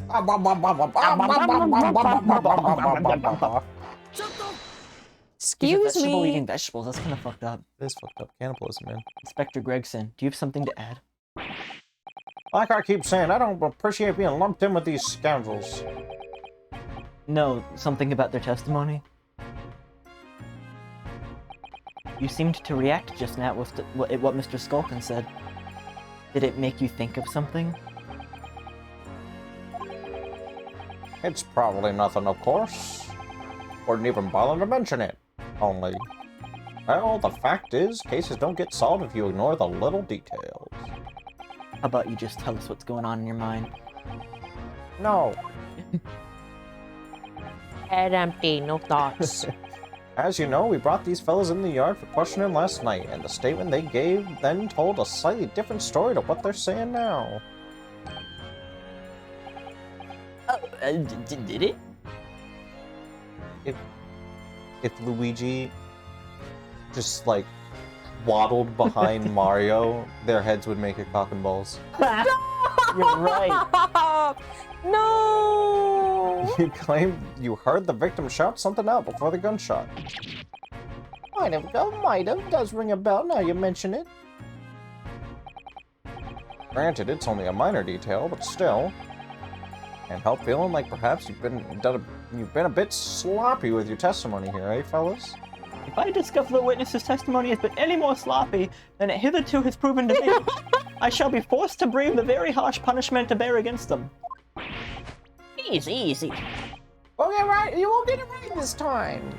He's a Excuse vegetable me. eating vegetables, that's kind of fucked up. This fucked up cannibalism, man. Inspector Gregson, do you have something to add? Like I keep saying, I don't appreciate being lumped in with these scoundrels. No, something about their testimony? You seemed to react just now with what Mr. Skulkin said. Did it make you think of something? It's probably nothing, of course. Wouldn't even bother to mention it. Only, Well, the fact is, cases don't get solved if you ignore the little details. How about you just tell us what's going on in your mind? No. Head empty, no thoughts. As you know, we brought these fellas in the yard for questioning last night, and the statement they gave then told a slightly different story to what they're saying now. Did it? If Luigi just, like, waddled behind Mario, their heads would make a cock and balls. You're right. No! You claim you heard the victim shout something out before the gunshot. Might have. Does ring a bell now you mention it. Granted, it's only a minor detail, but still. Can't help feeling like perhaps you've been a bit sloppy with your testimony here, eh, fellas? If I discover the witness's testimony has been any more sloppy than it hitherto has proven to be, I shall be forced to brave the very harsh punishment to bear against them. Easy. Well, yeah, right. You won't get it right this time.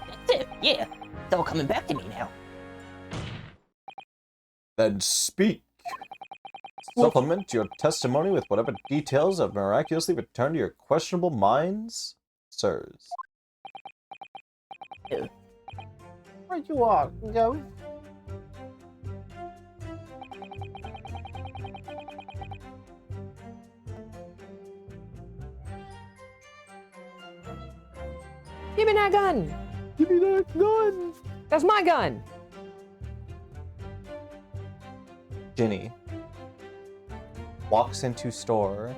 That's it, yeah. It's all coming back to me now. Then speak. Supplement your testimony with whatever details have miraculously returned to your questionable minds, sirs. Where you are, go. Give me that gun! Give me that gun! That's my gun! Ginny walks into store.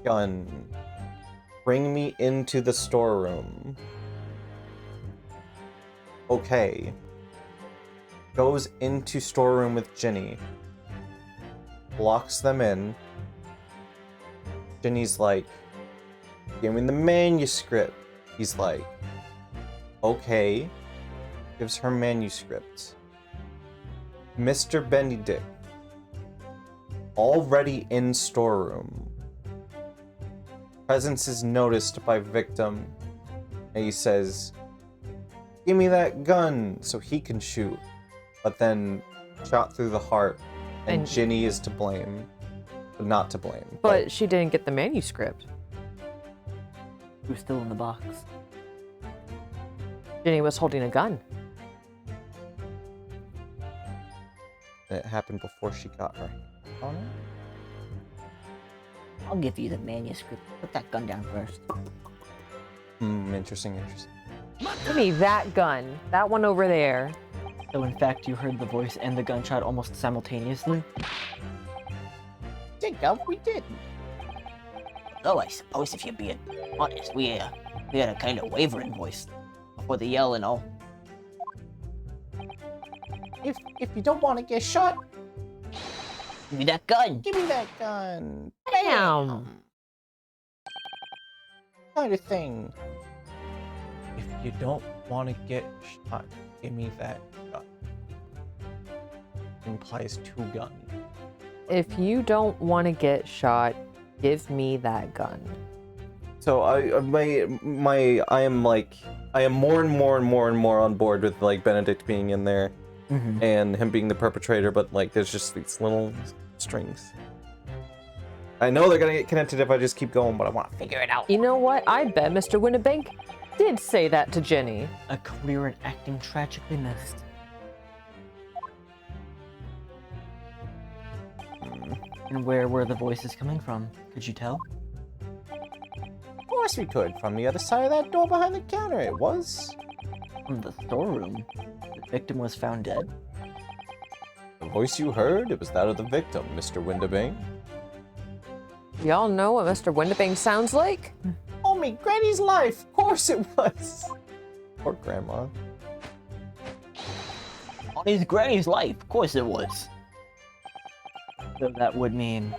Gun. Bring me into the storeroom. Okay. Goes into storeroom with Ginny. Locks them in. Ginny's like, give me the manuscript. He's like, okay. Gives her manuscript. Mr. Benedict. Already in storeroom. Presence is noticed by victim. And he says, give me that gun so he can shoot. But then shot through the heart. And Ginny is to blame. But not to blame. But she didn't get the manuscript. Who's still in the box? Ginny was holding a gun. it happened before she got her on it. I'll give you the manuscript. Put that gun down first. Interesting. Give me that gun. That one over there. So in fact, you heard the voice and the gunshot almost simultaneously? Think of, we did. Though I suppose if you're being honest, we had a kind of wavering voice before the yell and all. If you don't want to get shot, Give me that gun! give me that gun. Bam! Kind of thing. If you don't want to get shot, give me that gun. Implies two guns. If you don't want to get shot, give me that gun. So I am more and more on board with like Benedict being in there and him being the perpetrator, but like there's just these little strings. I know they're gonna get connected if I just keep going, but I want to figure it out. You know what? I bet Mr. Winnebank did say that to Jenny. A career in acting tragically missed. And where were the voices coming from? Could you tell? Of course we could. From the other side of that door behind the counter, it was. From the storeroom. The victim was found dead. The voice you heard, it was that of the victim, Mr. Windabank. Y'all know what Mr. Winnebank sounds like? Oh, me Granny's life! Of course it was! Poor Grandma. On his granny's life, of course it was. So that would mean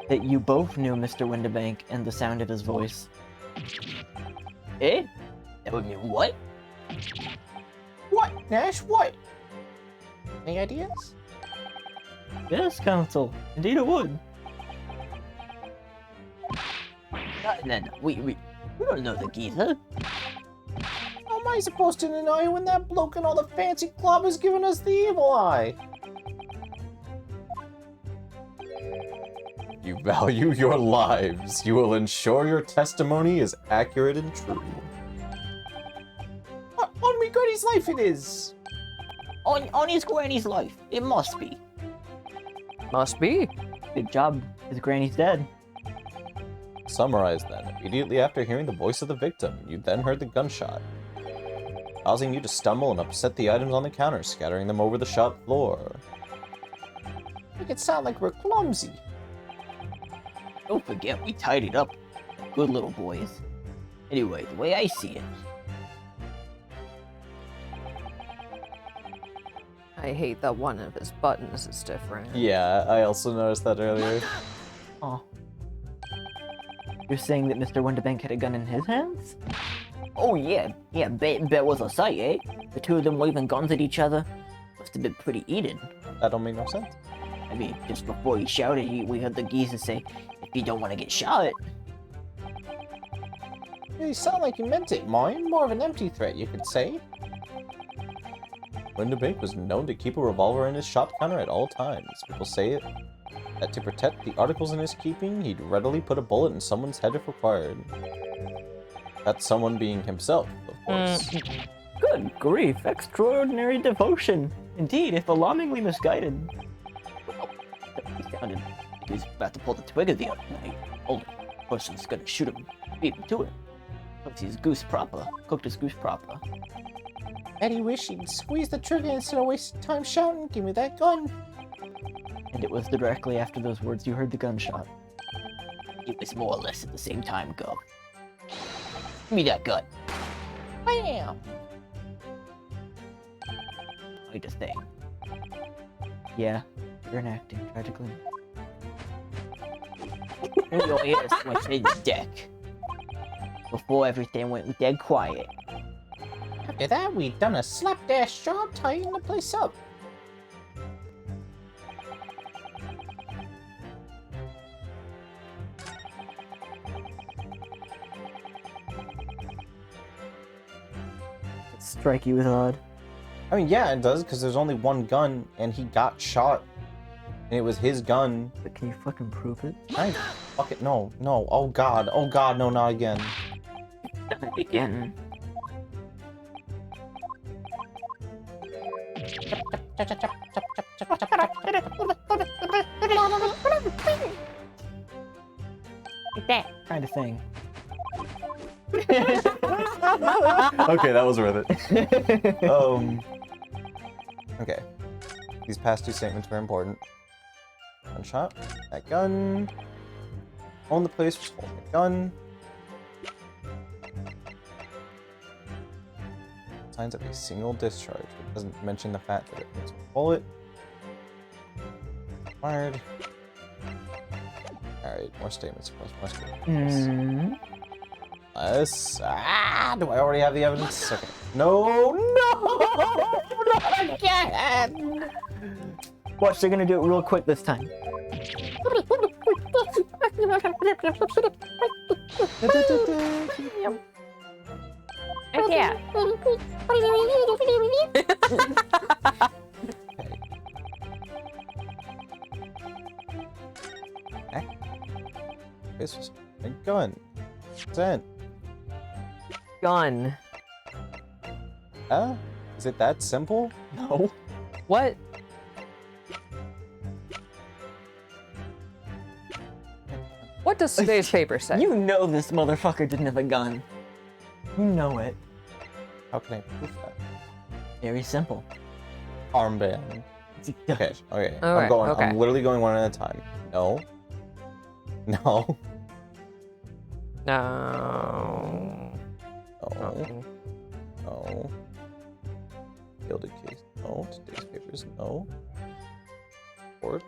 that you both knew Mr. Windabank and the sound of his voice. Eh? That would mean what? What, Nash? What? Any ideas? Yes, Counsel. Indeed it would. No, we don't know the geezer. I supposed to deny when that bloke in all the fancy club is giving us the evil eye? You value your lives. You will ensure your testimony is accurate and true. On me granny's life it is. On his granny's life, it must be. Must be. Good job, his granny's dead. Summarize then. Immediately after hearing the voice of the victim, you then heard the gunshot, causing you to stumble and upset the items on the counter, scattering them over the shop floor. Make it sound like we're clumsy. Don't forget, we tidied up. Good little boys. Anyway, the way I see it, I hate that one of his buttons is different. Yeah, I also noticed that earlier. oh. You're saying that Mr. Wonderbank had a gun in his hands? Oh yeah, bet was a sight, eh? The two of them waving guns at each other. Must have been pretty heated. That don't make no sense. I mean, just before he shouted, we heard the geezer say, if you don't want to get shot. You sound like you meant it, mine. More of an empty threat, you could say. Wonderbank was known to keep a revolver in his shop counter at all times. People say it that to protect the articles in his keeping, he'd readily put a bullet in someone's head if required. That someone being himself, of course. Good grief, extraordinary devotion. Indeed, if alarmingly misguided. Well, he sounded like he was about to pull the trigger the other night. Older person's gonna shoot him, beat him to it. Cooks his goose proper. Cooked his goose proper. Eddie wish he'd squeeze the trigger instead of wasting time shouting, give me that gun. And it was directly after those words you heard the gunshot. It was more or less at the same time, Gov. Give me that gun. Bam! I just think. Yeah, you're enacting tragically. We all hear switch in the deck. Before everything went dead quiet. After that, we done a slapdash job tying the place up. Strike you with odd. I mean, yeah, it does, because there's only one gun, and he got shot, and it was his gun. But can you fucking prove it? I fucking no, oh god, no, not again. Done it again. Like that. Kind of thing. Okay, that was worth it. Okay. These past two statements were important. Gunshot. That gun. Own the place was holding a gun. Signs of a single discharge, but doesn't mention the fact that it was a bullet. Fired. Alright, more statements. More statements. Yes. Do I already have the evidence? Okay. No, not again! Watch, they're gonna do it real quick this time. Like that. Okay. This was a gun. Sent. Gun. Huh? Is it that simple? No. What? What does today's paper say? You know this motherfucker didn't have a gun. You know it. How can I prove that? Very simple. Armband. Okay, okay. Alright, okay. I'm literally going one at a time. No. No. No. No. No. Gilded case. No. Today's papers. No. Port.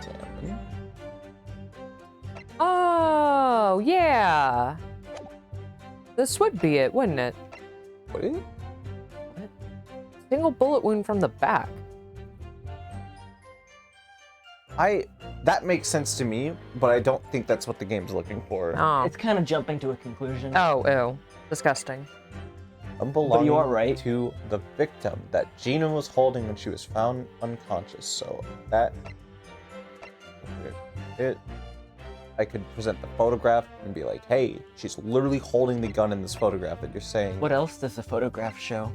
Salmon. Oh, yeah. This would be it, wouldn't it? What is it? Single bullet wound from the back. That makes sense to me, but I don't think that's what the game's looking for. Oh. It's kind of jumping to a conclusion. Oh, ew. Disgusting. Belonging you are right. to the victim that Gina was holding when she was found unconscious. So that I could present the photograph and be like, hey, she's literally holding the gun in this photograph that you're saying. What else does the photograph show?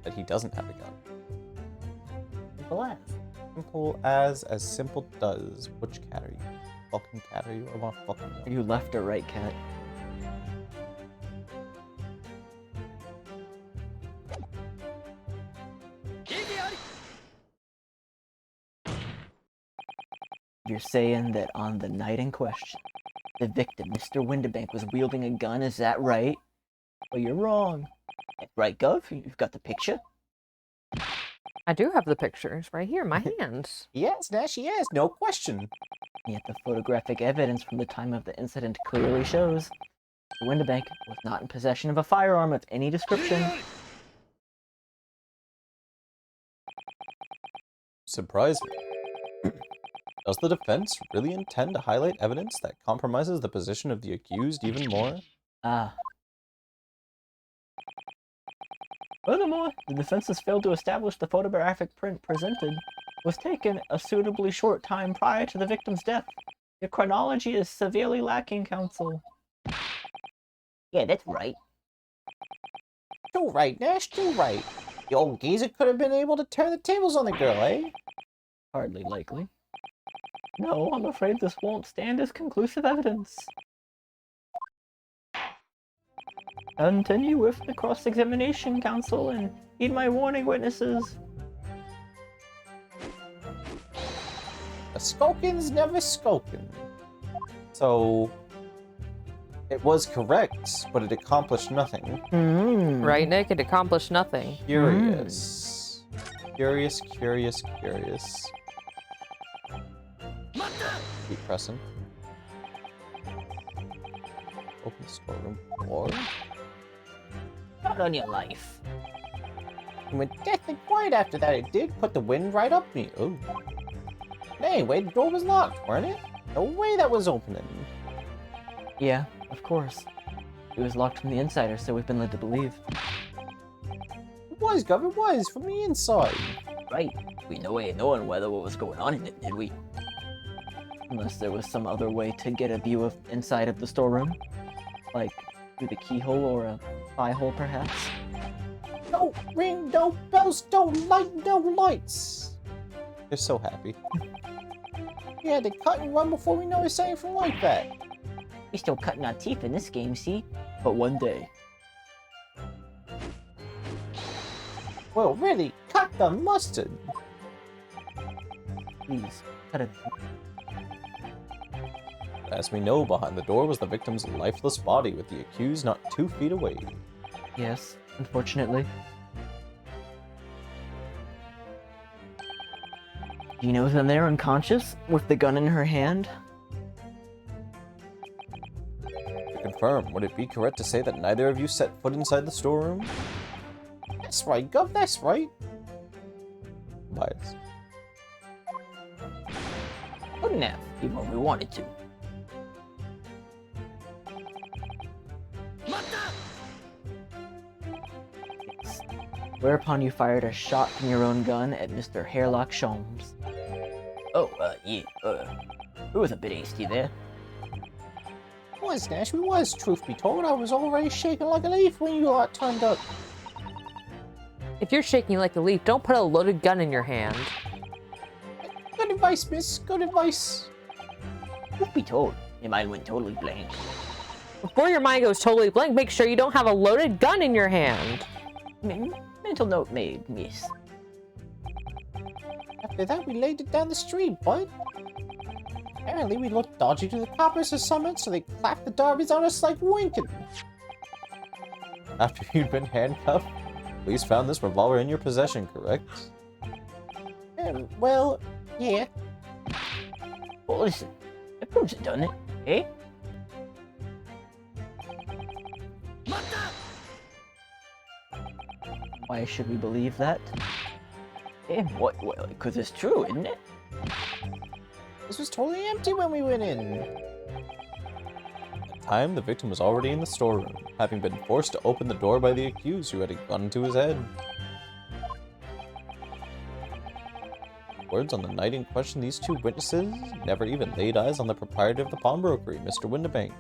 That he doesn't have a gun. Simple as. Simple does. Which cat are you? Fucking cat are you? I want fucking Are know. you left or right, cat? You're saying that on the night in question, the victim, Mr. Windibank, was wielding a gun, is that right? Well, you're wrong. Right, Gov? You've got the picture? I do have the pictures right here in my hands. Yes, Nash, yes, no question. Yet the photographic evidence from the time of the incident clearly shows Mr. Windibank was not in possession of a firearm of any description. Surprise me. Does the defense really intend to highlight evidence that compromises the position of the accused even more? Ah. Furthermore, the defense has failed to establish the photographic print presented was taken a suitably short time prior to the victim's death. Your chronology is severely lacking, counsel. Yeah, that's right. Too right, Nash, too right. The old geezer could have been able to turn the tables on the girl, eh? Hardly likely. No, I'm afraid this won't stand as conclusive evidence. Continue with the cross-examination, counsel, and heed my warning, witnesses. A skulkin's never skulkin. So, it was correct, but it accomplished nothing. Right, Nick? It accomplished nothing. Curious. Curious, curious, curious. Keep pressing. Open the storeroom door. Not on your life. It went deathly quiet after that. It did put the wind right up me. Oh. Anyway, the door was locked, weren't it? No way that was opening. Yeah, of course. It was locked from the inside, or so we've been led to believe. It was, Gov, it was, from the inside. Right. We no way of knowing whether what was going on in it, did we? Unless there was some other way to get a view of inside of the storeroom. Like, through the keyhole or a spy hole, perhaps? Don't ring no bells, don't light no lights. They're so happy. We had to cut and run before we noticed anything like that. We're still cutting our teeth in this game, see? But one day. Well, really, cut the mustard. Please, cut it. As we know, behind the door was the victim's lifeless body with the accused not 2 feet away. Yes, unfortunately. Gina's in there unconscious, with the gun in her hand. To confirm, would it be correct to say that neither of you set foot inside the storeroom? That's right, Gov, that's right. Bias. Couldn't have, even when we wanted to. Yes. Whereupon you fired a shot from your own gun at Mr. Hairlock Sholmes. Oh, yeah, we was a bit hasty there. Was, Nash, we was, truth be told. I was already shaking like a leaf when you lot turned up. If you're shaking like a leaf, don't put a loaded gun in your hand. Good advice, miss, good advice. Truth be told, your mind went totally blank. Before your mind goes totally blank, make sure you don't have a loaded gun in your hand. Mental note made, miss. After that, we laid it down the street, bud. Apparently, we looked dodgy to the coppers or something, so they clapped the derbies on us like winking. After you'd been handcuffed, police found this revolver in your possession, correct? Well, yeah. Well, listen, that proves it, doesn't it? Eh? Why should we believe that? Eh, what? Because it's true, isn't it? This was totally empty when we went in. time, the victim was already in the storeroom, having been forced to open the door by the accused who had a gun to his head. Words on the night in question, these two witnesses never even laid eyes on the proprietor of the pawnbrokery, Mr. Windibank.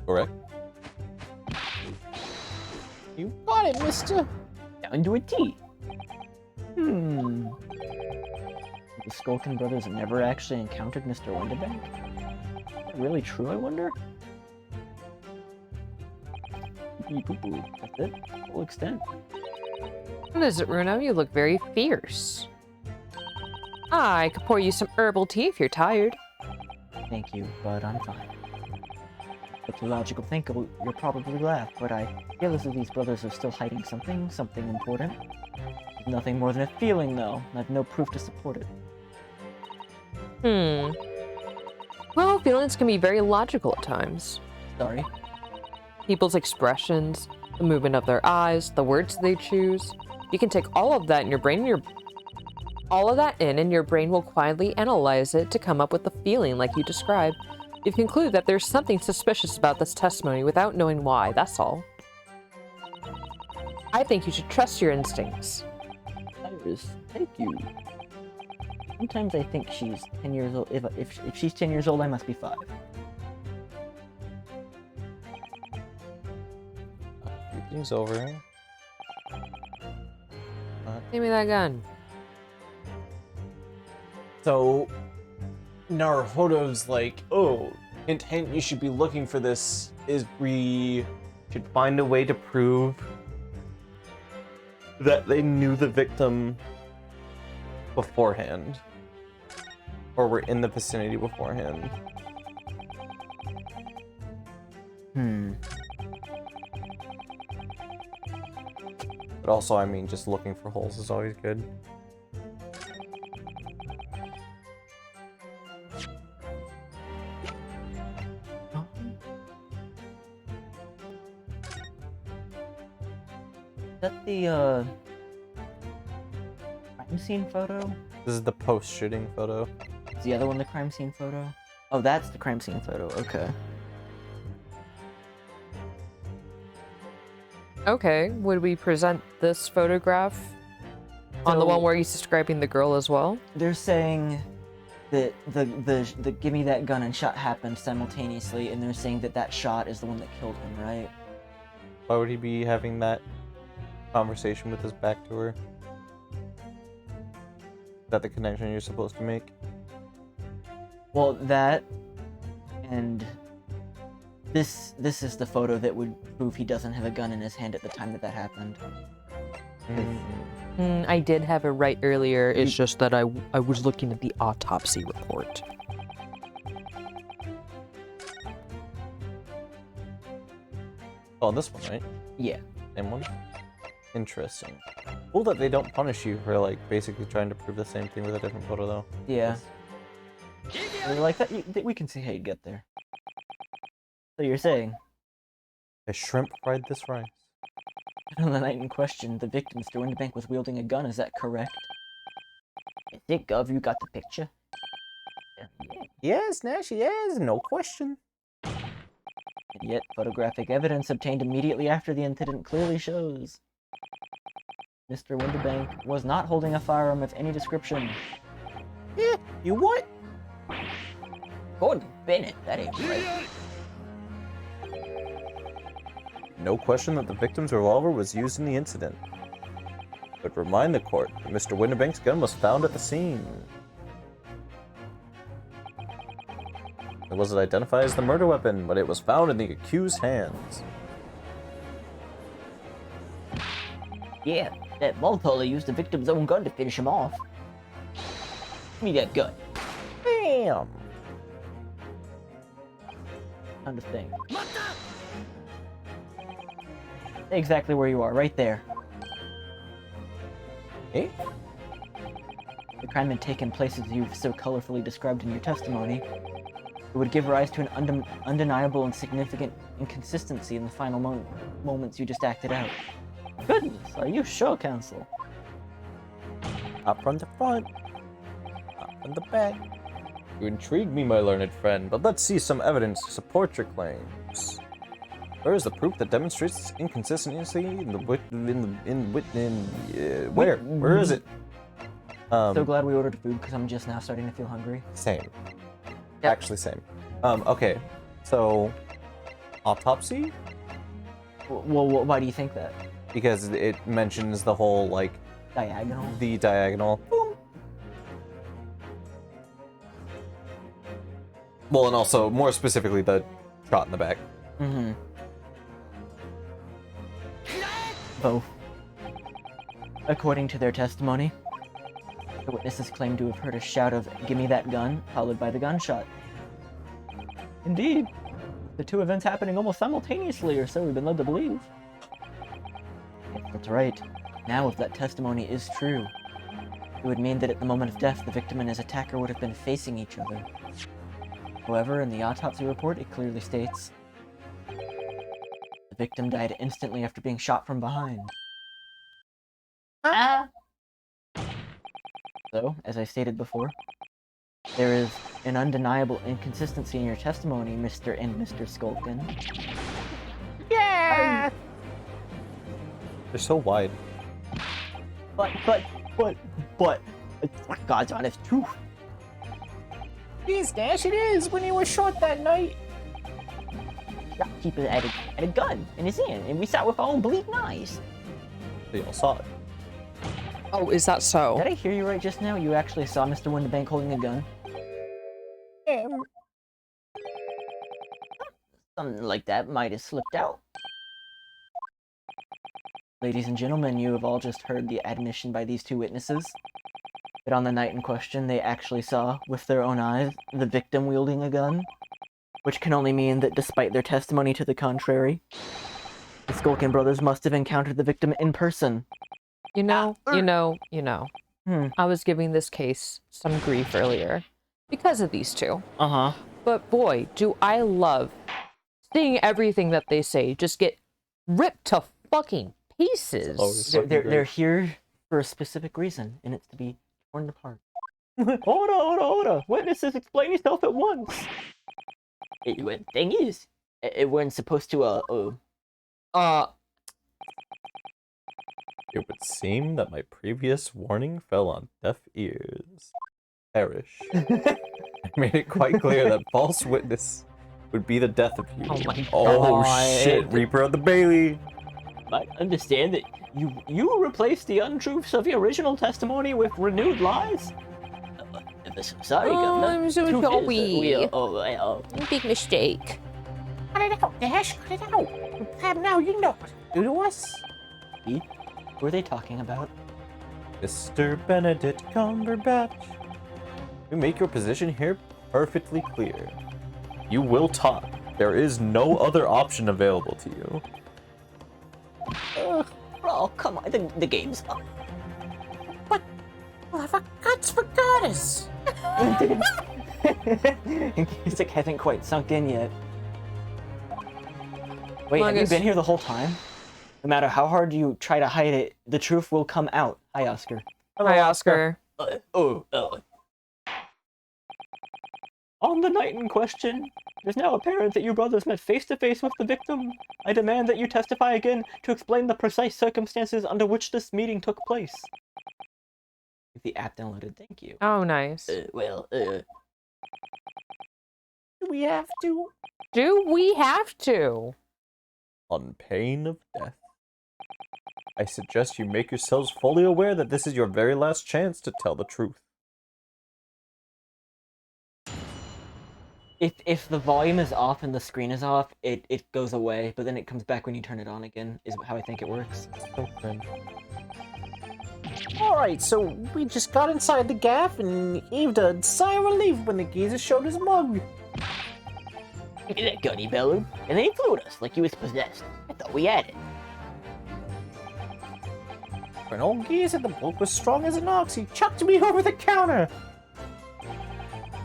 Correct? You got it, mister. Down to a T. The Skulkin brothers never actually encountered Mr. Windibank? Is that really true, I wonder? Poo-poo. That's it. Full extent. What is it, Runo? You look very fierce. I could pour you some herbal tea if you're tired. Thank you, but I'm fine. If you're logical thinker, you'll probably laugh, but I feel as if these brothers are still hiding something important. It's nothing more than a feeling, though. I have no proof to support it. Well, feelings can be very logical at times. Sorry. People's expressions, the movement of their eyes, the words they choose. You can take all of that in your brain, and your brain will quietly analyze it to come up with the feeling like you described. You conclude that there's something suspicious about this testimony without knowing why, that's all. I think you should trust your instincts. Iris, thank you. Sometimes I think she's 10 years old. If she's 10 years old, I must be 5. Things over. Give me that gun. So, Naruhodo's like, oh, hint, you should be looking for this, is we should find a way to prove that they knew the victim beforehand. Or were in the vicinity beforehand. But also, I mean, just looking for holes is always good. Is that the, crime scene photo? This is the post-shooting photo. Is the other one the crime scene photo? Oh, that's the crime scene photo, okay. Okay, would we present this photograph on the one where he's describing the girl as well? They're saying that the give me that gun and shot happened simultaneously, and they're saying that that shot is the one that killed him, right? Why would he be having that conversation with his back to her? Is that the connection you're supposed to make? Well, that, and this is the photo that would prove he doesn't have a gun in his hand at the time that happened. I did have it right earlier, it's just that I was looking at the autopsy report. Oh, this one, right? Yeah. Same one? Interesting. Cool that they don't punish you for, like, basically trying to prove the same thing with a different photo, though. Yeah. They're like, that, we can see how you get there. So you're saying? A shrimp fried this rice. On the night in question, the victim, Mr. Windibank, was wielding a gun, is that correct? Is it, Gov? You got the picture? Yes, Nash, yes, no question. And yet, photographic evidence obtained immediately after the incident clearly shows Mr. Windibank was not holding a firearm of any description. Yeah, you what? Gordon Bennett, that ain't right. No question that the victim's revolver was used in the incident. But remind the court that Mr. Windibank's gun was found at the scene. It wasn't identified as the murder weapon, but it was found in the accused's hands. Yeah, that Multholer used the victim's own gun to finish him off. Give me that gun. Damn! Kind of thing. Exactly where you are, right there. Eh? The crime had taken place as you've so colorfully described in your testimony. It would give rise to an undeniable and significant inconsistency in the final moments you just acted out. Goodness, are you sure, Counsel? Up from the front, up from the back. You intrigue me, my learned friend, but let's see some evidence to support your claims. Where is the proof that demonstrates this inconsistency in the where is it? So glad we ordered food because I'm just now starting to feel hungry. Same. Yep. Actually, same. Okay. So, autopsy? Well, why do you think that? Because it mentions the whole, like, Diagonal? the diagonal. Boom. Well, and also, more specifically, the shot in the back. Mm-hmm. Both. According to their testimony, the witnesses claim to have heard a shout of, "Give me that gun," followed by the gunshot. Indeed. The two events happening almost simultaneously, or so we've been led to believe. Yes, that's right. Now, if that testimony is true, it would mean that at the moment of death, the victim and his attacker would have been facing each other. However, in the autopsy report, it clearly states the victim died instantly after being shot from behind. So, as I stated before, there is an undeniable inconsistency in your testimony, Mr. and Mr. Skulkin. Yeah! They're so wide. But, it's God's honest truth. Yes, Dash, it is when he was shot that night. Shopkeeper had a gun in his hand, and we saw it with our own bleeding eyes. They all saw it. Oh, is that so? Did I hear you right just now? You actually saw Mr. Winterbank holding a gun? Something like that might have slipped out. Ladies and gentlemen, you have all just heard the admission by these two witnesses that on the night in question they actually saw, with their own eyes, the victim wielding a gun, which can only mean that despite their testimony to the contrary, the Skulkin brothers must have encountered the victim in person. You know. Hmm. I was giving this case some grief earlier because of these two. Uh-huh. But boy, do I love seeing everything that they say just get ripped to fucking pieces. They're here for a specific reason, and it's to be torn apart. Order! Witnesses, explain yourself at once! The thing is, it weren't supposed to, It would seem that my previous warning fell on deaf ears. Perish. I made it quite clear that false witness would be the death of you. Oh my Oh God. shit, Reaper of the Bailey! I understand that you replaced the untruths of your original testimony with renewed lies? sorry, Governor. I'm so Truth is that sorry. Big mistake. Cut it out, Dash, cut it out. Now you know what to do to us. Who are they talking about? Mr. Benedict Cumberbatch. We make your position here perfectly clear. You will talk. There is no other option available to you. Oh, come on, the game's up. Well, have our guts for goddess. In case it hasn't quite sunk in yet. Wait, have you Longest- been here the whole time? No matter how hard you try to hide it, the truth will come out. Hi, Oscar. Hi, Oscar. On the night in question, it is now apparent that you brothers met face-to-face with the victim. I demand that you testify again to explain the precise circumstances under which this meeting took place. The app downloaded, thank you. Oh, nice. Do we have to? Do we have to? On pain of death. I suggest you make yourselves fully aware that this is your very last chance to tell the truth. If the volume is off and the screen is off, it goes away, but then it comes back when you turn it on again, is how I think it works. So cringe. Alright, so we just got inside the gaff and heaved a sigh of relief when the geezer showed his mug. Give me that gun, he bellowed, and then he flew at us like he was possessed. I thought we had it. For an old geezer, the bloke was strong as an ox. He chucked me over the counter.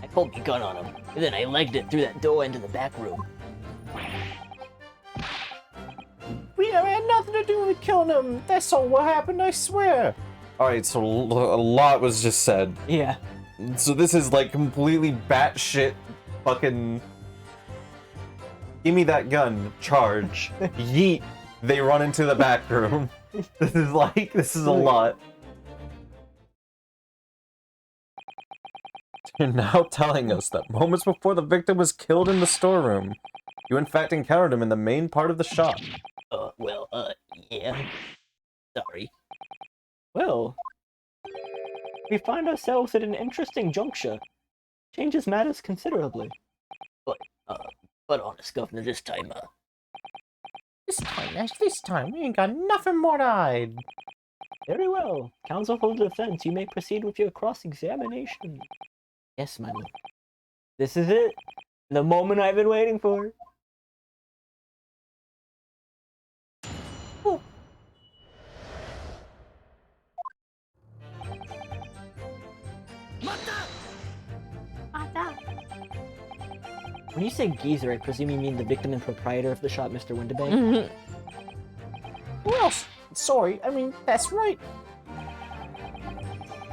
I pulled my gun on him, and then I legged it through that door into the back room. We never had nothing to do with killing him. That's all what happened, I swear. Alright, so a lot was just said. Yeah. So this is like completely batshit fucking. Give me that gun. Charge. Yeet. They run into the back room. This is a lot. You're now telling us that moments before the victim was killed in the storeroom, you in fact encountered him in the main part of the shop. Yeah. Sorry. Well, we find ourselves at an interesting juncture. Changes matters considerably. But honest, Governor, this time, This time, we ain't got nothing more to hide. Very well. Counsel for the defense, you may proceed with your cross-examination. yes, my lord. This is it. The moment I've been waiting for. When you say geezer, I presume you mean the victim and proprietor of the shop, Mr. Windibank? Who else? Sorry, I mean, that's right.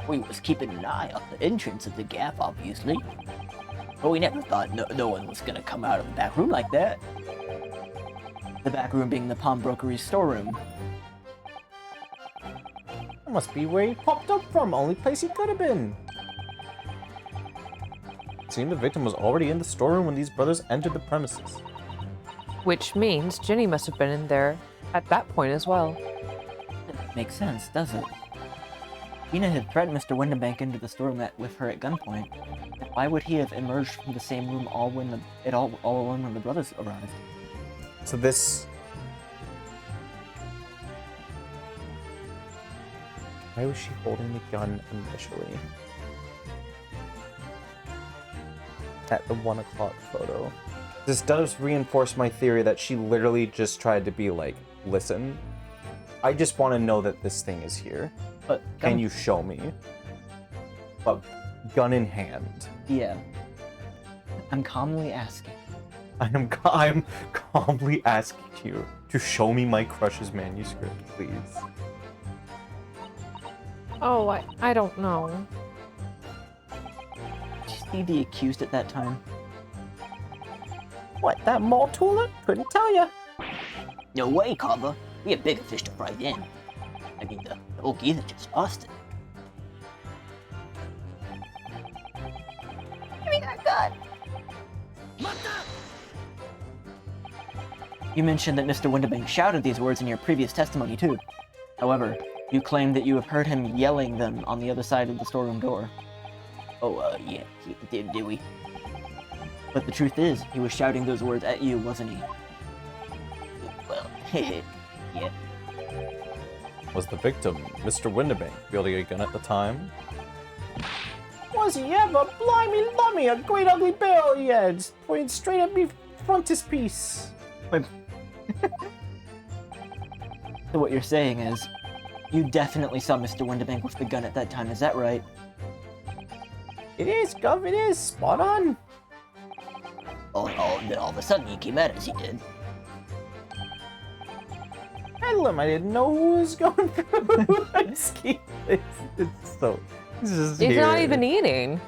We was keeping an eye on the entrance of the gaff, obviously. But we never thought no one was gonna come out of the back room like that. The back room being the pawnbrokery's storeroom. That must be where he popped up from. Only place he could have been. It seemed the victim was already in the storeroom when these brothers entered the premises. Which means Ginny must have been in there at that point as well. Makes sense, does it? Tina had threatened Mr. Windibank into the storeroom with her at gunpoint. And why would he have emerged from the same room all when the brothers arrived? So this... Why was she holding the gun initially? At the 1 o'clock photo. This does reinforce my theory that she literally just tried to be like, listen, I just want to know that this thing is here. But Can you show me? But gun in hand. Yeah. I'm calmly asking. I'm calmly asking you to show me my crush's manuscript, please. Oh, I don't know. Did you see the accused at that time? What, that mall toilet? Couldn't tell ya. No way, Kava. We have bigger fish to fry then. I mean, the old geezer just lost it. Give me that gun! You mentioned that Mr. Windibank shouted these words in your previous testimony, too. However, you claim that you have heard him yelling them on the other side of the storeroom door. Oh, yeah, did we? But the truth is, he was shouting those words at you, wasn't he? Well, yeah. Was the victim Mr. Windibank wielding a gun at the time? Was he ever? Blimey lummy, a great ugly barrel he had, pointing straight at me frontispiece. So what you're saying is, you definitely saw Mr. Windibank with the gun at that time, is that right? It is, Gov, it is. Spot on. Oh, and then all of a sudden he came at us, he did. Handle him, I didn't know who was going through. It's so... He's just He's not here. even eating.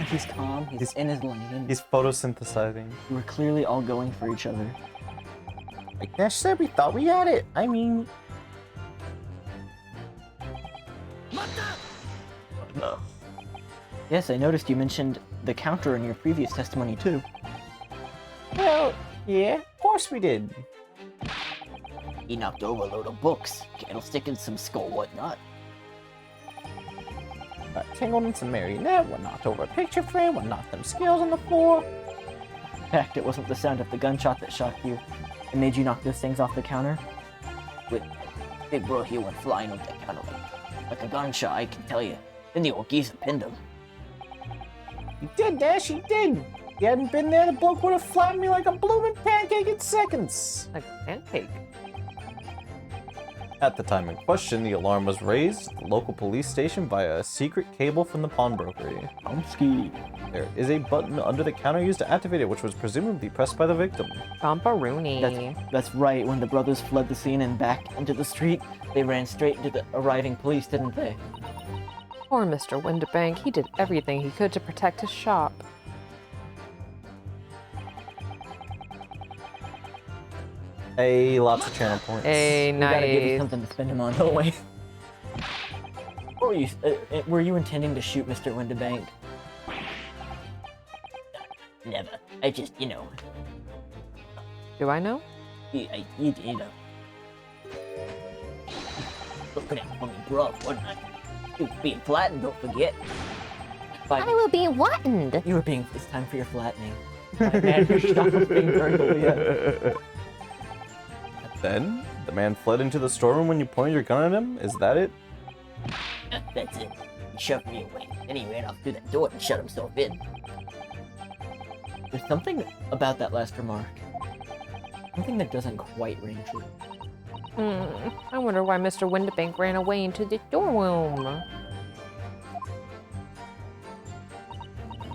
He's calm, he's in his lane. He's photosynthesizing. We were clearly all going for each other. Like Nash said, we thought we had it. I mean... Yes, I noticed you mentioned the counter in your previous testimony too. Well, yeah, of course we did. He knocked over a load of books, candlestick and some skull whatnot. Got tangled in some marionette, one knocked over a picture frame, one knocked them scales on the floor. In fact, it wasn't the sound of the gunshot that shocked you. It made you knock those things off the counter. With big bro here went flying off the counter like a gunshot, I can tell you. Then the old geezer pinned him. He did, Nash, he did. If he hadn't been there, the bloke would have flattened me like a blooming pancake in seconds. Like pancake. At the time in question, the alarm was raised at the local police station via a secret cable from the pawnbrokery. There is a button under the counter used to activate it, which was presumably pressed by the victim. Bombaroonie. That's right, when the brothers fled the scene and back into the street, they ran straight into the arriving police, didn't they? Of Poor Mr. Windibank. He did everything he could to protect his shop. Hey, lots of channel points. Hey, We gotta give you nice. something to spend him on, don't we? Or were you intending to shoot Mr. Windibank? Never. I just, you know. Do I know? You know. Looking at me rough, wasn't I? You were being flattened, don't forget. I will be whattened. You were being. It's time for your flattening. My man, your shop was being burned to the Then, the man fled into the storeroom when you pointed your gun at him? Is that it? That's it. He shoved me away. Then he ran off through that door and shut himself in. There's something about that last remark. Something that doesn't quite ring true. I wonder why Mr. Windibank ran away into the storeroom.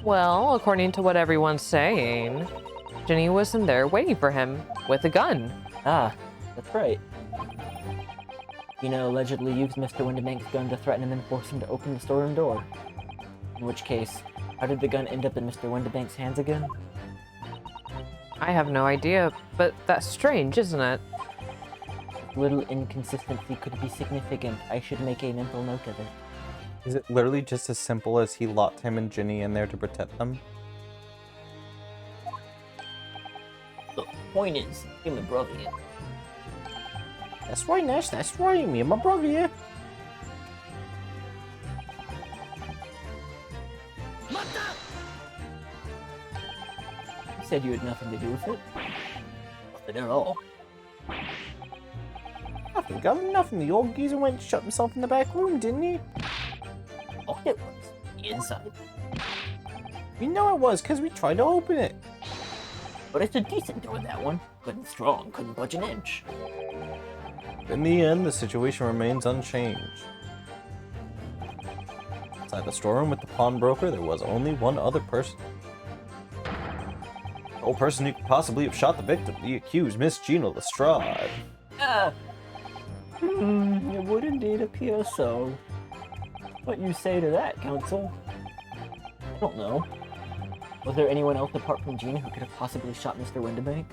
Well, according to what everyone's saying, Ginny was in there waiting for him with a gun. Ah, that's right. You know, allegedly used Mr. Windibank's gun to threaten him and force him to open the storeroom door. In which case, how did the gun end up in Mr. Windibank's hands again? I have no idea, but that's strange, isn't it? Little inconsistency could be significant. I should make a mental note of it. Is it literally just as simple as he locked him and Ginny in there to protect them? Look, point is, you're my brother here. That's right, Nash. That's right. Me and my brother here. You said you had nothing to do with it. Nothing at all. Nothing, Governor. Nothing. The old geezer went and shut himself in the back room, didn't he? All it was. The inside. We know it was, because we tried to open it. But it's a decent door, that one. Good and strong, couldn't budge an inch. In the end, the situation remains unchanged. Inside the storeroom with the pawnbroker, there was only one other person. The only person who could possibly have shot the victim, the accused, Miss Gina Lestrade. It would indeed appear so. What you say to that, Counsel? I don't know. Was there anyone else apart from Gina who could have possibly shot Mr. Windibank?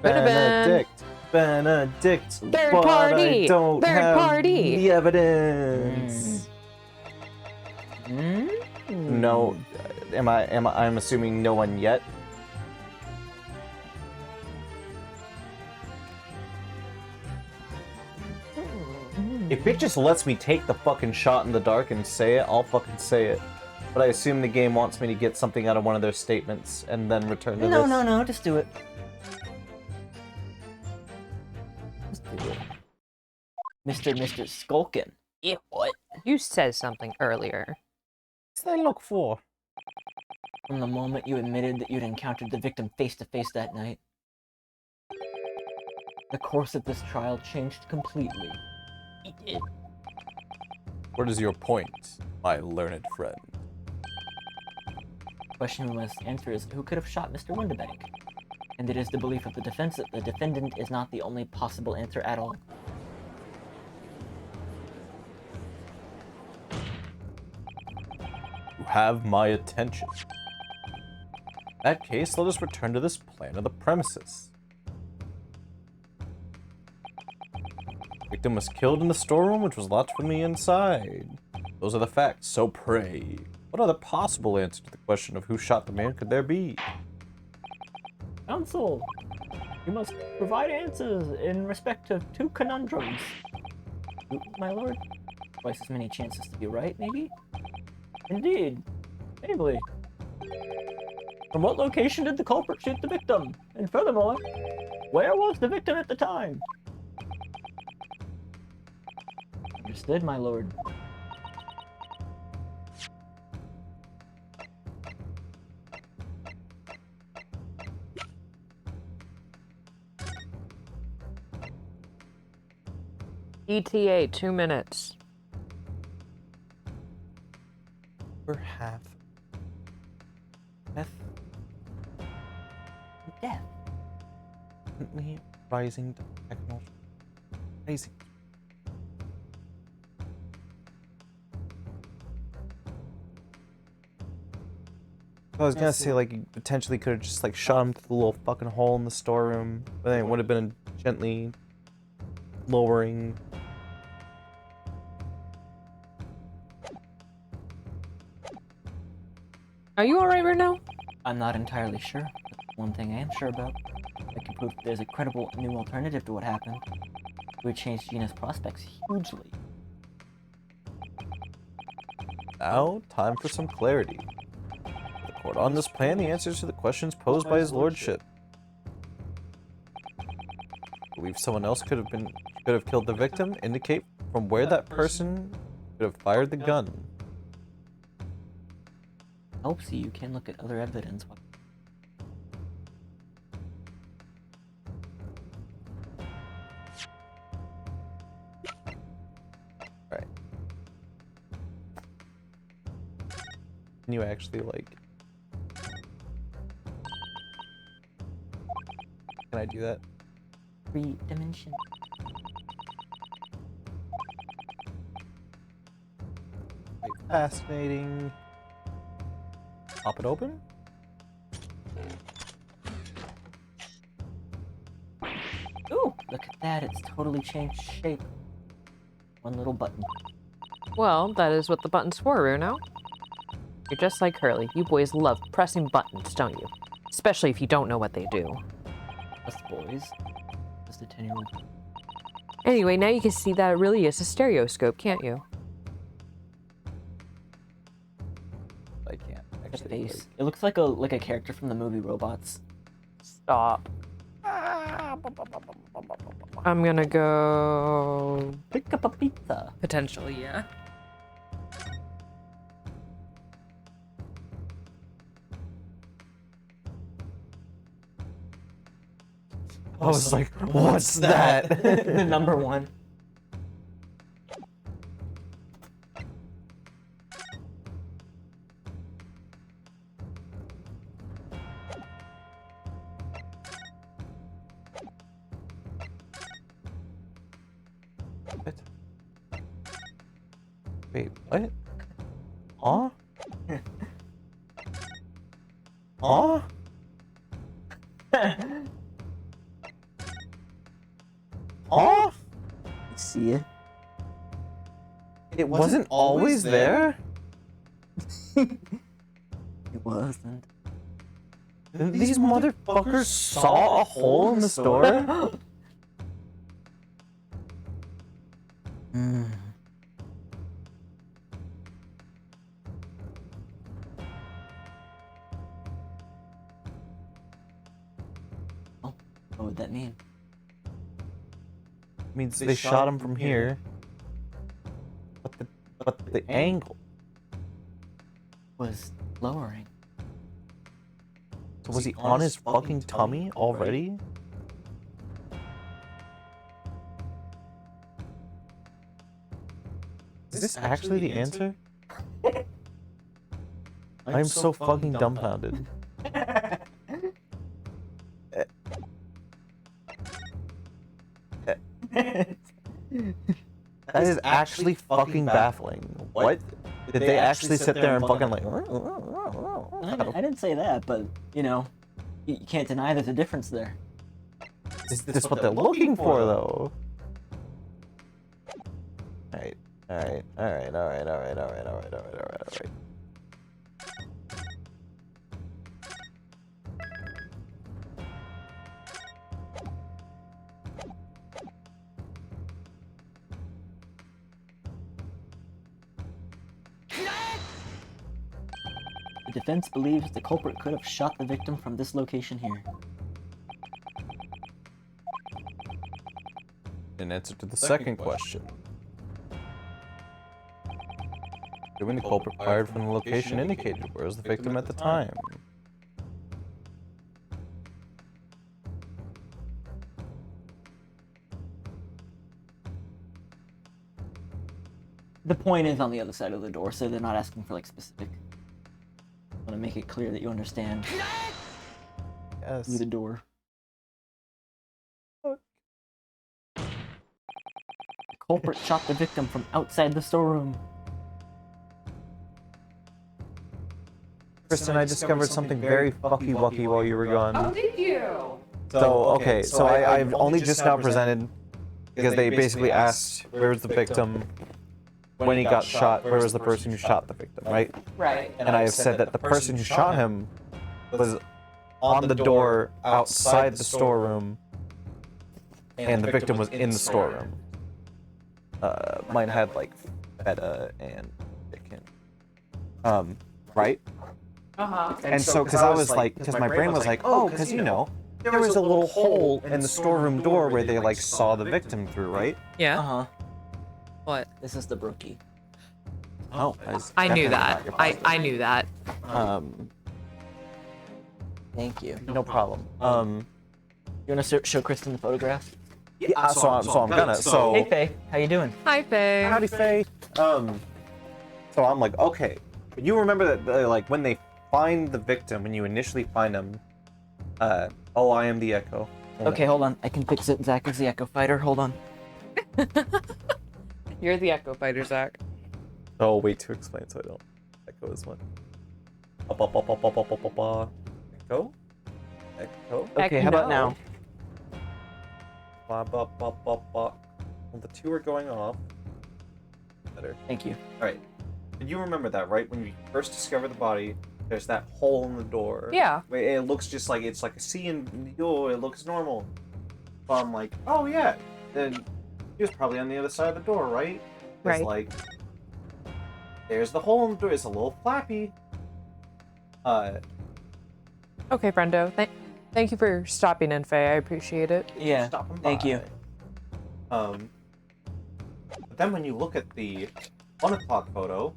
Could have been. Benedict. Third but party, I don't third have party. the evidence. No, I'm assuming no one yet. If it just lets me take the fucking shot in the dark and say it, I'll fucking say it. But I assume the game wants me to get something out of one of their statements and then return to this. No, just do it. Just do it. Mr. Skulkin. Yeah, what? You said something earlier. What's they look for? From the moment you admitted that you'd encountered the victim face to face that night, the course of this trial changed completely. It did. What is your point, my learned friend? The question we must answer is who could have shot Mr. Windibank? And it is the belief of the defense that the defendant is not the only possible answer at all. You have my attention. In that case, let us return to this plan of the premises. The victim was killed in the storeroom, which was locked from the inside. Those are the facts, so pray, what other possible answer to the question of who shot the man could there be? Counsel, you must provide answers in respect to two conundrums. My lord, twice as many chances to be right, maybe? Indeed, maybe. From what location did the culprit shoot the victim? And furthermore, where was the victim at the time? Understood, my lord. ETA, 2 minutes. We're half. Death. Death. Constantly rising technology. Rising. I was gonna say, like, you potentially could have just, like, shot him through the little fucking hole in the storeroom, but then it would have been a gently lowering. Are you alright right now? I'm not entirely sure, but one thing I am sure about, I can prove there's a credible new alternative to what happened. It would change Gina's prospects hugely. Now, time for some clarity. The court on this plan the answers to the questions posed by his lordship. Believe someone else could have killed the victim, indicate from where that person could have fired the gun. Helps you can look at other evidence. Right. Can you actually, like... Can I do that? 3-dimension. Fascinating. Pop it open. Ooh, look at that, it's totally changed shape. One little button. Well, that is what the buttons for, Runo. You're just like Hurley. You boys love pressing buttons, don't you? Especially if you don't know what they do. Us boys. Just a 10-year-old. Anyway, now you can see that it really is a stereoscope, can't you? I can't The actually. face. It looks like a character from the movie Robots. Stop. I'm gonna go... Pick up a pizza. Potentially, yeah. I was like, what's that? The number one. What? Wait, what? Huh? Huh? Huh? See it? It wasn't always there? It wasn't. These motherfuckers saw a hole in the store? Hmm. What would that mean? Means they shot him from here. But the angle. Was lowering. So was he on his fucking tummy already? Is this actually the answer? I'm so fucking dumbfounded. That is actually fucking baffling. What? Did they actually sit there and fucking like... I didn't say that, but, you know, you can't deny there's a difference there. Is this what they're looking for, though? Alright, alright, alright, alright, alright, alright, alright, alright, alright. The defense believes the culprit could have shot the victim from this location here. In answer to the second question. When the culprit fired from the location indicated, where was the victim at the time? The point is on the other side of the door, so they're not asking for, like, specific. I want to make it clear that you understand Yes. through the door. The culprit shot the victim from outside the storeroom. Kristen, I discovered something very fucky wucky while you were gone. did you? So, okay, so I've only just now presented, because they basically asked, where was the victim when he got shot, where was the person who shot the victim, right? Right. And I have said that the person who shot him was on the door outside the storeroom, and the victim was in the storeroom. Mine had, like, feta and chicken. Right? Uh-huh. And so, because I was like, because my brain was like, oh, because you know, there was a little hole in the storeroom door where they like saw the victim through, right? Yeah. Uh-huh. What? This is the brookie. Oh, I knew that. I knew that. Thank you. No problem. You want to show Kristen the photograph? Yeah, so I'm gonna. So, Hey, Faye. How you doing? Hi, Faye. howdy, Faye. So I'm like, okay, but you remember that, like, when they find the victim, when you initially find them, oh, I am the Echo. Okay, hold on. I can fix it. Zach is the Echo Fighter. Hold on. You're the Echo Fighter, Zach. Oh, wait to explain so I don't echo as one. Echo? Echo? Okay, how about now? Well, the two are going off. Better. Thank you. Alright. And you remember that, right? When we first discover the body, there's that hole in the door. Yeah. It looks just like, it's like a C and oh, it looks normal. So I'm like, oh yeah. Then he was probably on the other side of the door, right? Right. It's like, there's the hole in the door. It's a little flappy. Okay, friendo. Thank you for stopping in, Faye. I appreciate it. Yeah. Stopping Thank by. you. But then when you look at the 1 o'clock photo,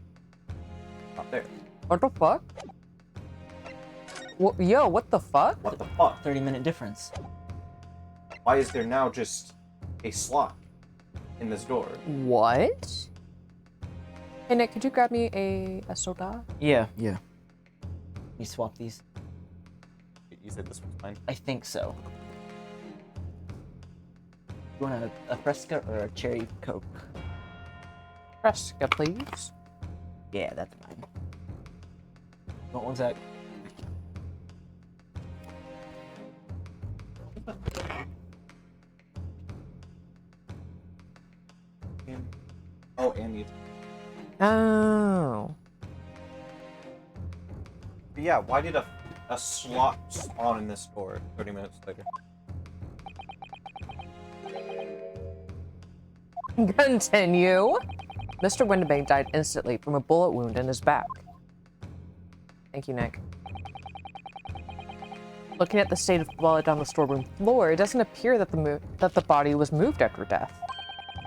not there. What the fuck? Yo, what the fuck? What the fuck? 30-minute difference. Why is there now just a slot in this door? What? Hey, Nick, could you grab me a soda? Yeah. You swap these? You said this was fine. I think so. You want a Fresca or a cherry Coke? Fresca, please. Yeah, that's fine. What one's that? Oh, and you. Oh. But yeah, why did a slot spawn in this door 30 minutes later? Continue. Mr. Windibank died instantly from a bullet wound in his back. Thank you, Nick. Looking at the state of blood on the storeroom floor, it doesn't appear that the body was moved after death.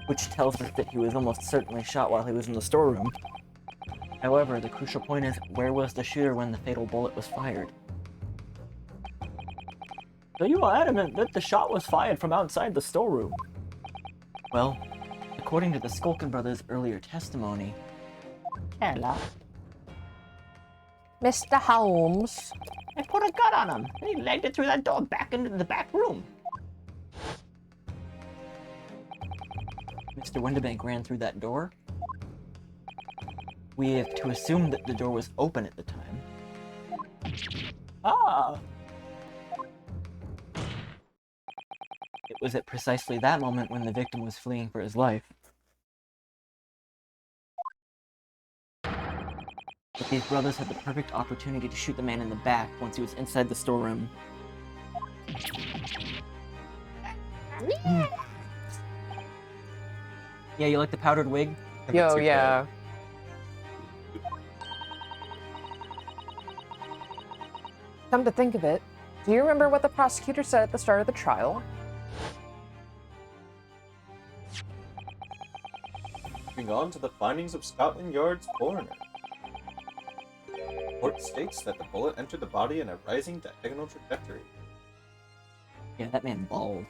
Which tells us that he was almost certainly shot while he was in the storeroom. However, the crucial point is, where was the shooter when the fatal bullet was fired? So you are adamant that the shot was fired from outside the storeroom? Well, according to the Skulkin brothers' earlier testimony... Hello. Mr. Holmes. I put a gun on him, and he legged it through that door back into the back room. Mr. Windibank ran through that door? We have to assume that the door was open at the time. Ah! It was at precisely that moment when the victim was fleeing for his life. But these brothers had the perfect opportunity to shoot the man in the back once he was inside the storeroom. Yeah, you like the powdered wig? Yo, yeah. Come to think of it, do you remember what the prosecutor said at the start of the trial? Moving on to the findings of Scotland Yard's coroner. The court states that the bullet entered the body in a rising diagonal trajectory. Yeah, that man bald.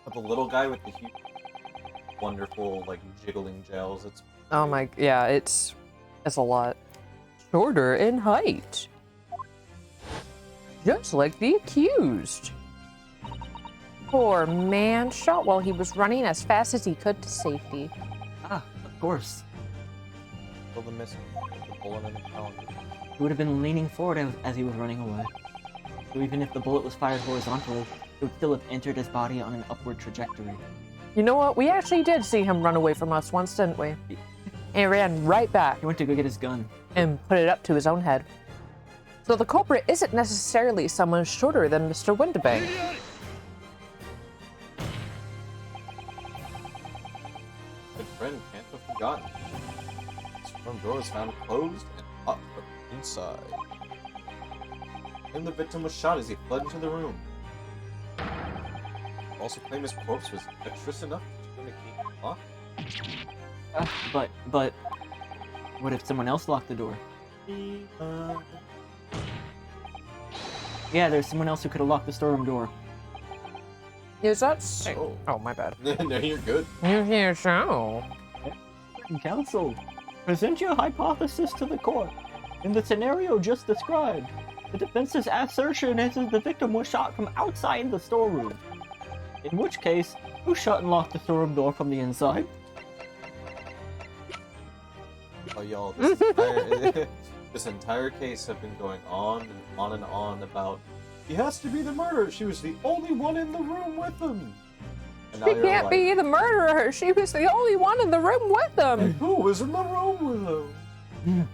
But the little guy with the huge, wonderful, like, jiggling gels, it's... Oh my, yeah, it's a lot. Shorter in height. Just like the accused. Poor man, shot while he was running as fast as he could to safety. Ah, of course. kill the missing with the bullet in the calendar. He would have been leaning forward as he was running away. So even if the bullet was fired horizontally, it would still have entered his body on an upward trajectory. You know what? We actually did see him run away from us once, didn't we? And he ran right back He went to go get his gun. and put it up to his own head. So the culprit isn't necessarily someone shorter than Mr. Windibank. Good friend can't have forgotten. His front door was found closed and locked from the inside. And the victim was shot as he fled into the room. Also claimed his corpse was dexterous enough to turn the key lock. But what if someone else locked the door? Yeah, there's someone else who could have locked the storeroom door. Is that so? Oh. Oh, my bad. No, you're good. You hear so? Counsel, present your hypothesis to the court. In the scenario just described, the defense's assertion is that the victim was shot from outside the storeroom. In which case, who shut and locked the storeroom door from the inside? Oh, y'all, this entire, this entire case have been going on and on and on about he has to be the murderer. She was the only one in the room with him. And now She you're can't like, be the murderer. She was the only one in the room with him. Who was in the room with him?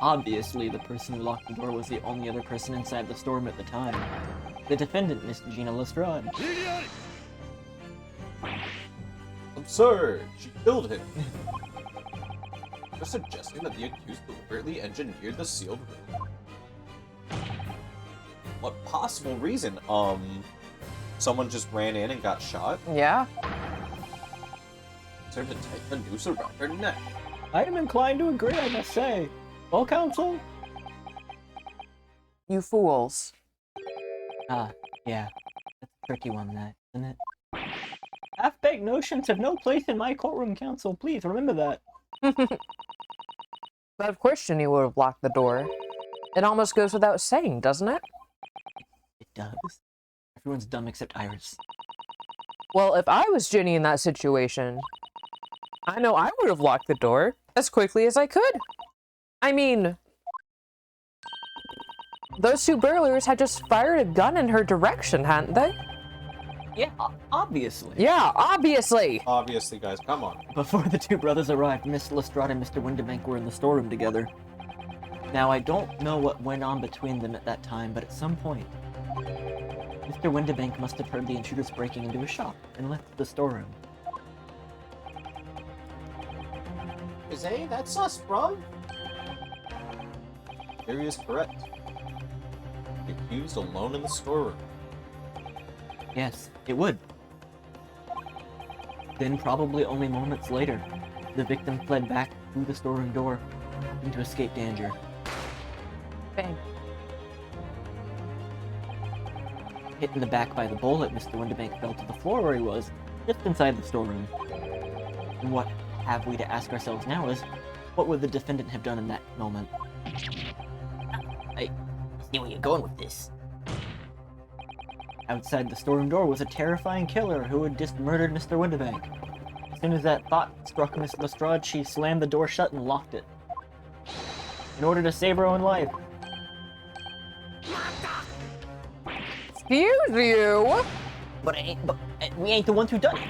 Obviously, the person who locked the door was the only other person inside the storeroom at the time. The defendant, Miss Gina Lestrade. Absurd! She killed him. You're suggesting that the accused deliberately engineered the sealed room? What possible reason? Someone just ran in and got shot? Yeah. Served to tie the noose around her neck. I am inclined to agree, I must say. Well, counsel? You fools. Yeah. That's a tricky one, that, isn't it? Half-baked notions have no place in my courtroom, counsel. Please remember that. But of course Ginny would have locked the door. It almost goes without saying, doesn't it? It does. Everyone's dumb except Iris. Well, if I was Ginny in that situation, I know I would have locked the door as quickly as I could. I mean, those two burglars had just fired a gun in her direction, hadn't they? Yeah, obviously. Yeah, obviously. Obviously, guys, come on. Before the two brothers arrived, Miss Lestrade and Mr. Windibank were in the storeroom together. Now, I don't know what went on between them at that time, but at some point, Mr. Windibank must have heard the intruders breaking into a shop and left the storeroom. Hey, that's us, bro. Theory is correct. The accused alone in the storeroom. Yes, it would. Then, probably only moments later, the victim fled back through the storeroom door to escape danger. Bang. Hit in the back by the bullet, Mr. Windibank fell to the floor where he was, just inside the storeroom. And what have we to ask ourselves now is, what would the defendant have done in that moment? I see where you're going with this. Outside the storeroom door was a terrifying killer who had just murdered Mr. Windibank. As soon as that thought struck Miss Lestrade, she slammed the door shut and locked it. In order to save her own life. Excuse you. But we ain't the ones who done it.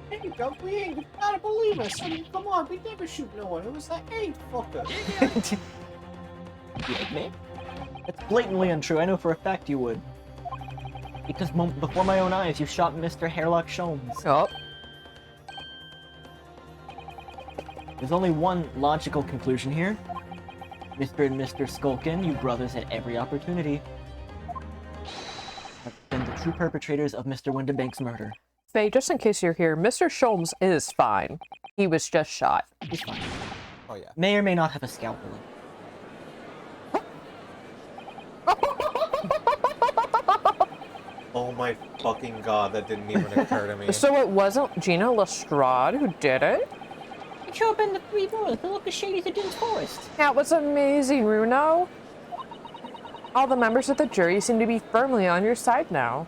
Hey, Doug, we ain't. You gotta believe us. I mean, come on, we never shoot no one. It was that hey fucker. You like me? That's blatantly untrue. I know for a fact you would. Because before my own eyes, you shot Mr. Hairlock Sholmes. Oh. There's only one logical conclusion here. Mr. and Mr. Skulkin, you brothers at every opportunity, have been the true perpetrators of Mr. Windibank's murder. Faye, just in case you're here, Mr. Sholmes is fine. He was just shot. He's fine. Oh yeah. May or may not have a scalpel. Oh my fucking god, that didn't even occur to me. So it wasn't Gina Lestrade who did it? It sure been the three brothers that look as shady as a dude's forest. That was amazing, Runo. All the members of the jury seem to be firmly on your side now.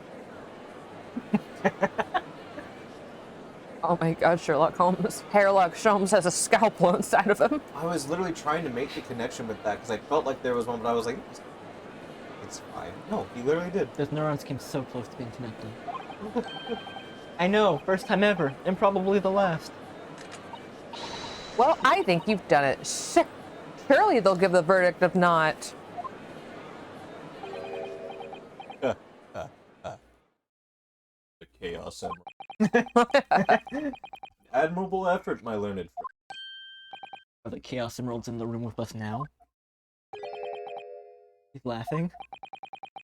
Oh my god, Sherlock Holmes. Sherlock Holmes has a scalpel inside of him. I was literally trying to make the connection with that because I felt like there was one, but I was like, it's fine. No, he literally did. Those neurons came so close to being connected. I know, first time ever, and probably the last. Well, I think you've done it. Surely they'll give the verdict of not. The Chaos Emerald. Admirable effort, my learned friend. Are the Chaos Emeralds in the room with us now? He's laughing.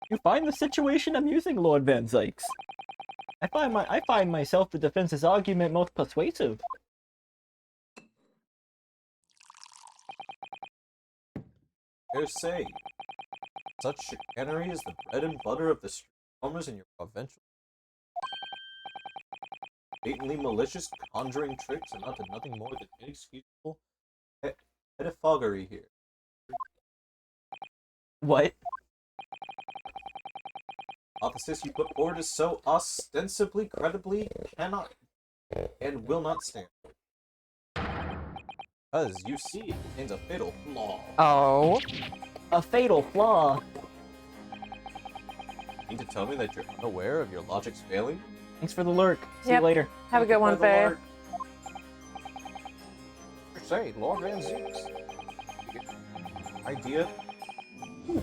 You find the situation amusing, Lord Van Zykes. I find myself the defense's argument most persuasive. Dare say, such chicanery is the bread and butter of the street farmers in your provincial. Blatantly malicious conjuring tricks are not to nothing more than inexcusable pedophagy here. What? Hypothesis you put forward is so ostensibly credibly cannot and will not stand. Because you see, it contains a fatal flaw. Oh. A fatal flaw. You mean to tell me that you're unaware of your logic's failing? Thanks for the lurk. See Yep. you later. Have a good one, Faye. Say, Lord Van Zooks. Idea? Ooh,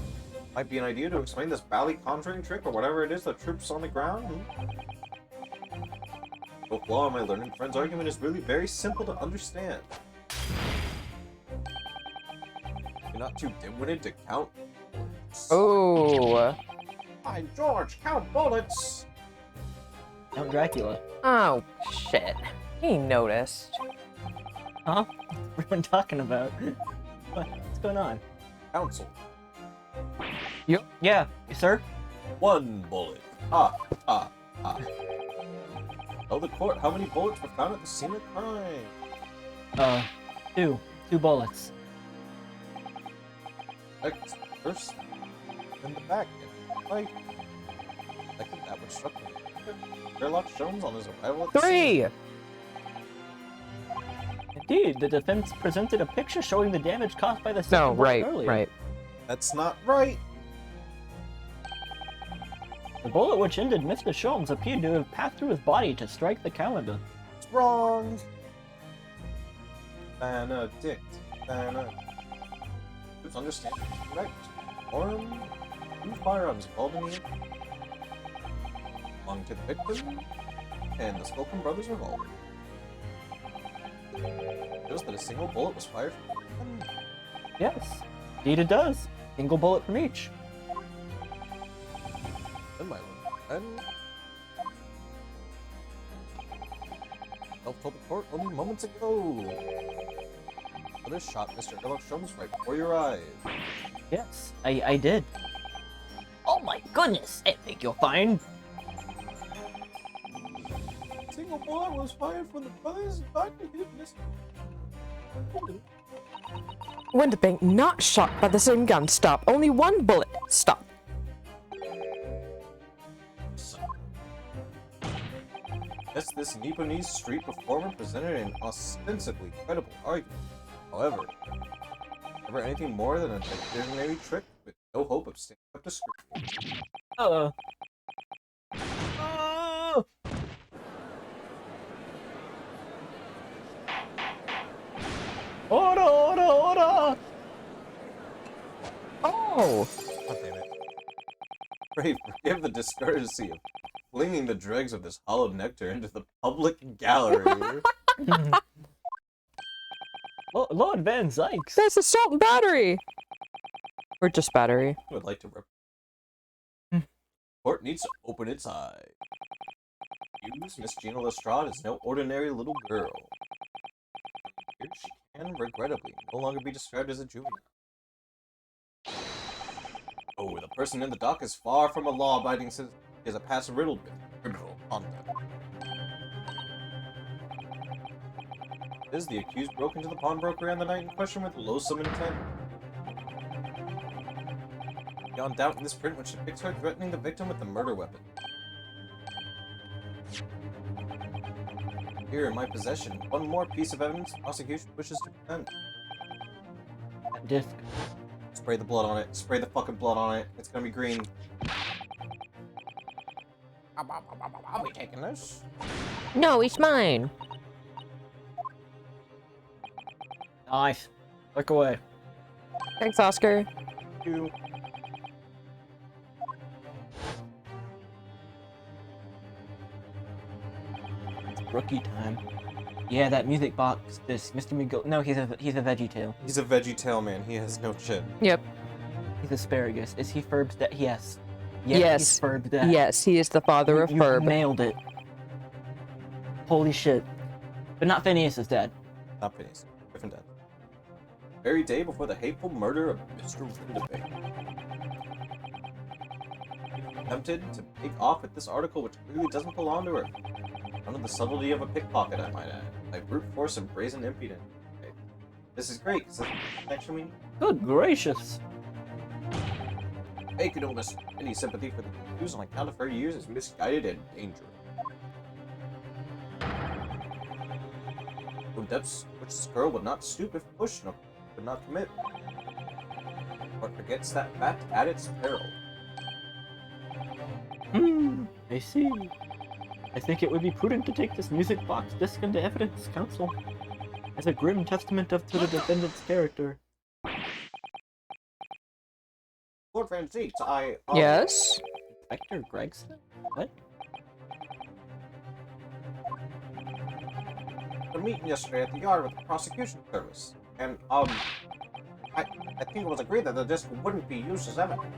might be an idea to explain this bally conjuring trick or whatever it is that troops on the ground. The flaw in my learned friend's argument is really very simple to understand. You're not too dim-witted to count. Oh. By George, count bullets! Count Dracula. Oh, shit. He noticed. Huh? We've been talking about. What's going on? Counsel. Yep. Yeah, sir? 1 bullet. Ah. Tell the court how many bullets were found at the scene of crime. 2. 2 bullets. First, in the back, like, second, that which struck me. Sherlock Holmes on his arrival at the scene. 3! Indeed, the defense presented a picture showing the damage caused by the No, second bullet right, earlier. right. That's not right. The bullet which ended Mr. Sholmes appeared to have passed through his body to strike the calendar. It's wrong. Benedict. Whose understanding is correct. Orm, 2 firearms involved in the belonging to the victim, and the Slocum brothers revolver. Shows that a single bullet was fired from the gun. Yes, indeed it does. Single bullet from each. Then my little friend. Told the court only moments ago. Others shot Mr. Sherlock Holmes right before your eyes. Yes, I did. Oh my goodness! I think you'll find. A single bullet was fired from the brothers back to hit Mr. Winterbank not shot by the same gun. Stop. Only 1 bullet. Stop. Yes, this Nipponese street performer presented an ostensibly credible argument. However, never anything more than a visionary trick with no hope of standing up to scrutiny. Oh. Order! Oh. God damn it. Pray forgive the discourtesy of flinging the dregs of this hollowed nectar into the public gallery. Lord Van Zykes. There's assault and battery. Or just battery. I would like to Court needs to open its eye. Miss Gina Lestrade is no ordinary little girl. Here she can, regrettably, no longer be described as a juvenile. Oh, the person in the dock is far from a law-abiding citizen. He has a past riddled with criminal conduct. Is the accused broke into the pawnbrokery on the night in question with loathsome intent? Beyond doubt in this print which depicts her threatening the victim with the murder weapon. Here in my possession, one more piece of evidence the prosecution wishes to present. That disc. Spray the blood on it. Spray the fucking blood on it. It's gonna be green. I'll be taking this. No, it's mine. Nice. Look away. Thanks, Oscar. You. Rookie time. Yeah, that music box disc. Mr. McGill. No, he's a VeggieTale. He's a veggie tail man. He has no chin. Yep. He's asparagus. Is he Ferb's dad? Yes. Yes. He's Ferb's dad. Yes, he is the father of You Ferb. nailed it. Holy shit. But not Phineas's dad. Not Phineas. Different dad. Very day before the hateful murder of Mr. Windabank. Tempted to take off with this article which clearly doesn't belong to her. None of the subtlety of a pickpocket, I might add. By brute force and brazen impudence. Okay. This is great, because that's the connection we need. Good gracious. I could almost any sympathy for the accused on account of her years as misguided and dangerous. The depths which this girl would not stoop if pushed, no, would not commit. But forgets that fact at its peril. I see. I think it would be prudent to take this music box disc into evidence, counsel, as a grim testament to the defendant's character. Lord Van Zeet, I... Yes? Inspector Gregson? What? A meeting yesterday at the yard with the prosecution service, and, I think it was agreed that the disc wouldn't be used as evidence.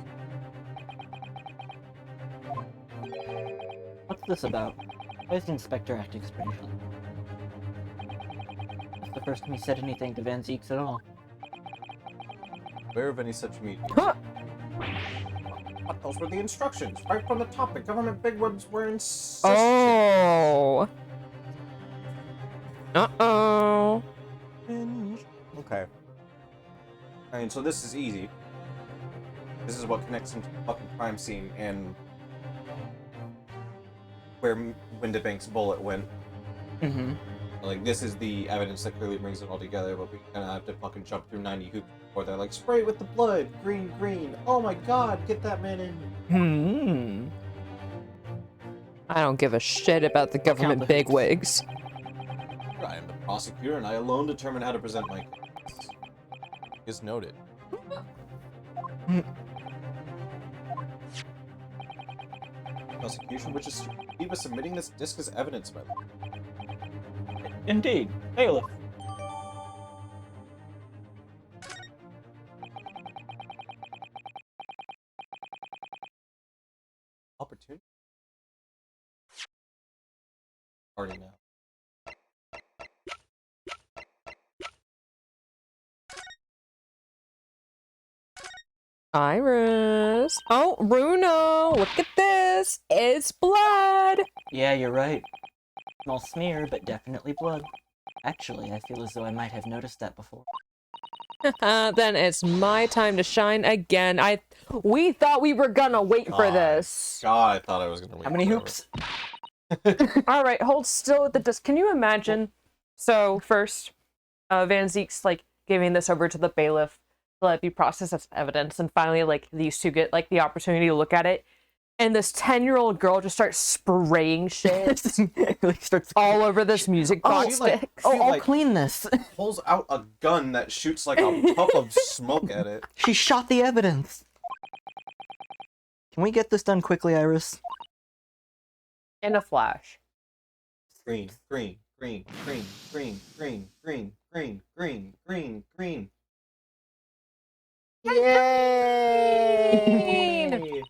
What's this about? Why is the inspector acting strangely? It's the first time he said anything to Van Zeeks at all. Aware of any such meeting? Huh. But those were the instructions. Right from the top, the government bigwigs were insistent. Oh. Uh-oh. Okay. I mean, so this is easy. This is what connects into the fucking crime scene and where Windabank's bullet went. Mm-hmm. Like, this is the evidence that clearly brings it all together, but we kind of have to fucking jump through 90 hoops before they're like, spray it with the blood, green, green. Oh my god, get that man in. I don't give a shit about the government bigwigs. I am the prosecutor, and I alone determine how to present my case. Is noted. Prosecution, which is he was submitting this disc as evidence, by the way. Indeed. Bailiff. Opportunity? Already now. Iris. Oh, Bruno, look at this. It's blood. Yeah, you're right. Small smear, but definitely blood. Actually, I feel as though I might have noticed that before. Then it's my time to shine again. We thought we were gonna wait for this. God, I thought I was gonna wait. How many forever. hoops? All right, hold still at the disc. Can you imagine? So first, Van Zeek's like giving this over to the bailiff to let it be processed as evidence, and finally, like these two get like the opportunity to look at it, and this 10-year-old girl just starts spraying shit Like starts all over this music box she, like- stick. Oh, I'll like- clean this. Pulls out a gun that shoots like a puff of smoke at it. She shot the evidence. Can we get this done quickly, Iris? In a flash. Green, green, green, green, green, green, green, green, green, green, green. Yay!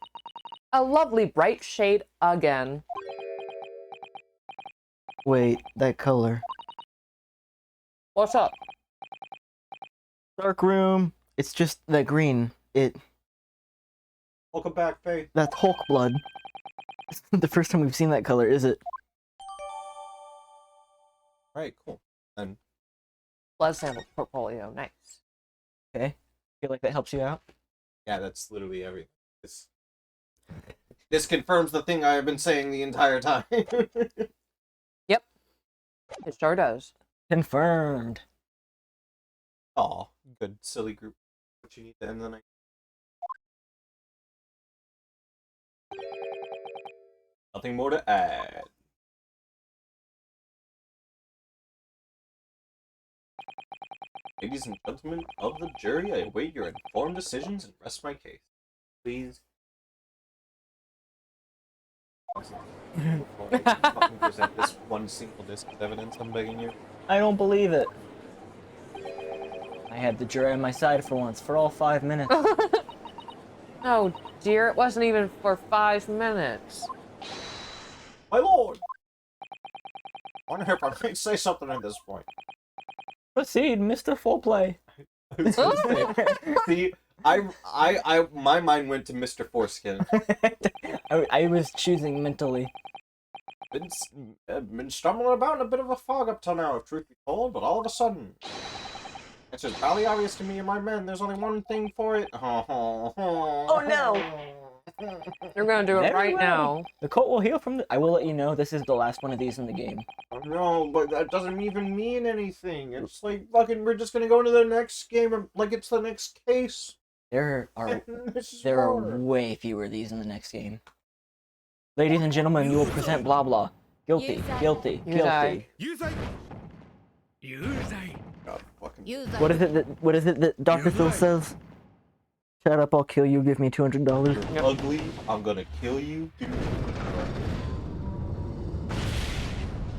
A lovely bright shade again. Wait, that color. What's up? Dark room. It's just that green. Welcome back, Faye. That's Hulk blood. It's not the first time we've seen that color, is it? Alright, cool. And Blood sample portfolio, nice. Okay. Feel like that helps you out? yeah, that's literally everything. This confirms the thing I have been saying the entire time. Yep. It sure does. Confirmed. Aw, good silly group. What you need to end the night. Nothing more to add. Ladies and gentlemen of the jury, I await your informed decisions and rest my case. Please. Fucking present this one single disc of evidence, I'm begging you. I don't believe it. I had the jury on my side for once, for all 5 minutes. Oh dear, it wasn't even for 5 minutes. My lord! One Hipper might say something at this point. Proceed, Mr. Foreplay. See, my mind went to Mr. Foreskin. I was choosing mentally. Been stumbling about in a bit of a fog up till now, if truth be told, but all of a sudden, it's just barely obvious to me and my men, there's only one thing for it. Oh no! You're gonna do it Very right well. now. The court will hear from the... I will let you know, this is the last one of these in the game. No, but that doesn't even mean anything. It's like, fucking, we're just gonna go into the next game, and, like, it's the next case. There are This is there are more. way fewer of these in the next game. Ladies and gentlemen, you will present blah blah. Guilty, guilty, You die. guilty. God, fucking... What is it that Dr. Phil says? Shut up, I'll kill you, give me $200. You're ugly, I'm gonna kill you, dude.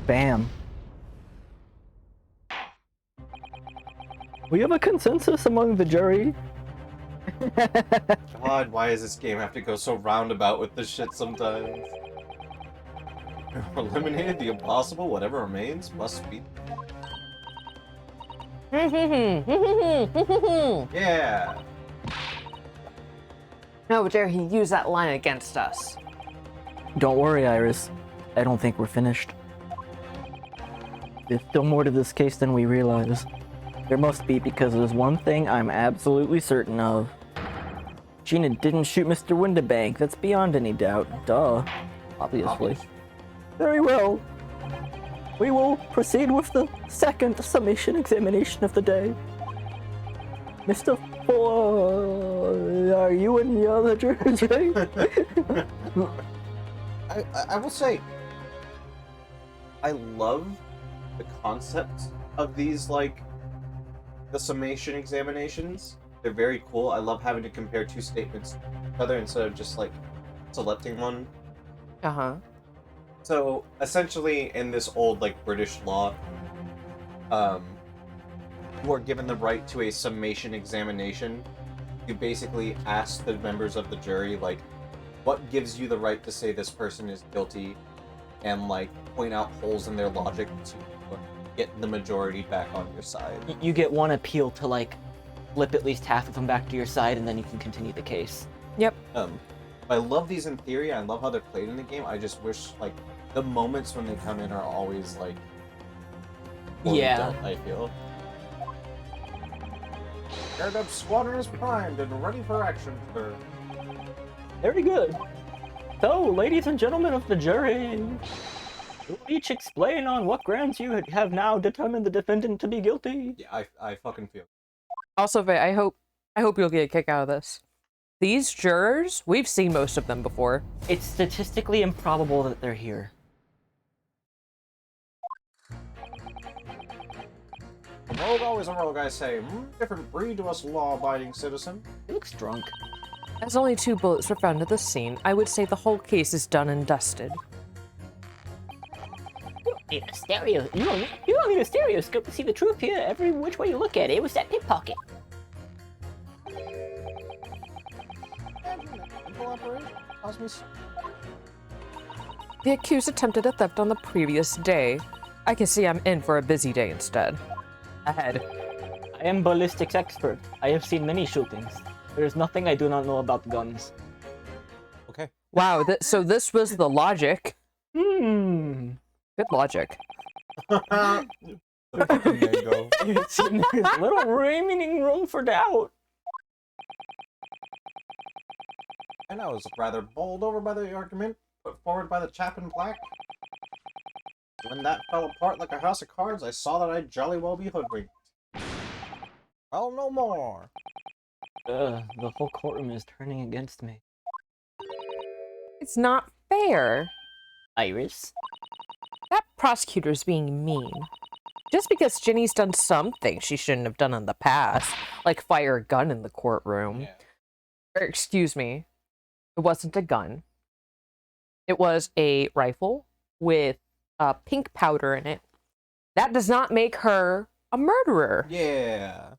Bam. We have a consensus among the jury. God, why does this game have to go so roundabout with this shit sometimes? Eliminated the impossible, whatever remains must be... Yeah! How dare he use that line against us? Don't worry, Iris. I don't think we're finished. There's still more to this case than we realize. There must be, because there's one thing I'm absolutely certain of. Gina didn't shoot Mr. Windibank, that's beyond any doubt. Duh. Obviously. Very well. We will proceed with the second summation examination of the day. Mr. Are you in the other jurors, right? I will say, I love the concept of these, like, the summation examinations. They're very cool. I love having to compare two statements to each other instead of just, like, selecting one. Uh-huh. So, essentially, in this old, like, British law, you are given the right to a summation examination. You basically ask the members of the jury, like, what gives you the right to say this person is guilty, and, like, point out holes in their logic to get the majority back on your side. You get one appeal to like flip at least half of them back to your side, and then you can continue the case. Yep. I love these in theory. I love how they're played in the game. I just wish, like, the moments when they come in are always, like, poorly Yeah. done, I feel. Aired up squadron is primed and ready for action, sir. Very good. So, ladies and gentlemen of the jury, you will each explain on what grounds you have now determined the defendant to be guilty. Yeah, I fucking feel. Also, Faye, I hope you'll get a kick out of this. These jurors, we've seen most of them before. It's statistically improbable that they're here. A rogue, always a rogue, I say. Different breed to us law-abiding citizen. He looks drunk. As only 2 bullets were found at the scene, I would say the whole case is done and dusted. Need a stereo. You don't need a stereoscope to see the truth here. Every which way you look at it, it was that pickpocket. The accused attempted a theft on the previous day. I can see I'm in for a busy day instead. Ahead. I am ballistics expert. I have seen many shootings. There is nothing I do not know about guns. Okay. Wow, so this was the logic. Hmm. Good logic. Mango. There's little remaining room for doubt. And I was rather bowled over by the argument put forward by the chap in black. When that fell apart like a house of cards, I saw that I'd jolly well be hoodwinked. Well, no more. The whole courtroom is turning against me. It's not fair. Iris? That prosecutor's being mean. Just because Ginny's done something she shouldn't have done in the past, like fire a gun in the courtroom. Yeah. Or, excuse me, it wasn't a gun. It was a rifle with pink powder in it. That does not make her a murderer. Yeah.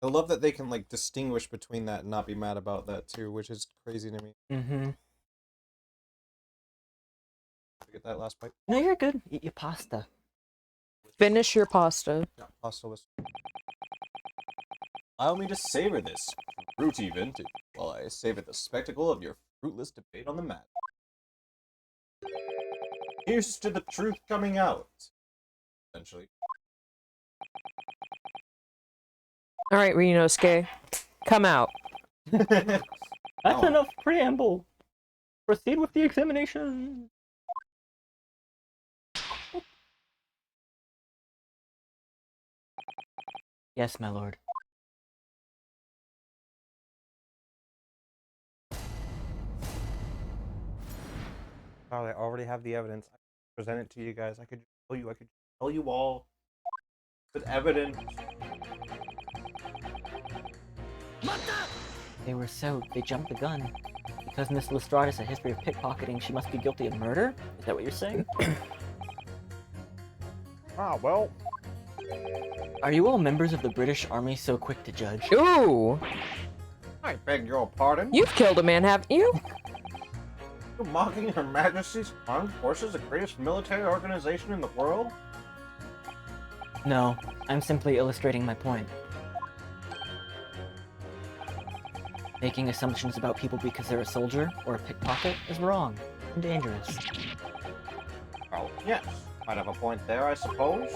I love that they can, like, distinguish between that and not be mad about that, too, which is crazy to me. Mm-hmm. Get that last bite. No, you're good. Eat your pasta. Finish your pasta. Yeah, pasta was... Allow me to savor this fruity vintage while I savor the spectacle of your fruitless debate on the mat. Here's to the truth coming out. Essentially. All right, Rinosuke, come out. That's Oh. enough preamble. Proceed with the examination. Yes, my lord. Oh, I already have the evidence. I can present it to you guys. I could tell you all with evidence. They jumped the gun. Because Miss Lestrade has a history of pickpocketing, she must be guilty of murder? Is that what you're saying? Ah, well. Are you all members of the British Army so quick to judge? Ooh, I beg your pardon. you've killed a man, haven't you? You mocking Her Majesty's Armed Forces, the greatest military organization in the world? No, I'm simply illustrating my point. Making assumptions about people because they're a soldier or a pickpocket is wrong and dangerous. Oh, yes. Might have a point there, I suppose.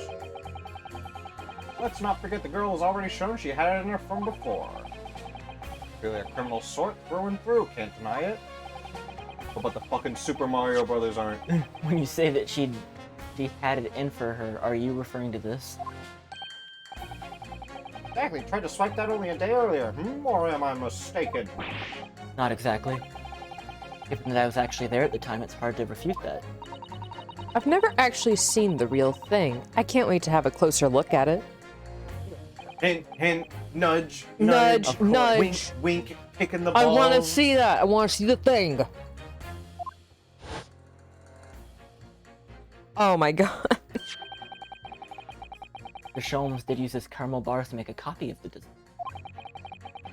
Let's not forget the girl has already shown she had it in her from before. Really a criminal sort through and through, can't deny it. But the fucking Super Mario Brothers aren't. When you say that she had it in for her, are you referring to this? Exactly, tried to swipe that only a day earlier. Or am I mistaken? Not exactly. Given that I was actually there at the time, it's hard to refute that. I've never actually seen the real thing. I can't wait to have a closer look at it. Hint, hint, nudge, Nudge, of course. nudge. Wink, wink, kicking the balls. I want to see that. I want to see the thing. Oh my god. The Sholmes did use his caramel bars to make a copy of the design.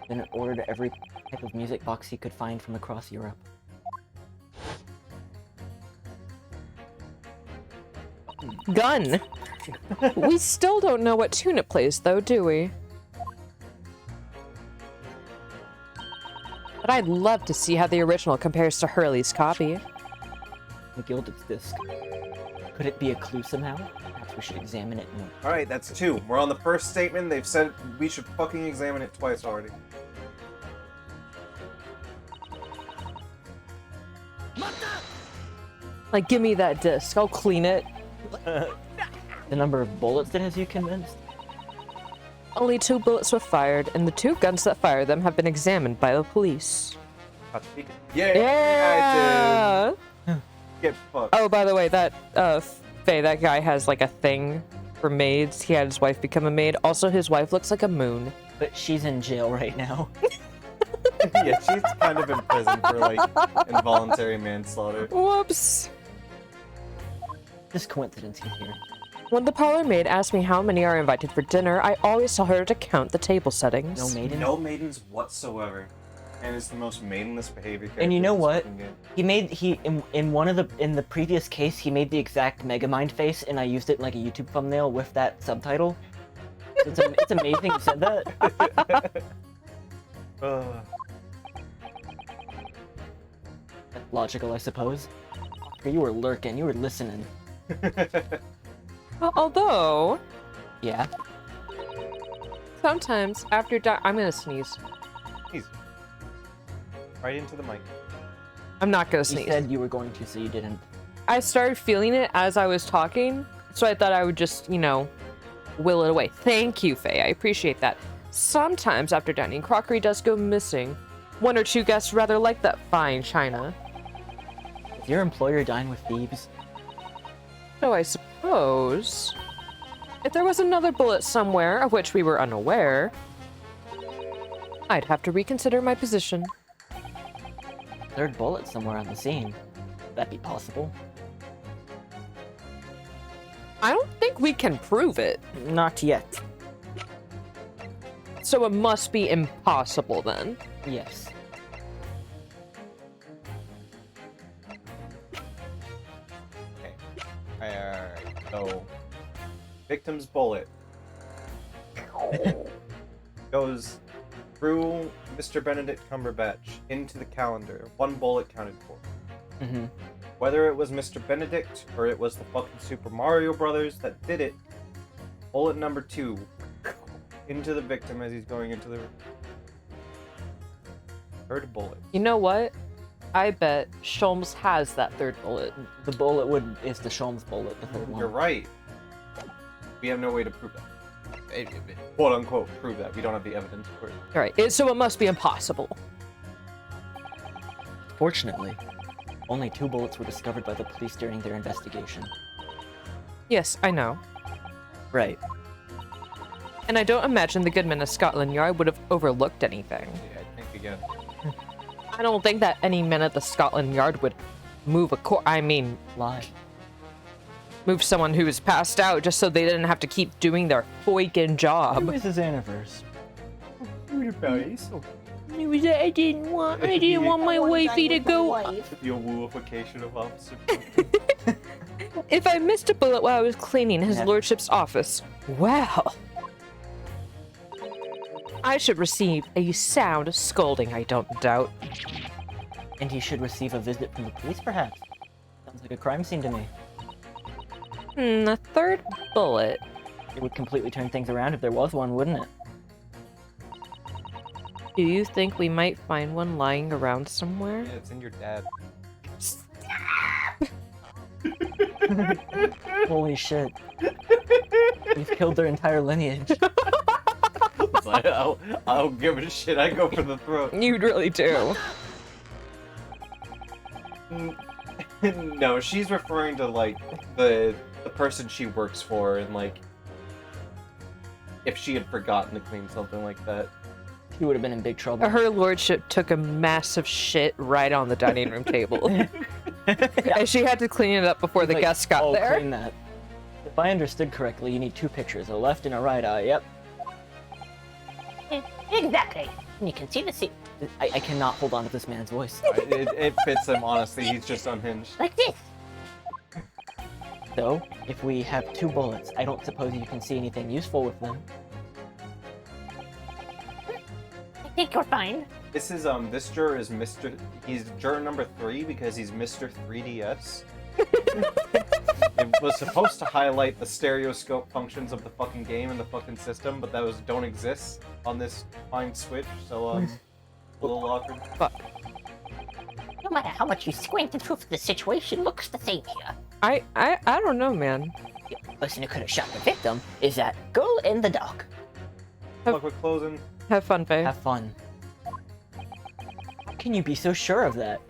Then it ordered every type of music box he could find from across Europe. Gun. We still don't know what tune it plays, though, do we? But I'd love to see how the original compares to Hurley's copy. The Gilded's disc. Could it be a clue somehow? Perhaps we should examine it and... Alright, that's 2. We're on the first statement. They've said we should fucking examine it twice already. Like, give me that disc. I'll clean it. The number of bullets that has you convinced? Only 2 bullets were fired, and the 2 guns that fired them have been examined by the police. Yeah, Yeah! I did. Get fucked. Oh, by the way, that, Faye, that guy has, like, a thing for maids. He had his wife become a maid. Also, his wife looks like a moon. But she's in jail right now. Yeah, she's kind of in prison for, like, involuntary manslaughter. Whoops. Just coincidence here. When the parlor maid asks me how many are invited for dinner, I always tell her to count the table settings. No maiden? No maidens whatsoever. And it's the most maidenless behavior character And you know in this what? fucking game. In the previous case, he made the exact Megamind face, and I used it in like a YouTube thumbnail with that subtitle. It's amazing you said that. That's logical, I suppose. You were lurking, you were listening. Although, Yeah? sometimes after I'm gonna sneeze. Easy. Right into the mic. I'm not gonna You sneeze. said you were going to, so you didn't. I started feeling it as I was talking, So I thought I would just, will it away. Thank you, Faye. I appreciate that. Sometimes after dining, crockery does go missing. One or two guests rather like that fine china. Does your employer dine with thieves? So I suppose... if there was another bullet somewhere of which we were unaware, I'd have to reconsider my position. Third bullet somewhere on the scene. Would that be possible? I don't think we can prove it. Not yet. So it must be impossible then. Yes. Okay. Alright, so victim's bullet goes through Mr. Benedict Cumberbatch into the calendar. One bullet counted for. Mm-hmm. Whether it was Mr. Benedict or it was the fucking Super Mario Brothers that did it, bullet number 2 into the victim as he's going into the third bullet. You know what? I bet Sholmes has that third bullet. The bullet is the Sholmes bullet, the third one. You're right. We have no way to prove that. Quote unquote prove that. We don't have the evidence for it. All right, so it must be impossible. Fortunately, only 2 bullets were discovered by the police during their investigation. Yes, I know. Right. And I don't imagine the good men of Scotland Yard would have overlooked anything. Yeah, I think again. I don't think that any men at the Scotland Yard would move Lie. move someone who was passed out just so they didn't have to keep doing their fucking job. When was his anniversary? I didn't want my wifey to go. The wooification of Officer. If I missed a bullet while I was cleaning his lordship's office, well, I should receive a sound scolding, I don't doubt. And he should receive a visit from the police, perhaps? Sounds like a crime scene to me. A third bullet. It would completely turn things around if there was one, wouldn't it? Do you think we might find one lying around somewhere? Yeah, it's in your dad. Holy shit. We've killed their entire lineage. It's like, I don't give a shit. I go for the throat. You really do. No, she's referring to like the person she works for, and like if she had forgotten to clean something like that. He would have been in big trouble. Her lordship took a massive shit right on the dining room table. And she had to clean it up before the Like, guests got there. Clean that. If I understood correctly, you need 2 pictures, a left and a right eye. Yep. Exactly. You can see the seat I cannot hold on to this man's voice. It fits him, honestly. He's just unhinged. like this. So, if we have 2 bullets, I don't suppose you can see anything useful with them. I think you're fine. This is this juror is Mr. He's juror number 3 because he's Mr. 3DS. It was supposed to highlight the stereoscope functions of the fucking game and the fucking system, but those don't exist on this fine Switch, so a little awkward. No matter how much you squint, the truth of the situation looks the same here. I don't know, man. The person who could have shot the victim is that girl in the dock. Look, we're closing. Have fun, Faye. Have fun. How can you be so sure of that?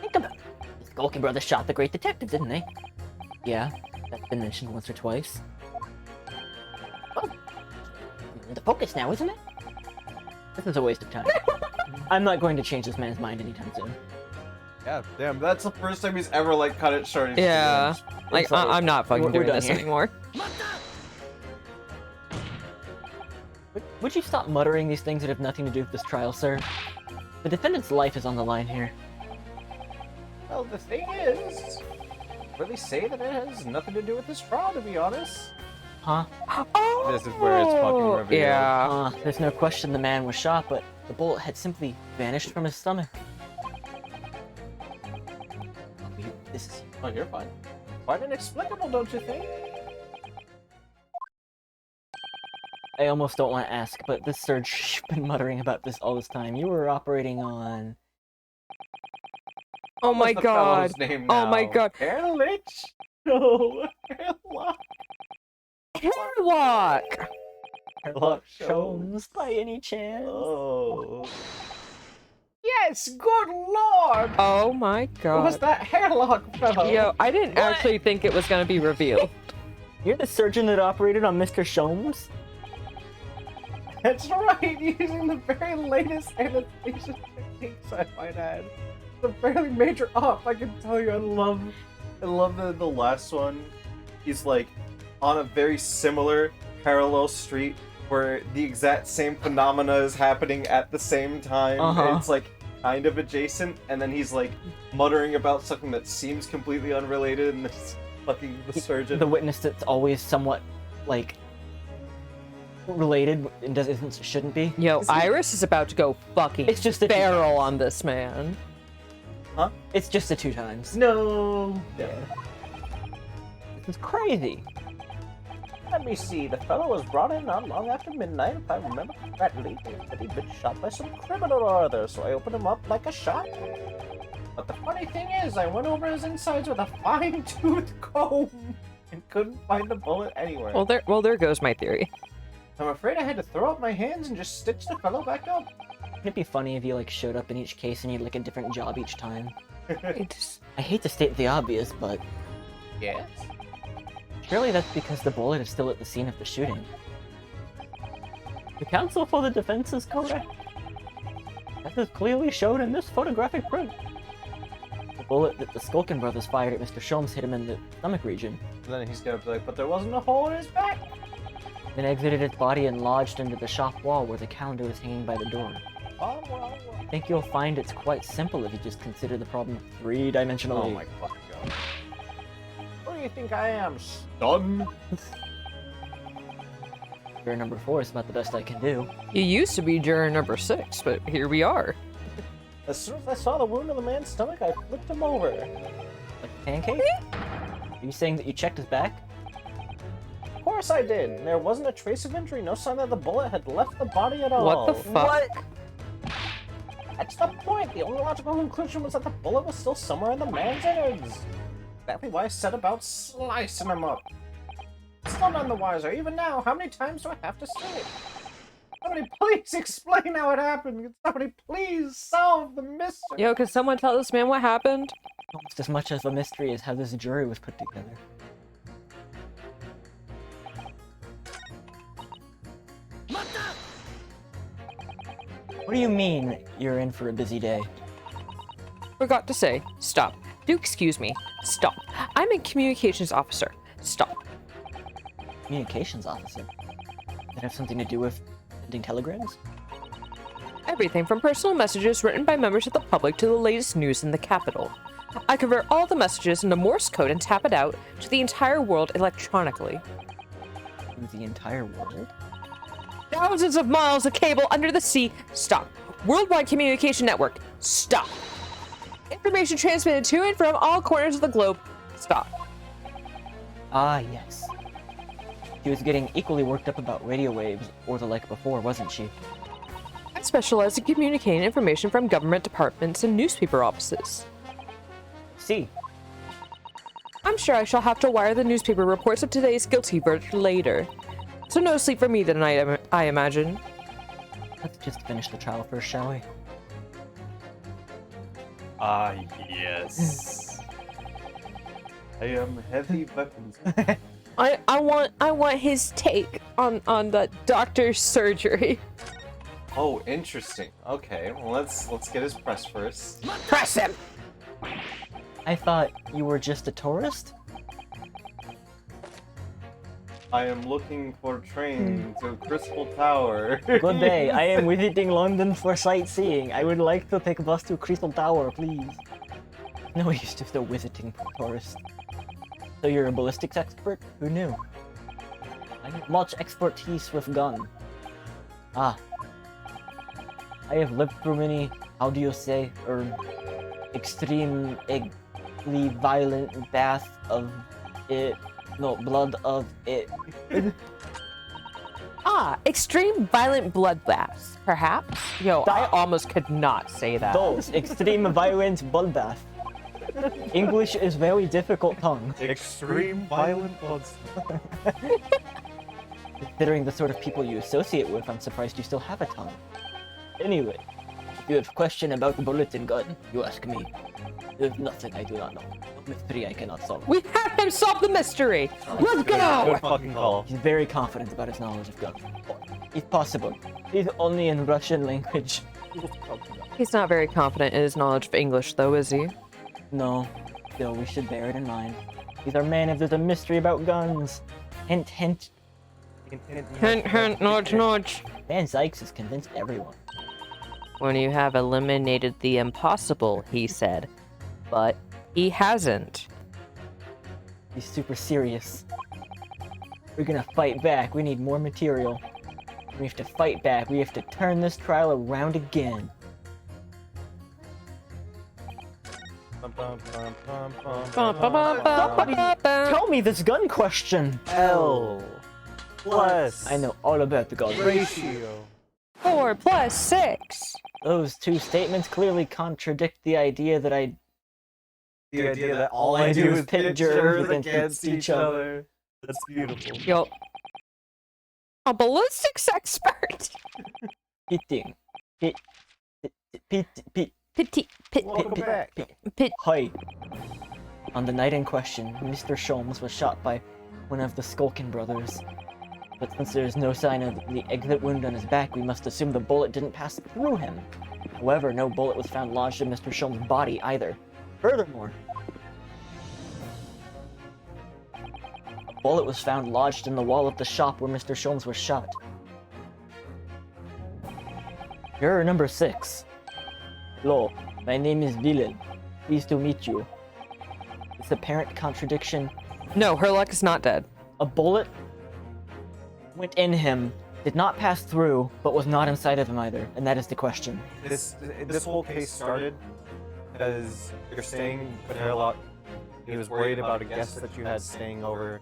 Think about it. The Skulkin brothers shot the great detective, didn't they? Yeah, that's been mentioned once or twice. Well, the focus now, isn't it? This is a waste of time. I'm not going to change this man's mind anytime soon. Yeah, damn, that's the first time he's ever like cut it short. Yeah. Like, I'm not fucking We're doing done this here. anymore. Would you stop muttering these things that have nothing to do with this trial, sir? The defendant's life is on the line here. Well, the thing is, really say that it has nothing to do with this trial, to be honest. Huh? This is where it's fucking revealed. Yeah. There's no question the man was shot, but the bullet had simply vanished from his stomach. This is... Oh, you're fine. Quite inexplicable, don't you think? I almost don't want to ask, but this Surge, you've been muttering about this all this time. You were operating on... Oh my What's the god. fellow's name Oh my now? god. Erlich? No, Hairlock. Hairlock! Sherlock Holmes, by any chance? Oh. Yes, good lord! Oh my What was god. that Hairlock fellow? Yo, I didn't actually think it was gonna be revealed. You're the surgeon that operated on Mr. Sholmes? That's right, using the very latest anesthesia techniques I might add. It's a fairly major op, I can tell you. I love the last one. He's like on a very similar parallel street where the exact same phenomena is happening at the same time. And it's like kind of adjacent, and then he's like muttering about something that seems completely unrelated, and this fucking the surgeon. The witness that's always somewhat, like, related and shouldn't be. Yo, Iris is about to go fucking It's just the two feral times. on this man. Huh? It's just the 2 times. No. Yeah. This is crazy. Let me see. The fellow was brought in not long after midnight, if I remember correctly. He said he'd been shot by some criminal or other, so I opened him up like a shot. But the funny thing is, I went over his insides with a fine-tooth comb and couldn't find a bullet anywhere. Well, there goes my theory. I'm afraid I had to throw up my hands and just stitch the fellow back up. Wouldn't it be funny if you, like, showed up in each case and you had, like, a different job each time? It's, I hate to state the obvious, but Yes. surely that's because the bullet is still at the scene of the shooting. The counsel for the defense is correct. That is clearly shown in this photographic print. The bullet that the Skulkin brothers fired at Mr. Sholmes hit him in the stomach region, And then he's gonna be like, but there wasn't a hole in his back. then exited his body and lodged into the shop wall where the calendar was hanging by the door. Well. I think you'll find it's quite simple if you just consider the problem three-dimensionally. Oh my fucking god. Who do you think I am, stun? Juror number 4 is about the best I can do. you used to be juror number 6, but here we are. As soon as I saw the wound on the man's stomach, I flipped him over. Like a pancake? Are you saying that you checked his back? Of course I did. There wasn't a trace of injury, no sign that the bullet had left the body at all. What the fuck? That's the point. The only logical conclusion was that the bullet was still somewhere in the man's innards. Exactly why I set about slicing him up. Still none the wiser. Even now, how many times do I have to say it? Somebody please explain how it happened. Can somebody please solve the mystery? Yo, can someone tell this man what happened? Almost as much of a mystery as how this jury was put together. What do you mean, you're in for a busy day? Forgot to say, stop. Do excuse me. Stop. I'm a communications officer. Stop. Communications officer? That have something to do with sending telegrams? Everything from personal messages written by members of the public to the latest news in the capital. I convert all the messages into Morse code and tap it out to the entire world electronically. To the entire world? Thousands of miles of cable under the sea. Stop. Worldwide communication network. Stop. Information transmitted to and from all corners of the globe. Stop. Ah, yes. She was getting equally worked up about radio waves or the like before, wasn't she? I specialize in communicating information from government departments and newspaper offices. See. I'm sure I shall have to wire the newspaper reports of today's guilty verdict later. So no sleep for me tonight, I imagine. Let's just finish the trial first, shall we? Ah, yes. I am heavy weapons. I want his take on the doctor's surgery. Oh, interesting. Okay, well let's get his press first. Press him! I thought you were just a tourist? I am looking for train to Crystal Tower. Good day, I am visiting London for sightseeing. I would like to take a bus to Crystal Tower, please. No, he's just a visiting tourist. So you're a ballistics expert? Who knew? I have much expertise with gun. Ah. I have lived through many, how do you say, extremely violent bath of it. No, blood of it. Extreme violent bloodbaths, perhaps? Yo, I almost could not say that. Those extreme violent bloodbath. English is very difficult tongue. Extreme violent blood. Considering the sort of people you associate with, I'm surprised you still have a tongue. Anyway, if you have a question about the bulletin gun, you ask me. There's nothing I do not know. No mystery I cannot solve. We have him solve the mystery. Let's go. Good fucking call. He's very confident about his knowledge of guns. If possible, please only in Russian language. He's not very confident in his knowledge of English, though, is he? No, still, we should bear it in mind. These are men if there's a mystery about guns. Hint, hint. Hint, hint, nudge, nudge. Van Zykes has convinced everyone. When you have eliminated the impossible, he said. But he hasn't. He's super serious. We're gonna fight back. We need more material. We have to fight back. We have to turn this trial around again. Tell me this gun question. L plus I know all about the gun. ratio. 4 plus 6. Those two statements clearly contradict the idea that The idea that all I do is pit jurors against against each each other. That's beautiful. Yup. A ballistics expert. pitting. Pit. Pit. Pit. Pit, pit, Welcome back. pit. Hi. On the night in question, Mr. Sholmes was shot by one of the Skulkin brothers. But since there is no sign of the exit wound on his back, we must assume the bullet didn't pass through him. However, no bullet was found lodged in Mr. Sholmes' body either. Furthermore, a bullet was found lodged in the wall of the shop where Mr. Sholmes was shot. Juror number 6. Hello, my name is Wilhelm. Pleased to meet you. This apparent contradiction. No, Herlock is not dead. A bullet went in him, did not pass through, but was not inside of him either, and that is the question. This whole case started because you're staying with Herlock. He was worried about a guest that you had staying over,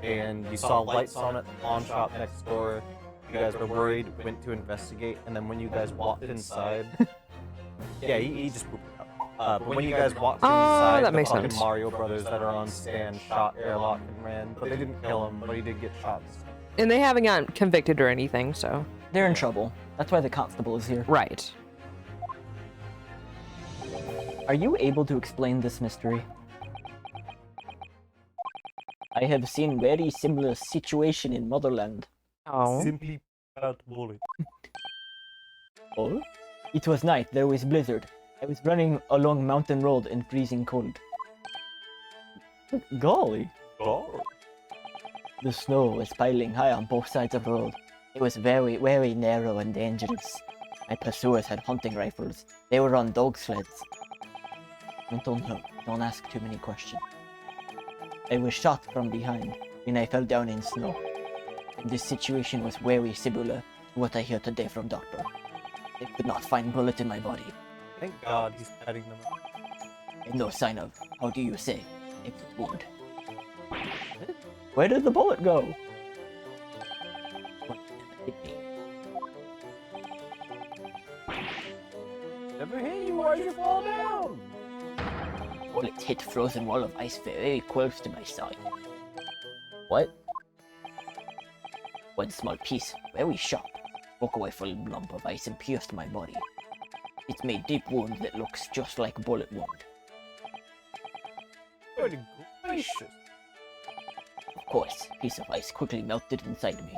and you saw lights on at the pawn shop next door. You guys were worried, went to investigate, and then when you guys walked inside, yeah, he just pooped it out. But when you guys walked inside, that the makes fucking sense. Mario brothers that are on stand shot Herlock and ran, but they didn't kill him, but he did get shot. And they haven't gotten convicted or anything, so. They're in trouble. That's why the constable is here. Right. Are you able to explain this mystery? I have seen very similar situation in Motherland. Oh. Simply out bullet. Oh? It was night, there was blizzard. I was running along mountain road in freezing cold. Golly. Oh. The snow was piling high on both sides of the road. It was very, very narrow and dangerous. My pursuers had hunting rifles. They were on dog sleds. Don't ask too many questions. I was shot from behind when I fell down in snow. And this situation was very similar to what I hear today from doctor. They could not find bullet in my body. Thank God he's petting them. And no sign of, how do you say, exit wound. Where did the bullet go? What hit me? Never hit you, why'd you fall down? Bullet hit frozen wall of ice very close to my side. What? One small piece, very sharp, broke away from a lump of ice and pierced my body. It made deep wound that looks just like a bullet wound. Good gracious. Of course, piece of ice quickly melted inside me.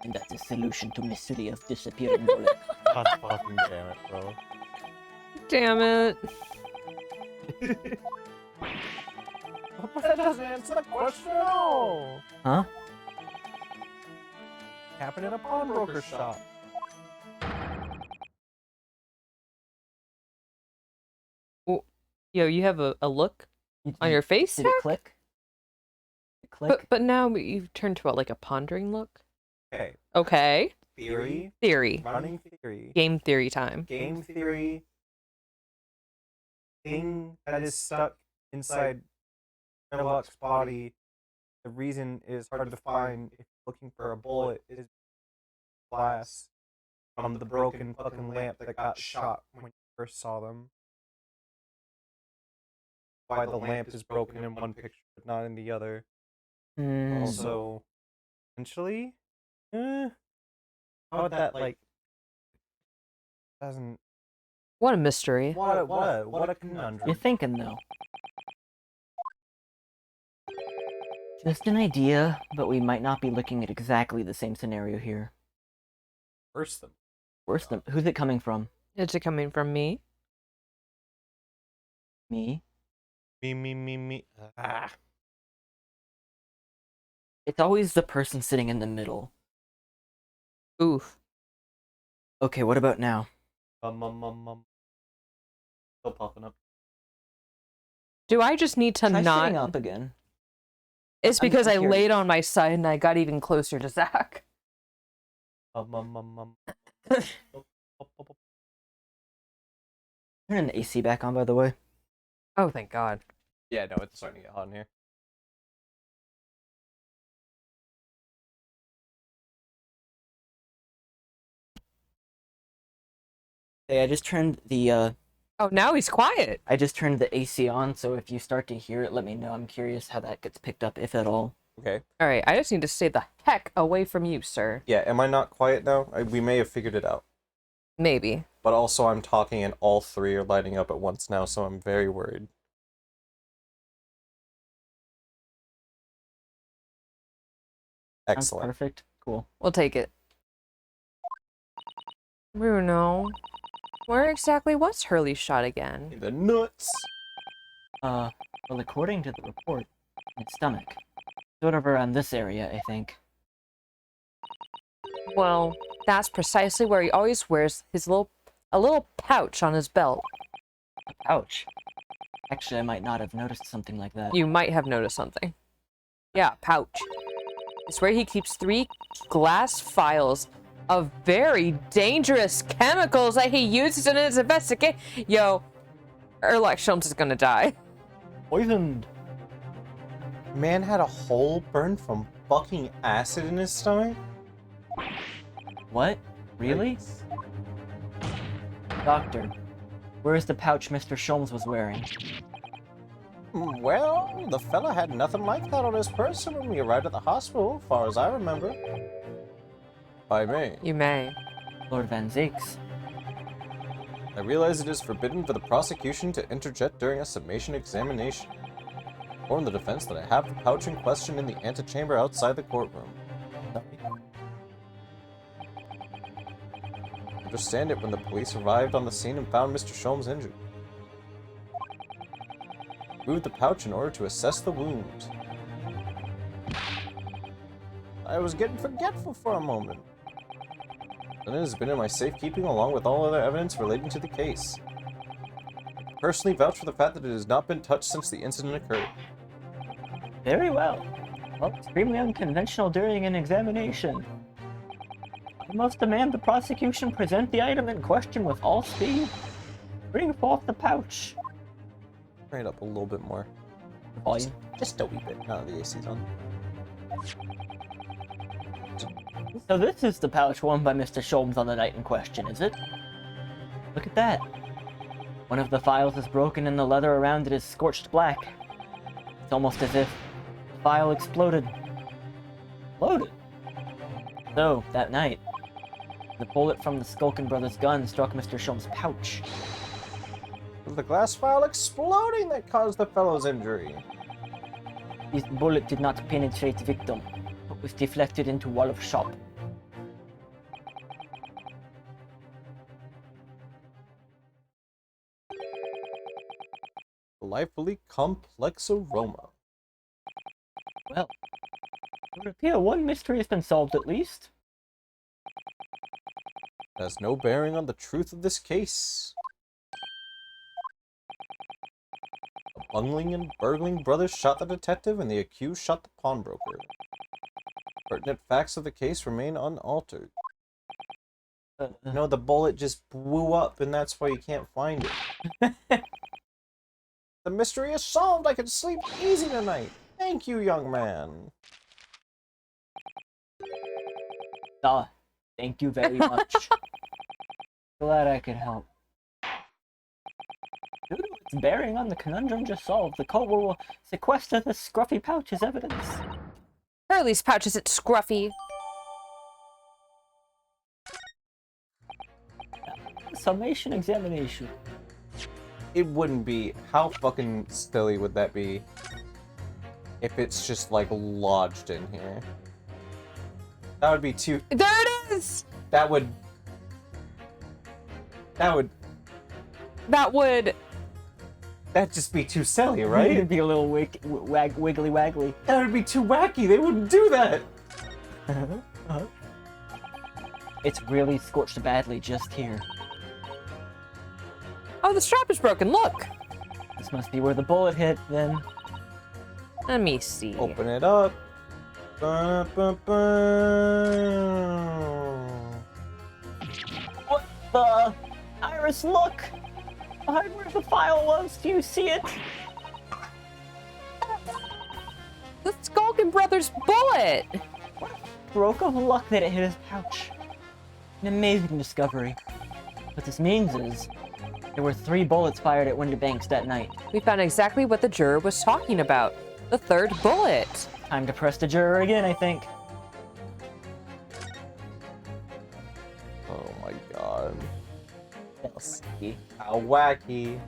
And that's the solution to mystery of disappearing bullet. God fucking damn it, bro. Damn it. But that doesn't answer the question at all. Huh? Happened in a pawnbroker shop. Yo, you have a look on your face? Did it Zach? click? Did it click? But now you've turned to what, like a pondering look? Okay. Okay. Theory. Theory. Running theory. Game theory time. Game theory. Thing that is stuck inside Sherlock's body. The reason is hard to find if you're looking for a bullet. It is glass from the broken fucking lamp that got shot when you first saw them. why the lamp is broken in one picture but not in the other. Hmm. Also, potentially, how would that like doesn't What a mystery. what a conundrum. You're thinking, though. Just an idea, but we might not be looking at exactly the same scenario here. Worse than Worse than... Who's it coming from? Is it coming from me? Me? me. Ah. It's always the person sitting in the middle. Oof. Okay, what about now? Still popping up. Do I just need to Try not? sitting up again. It's I'm because I curious. laid on my side and I got even closer to Zach. Turn the AC back on, by the way. Oh, thank God. Yeah, no, it's starting to get hot in here. Hey, I just turned the Oh, now he's quiet. AC on, so if you start to hear it, let me know. I'm curious how that gets picked up, if at all. Okay. All right, I just need to stay the heck away from you, sir. Yeah, am I not quiet now? We may have figured it out. Maybe. But also I'm talking and all three are lighting up at once now, so I'm very worried. Sounds Excellent. perfect. Cool. We'll take it. Bruno, where exactly was Hurley shot again? In the nuts! Well, according to the report, its stomach. Sort of around this area, I think. Well, that's precisely where he always wears his a little pouch on his belt. Ouch. Actually, I might not have noticed something like that. You might have noticed something. Yeah, pouch. It's where he keeps 3 glass vials of very dangerous chemicals that he uses in his investigation. Yo, Erlach Sholmes is gonna die. Poisoned. Man had a hole burned from fucking acid in his stomach? What? Really? Doctor, where's the pouch Mr. Sholmes was wearing? Well, the fella had nothing like that on his person when we arrived at the hospital, as far as I remember. By me. You may. Lord Van Zakes. I realize it is forbidden for the prosecution to interject during a summation examination. Inform the defense that I have the pouch in question in the antechamber outside the courtroom. Understand it when the police arrived on the scene and found Mr. Sholmes injured. Removed the pouch in order to assess the wound. I was getting forgetful for a moment. Then it has been in my safekeeping along with all other evidence relating to the case. I personally vouch for the fact that it has not been touched since the incident occurred. Very well. Well, extremely unconventional during an examination. I must demand the prosecution present the item in question with all speed. Bring forth the pouch. Turn it up a little bit more. Volume. Just a wee bit. Now the AC's on. So this is the pouch worn by Mr. Sholmes on the night in question, is it? Look at that. One of the files is broken and the leather around it is scorched black. It's almost as if the file exploded. Exploded? So, that night, the bullet from the Skulkin brothers' gun struck Mr. Sholmes' pouch. It was the glass vial exploding that caused the fellow's injury. This bullet did not penetrate the victim, but was deflected into wall of shop. Delightfully complex aroma. Well, it would appear one mystery has been solved at least. It has no bearing on the truth of this case. The bungling and burgling brothers shot the detective and the accused shot the pawnbroker. Pertinent facts of the case remain unaltered. No, the bullet just blew up and that's why you can't find it. The mystery is solved! I can sleep easy tonight! Thank you, young man! Thank you very much. Glad I could help. Due to its bearing on the conundrum just solved, the court will sequester the scruffy pouch as evidence. Hurley's pouch isn't scruffy. Summation examination. It wouldn't be. How fucking silly would that be? If it's just like lodged in here. That would be too. There it is! That would. That would... That'd just be too silly, right? It'd be a little wiggly waggly. That would be too wacky. They wouldn't do that. It's really scorched badly just here. Oh, the strap is broken, look! This must be where the bullet hit, then. Let me see. Open it up. What the? Iris, look! Behind where the file was, do you see it? The Skulkin Brothers bullet! Stroke of luck that it hit his pouch. An amazing discovery. What this means is, there were 3 bullets fired at Winterbanks that night. We found exactly what the juror was talking about. The 3rd bullet. Time to press the juror again, I think. Oh my god. Yes. How wacky.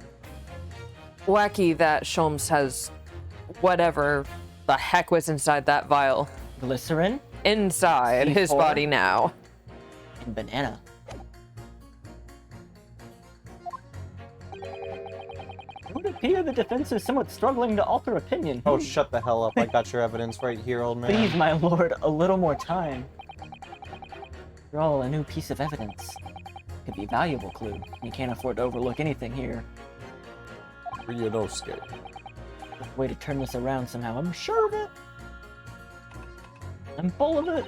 Wacky that Sholmes has whatever the heck was inside that vial. Glycerin Inside his C4. body now. and banana. It would appear the defense is somewhat struggling to alter opinion. Oh, shut the hell up. I got your evidence right here, old man. Please, my lord, a little more time. After all, a new piece of evidence. Could be a valuable clue. You can't afford to overlook anything here. Ryunosuke. There's a way to turn this around somehow. I'm sure of it. I'm full of it.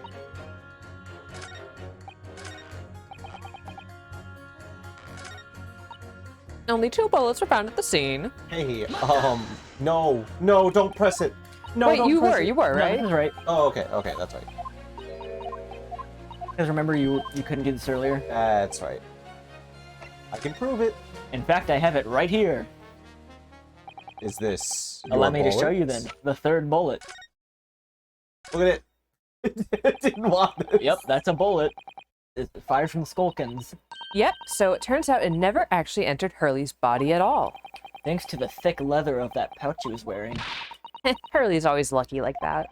Only 2 bullets were found at the scene. Hey, no, don't press it. No, Wait, don't you press were, it. you were, No, right? this is right. Oh, okay, that's right. Because remember, you couldn't do this earlier. That's right. I can prove it. In fact, I have it right here. Is this Allow your me to show you bullet? then. The 3rd bullet. Look at it. It didn't want this. Yep, that's a bullet. It's fired from the Skulkins. Yep, so it turns out it never actually entered Hurley's body at all. Thanks to the thick leather of that pouch he was wearing. Hurley's always lucky like that.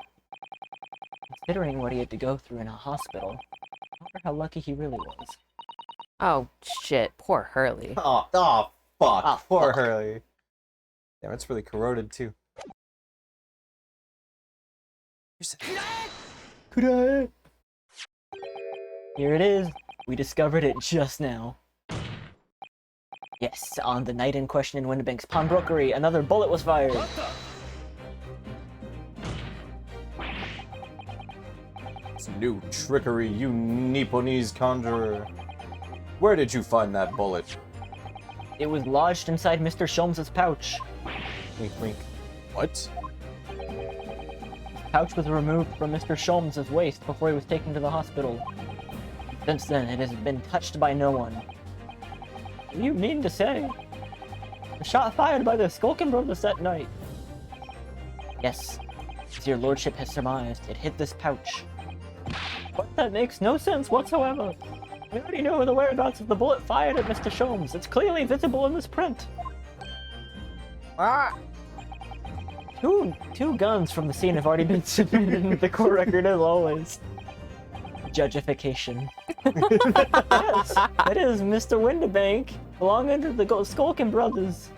Considering what he had to go through in a hospital, I wonder how lucky he really was. Oh, shit. Poor Hurley. Oh, fuck. Oh, Poor fuck. Hurley. Damn, it's really corroded, too. Here it is. We discovered it just now. Yes, on the night in question in Winterbank's pawnbrokery, another bullet was fired. It's new trickery, you Nipponese conjurer. Where did you find that bullet? It was lodged inside Mr. Sholmes' pouch. Wink, wink. What? The pouch was removed from Mr. Sholmes' waist before he was taken to the hospital. Since then, it has been touched by no one. What do you mean to say? The shot fired by the Skulkin brothers that night. Yes, as your lordship has surmised, it hit this pouch. But that makes no sense whatsoever. We already know the whereabouts of the bullet fired at Mr. Sholmes. It's clearly visible in this print. Ah! Two guns from the scene have already been submitted into the court record as always. Judgification. Yes, that is Mr. Winterbank, belonging to the Skulkin brothers.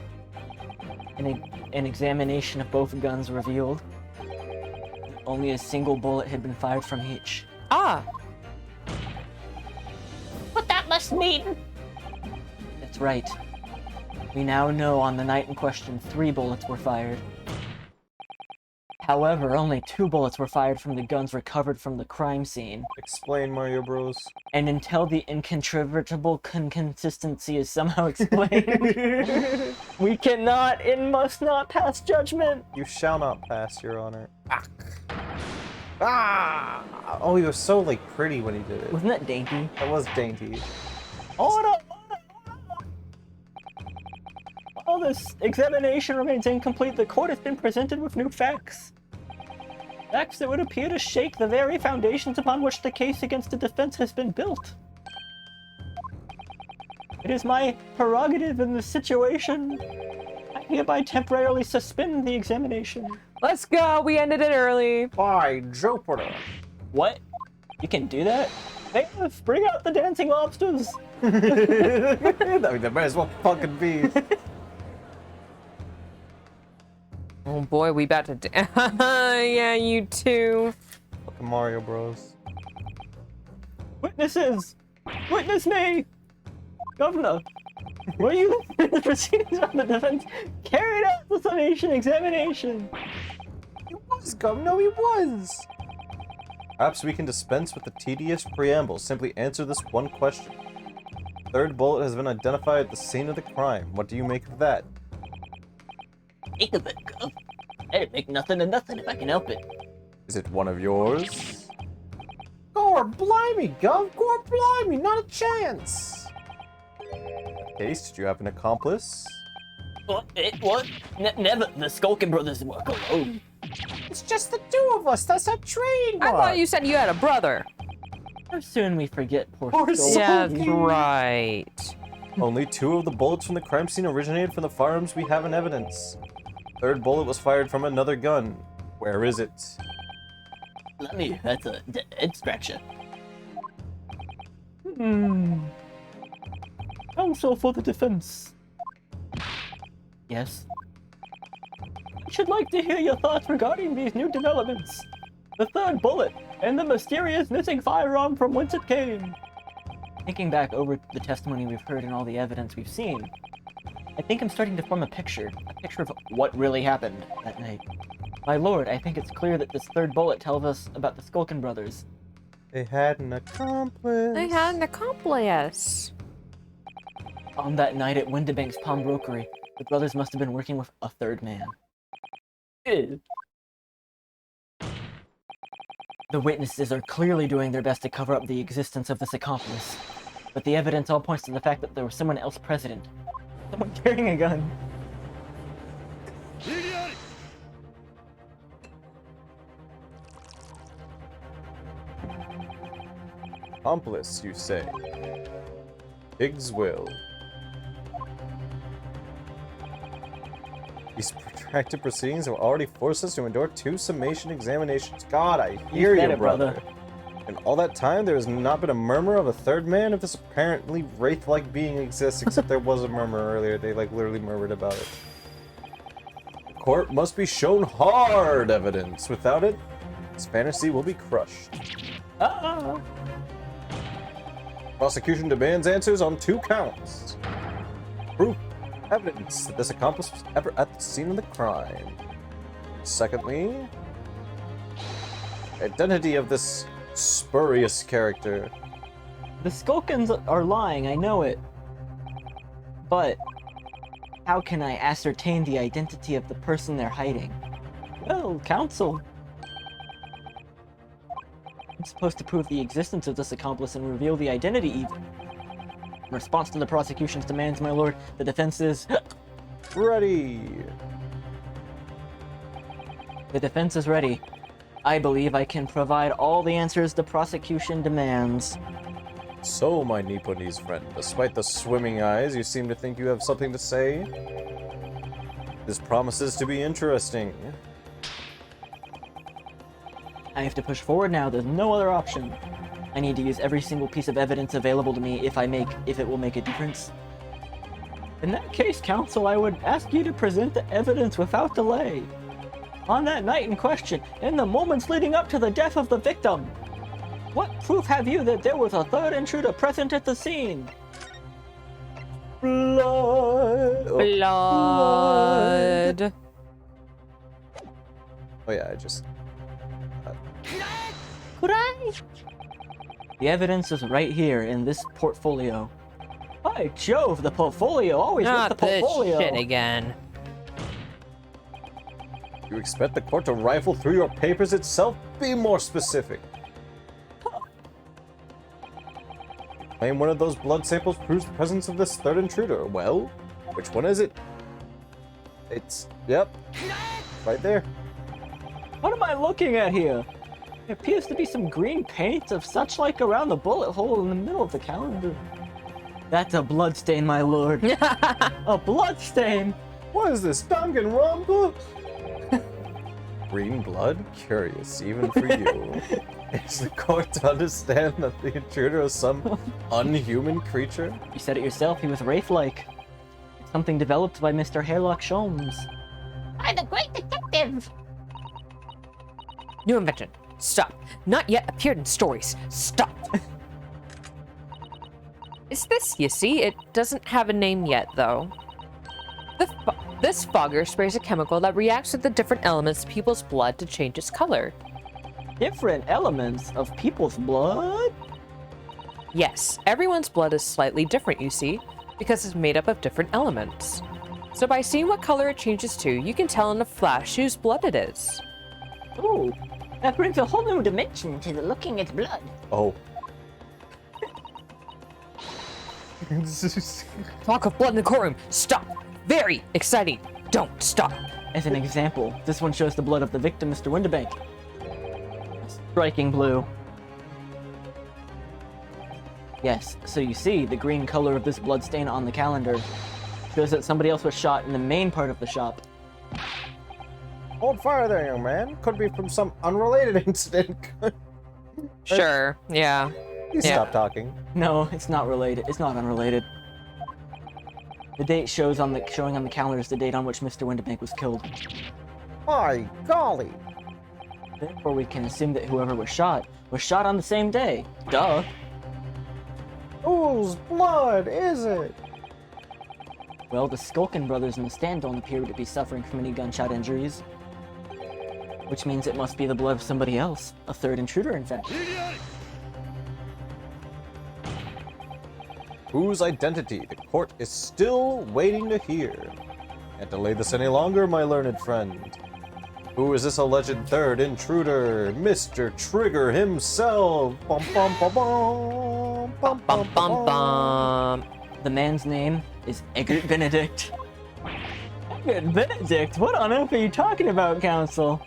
An examination of both guns revealed only a single bullet had been fired from each. Ah! What that must mean? That's right. We now know on the night in question 3 bullets were fired. However, only 2 bullets were fired from the guns recovered from the crime scene. Explain, Mario Bros. And until the incontrovertible consistency is somehow explained, we cannot and must not pass judgment. You shall not pass, Your Honor. Ah! Oh, he was so, like, pretty when he did it. Wasn't that dainty? That was dainty. Hold up! Oh, this examination remains incomplete, the court has been presented with new facts. Facts that would appear to shake the very foundations upon which the case against the defense has been built. It is my prerogative in this situation. I hereby temporarily suspend the examination. Let's go. We ended it early. By Jupiter. What? You can do that? Hey, let's bring out the dancing lobsters. That might as well fucking be. Oh boy, we about to. Yeah, you too. Fucking Mario Bros. Witnesses! Witness me! Governor, were you in the proceedings on the defense carried out the summation examination? He was, Governor, he was! Perhaps we can dispense with the tedious preamble. Simply answer this one question. Third bullet has been identified at the scene of the crime. What do you make of that? Think of it, Gov. I'd make nothing of nothing if I can help it. Is it one of yours? Gore blimey, Gov! Gore blimey! Not a chance! In that case, did you have an accomplice? What? Never. The Skulkin brothers work alone. It's just the two of us. That's our trademark. I thought you said you had a brother. How soon we forget poor Poor Skulkin. Yeah, that's right. Only 2 of the bullets from the crime scene originated from the firearms we have in evidence. Third bullet was fired from another gun. Where is it? Let me. That's a head scratcher. Counsel for the defense. Yes. I should like to hear your thoughts regarding these new developments. The third bullet, and the mysterious missing firearm from whence it came. Thinking back over the testimony we've heard and all the evidence we've seen, I think I'm starting to form a picture of what really happened that night. My lord, I think it's clear that this third bullet tells us about the Skulkin brothers. They had an accomplice. They had an accomplice. On that night at Windibank's pawnbrokery, the brothers must have been working with a third man. Ew. The witnesses are clearly doing their best to cover up the existence of this accomplice, but the evidence all points to the fact that there was someone else present. Someone carrying a gun. Accomplice, you say? Higgs will. These protracted proceedings have already forced us to endure 2 summation examinations. God, I hear said you, it, brother. In all that time, there has not been a murmur of a third man if this apparently wraith-like being exists, except there was a murmur earlier. They, literally murmured about it. The court must be shown hard evidence. Without it, this fantasy will be crushed. Ah! Prosecution demands answers on 2 counts. Proof, evidence that this accomplice was ever at the scene of the crime. Secondly, identity of this spurious character. The Skulkins are lying, I know it. But how can I ascertain the identity of the person they're hiding? Well, counsel. I'm supposed to prove the existence of this accomplice and reveal the identity even. In response to the prosecution's demands, my lord, the defense is... Ready. The defense is ready. I believe I can provide all the answers the prosecution demands. So, my Nipponese friend, despite the swimming eyes, you seem to think you have something to say? This promises to be interesting. I have to push forward now, there's no other option. I need to use every single piece of evidence available to me if it will make a difference. In that case, counsel, I would ask you to present the evidence without delay. On that night in question, in the moments leading up to the death of the victim, what proof have you that there was a third intruder present at the scene? Blood. Blood. Oh yeah, I just... The evidence is right here in this portfolio. By Jove, the portfolio, always with the Not this portfolio. shit again. You expect the court to rifle through your papers itself? Be more specific. Claim one of those blood samples proves the presence of this third intruder. Well, which one is it? It's, yep, right there. What am I looking at here? There appears to be some green paint of such like around the bullet hole in the middle of the calendar. That's a bloodstain, my lord. A bloodstain? What is this, Danganronpa? Green blood? Curious, even for you. Is the court to understand that the intruder is some unhuman creature? You said it yourself, he was wraith-like. It's something developed by Mr. Hairlock Sholmes. I'm the great detective. New invention. Stop. Not yet appeared in stories. Stop. It's this, you see. It doesn't have a name yet, though. This fogger sprays a chemical that reacts with the different elements of people's blood to change its color. Different elements of people's blood? Yes, everyone's blood is slightly different, you see, because it's made up of different elements. So by seeing what color it changes to, you can tell in a flash whose blood it is. Ooh, That brings a whole new dimension to the looking at blood. Oh. Talk of blood in the courtroom. Stop. Very exciting. Don't stop. as an example, this one shows the blood of the victim, Mr. Winterbank. Striking blue. Yes, so you see, the green color of this blood stain on the calendar shows that somebody else was shot in the main part of the shop. Hold fire there, young man. Could be from some unrelated incident. Sure. Yeah. You Yeah. stop talking. No, it's not related. It's not unrelated. The date showing on the calendar is the date on which Mr. Winterbank was killed. My golly. Therefore, we can assume that whoever was shot on the same day. Duh. Whose blood is it? Well, the Skulkin brothers in the stand don't appear to be suffering from any gunshot injuries. Which means it must be the blood of somebody else. A third intruder, in fact. Whose identity the court is still waiting to hear. Can't delay this any longer, my learned friend. Who is this alleged third intruder? Mr. Trigger himself! Bum bum bum bum bum Bum bum bum. The man's name is Eggert Benedict. Eggert Benedict? What on earth are you talking about, Counsel?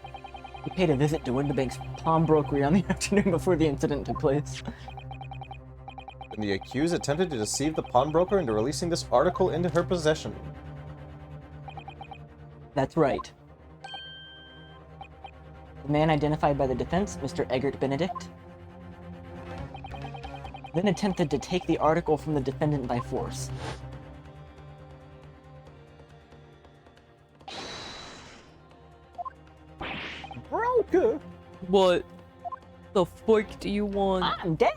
He paid a visit to Winterbank's pawnbrokery on the afternoon before the incident took place. And the accused attempted to deceive the pawnbroker into releasing this article into her possession. That's right. The man identified by the defense, Mr. Eggert Benedict, then attempted to take the article from the defendant by force. Broker! What the fuck do you want? I'm dead.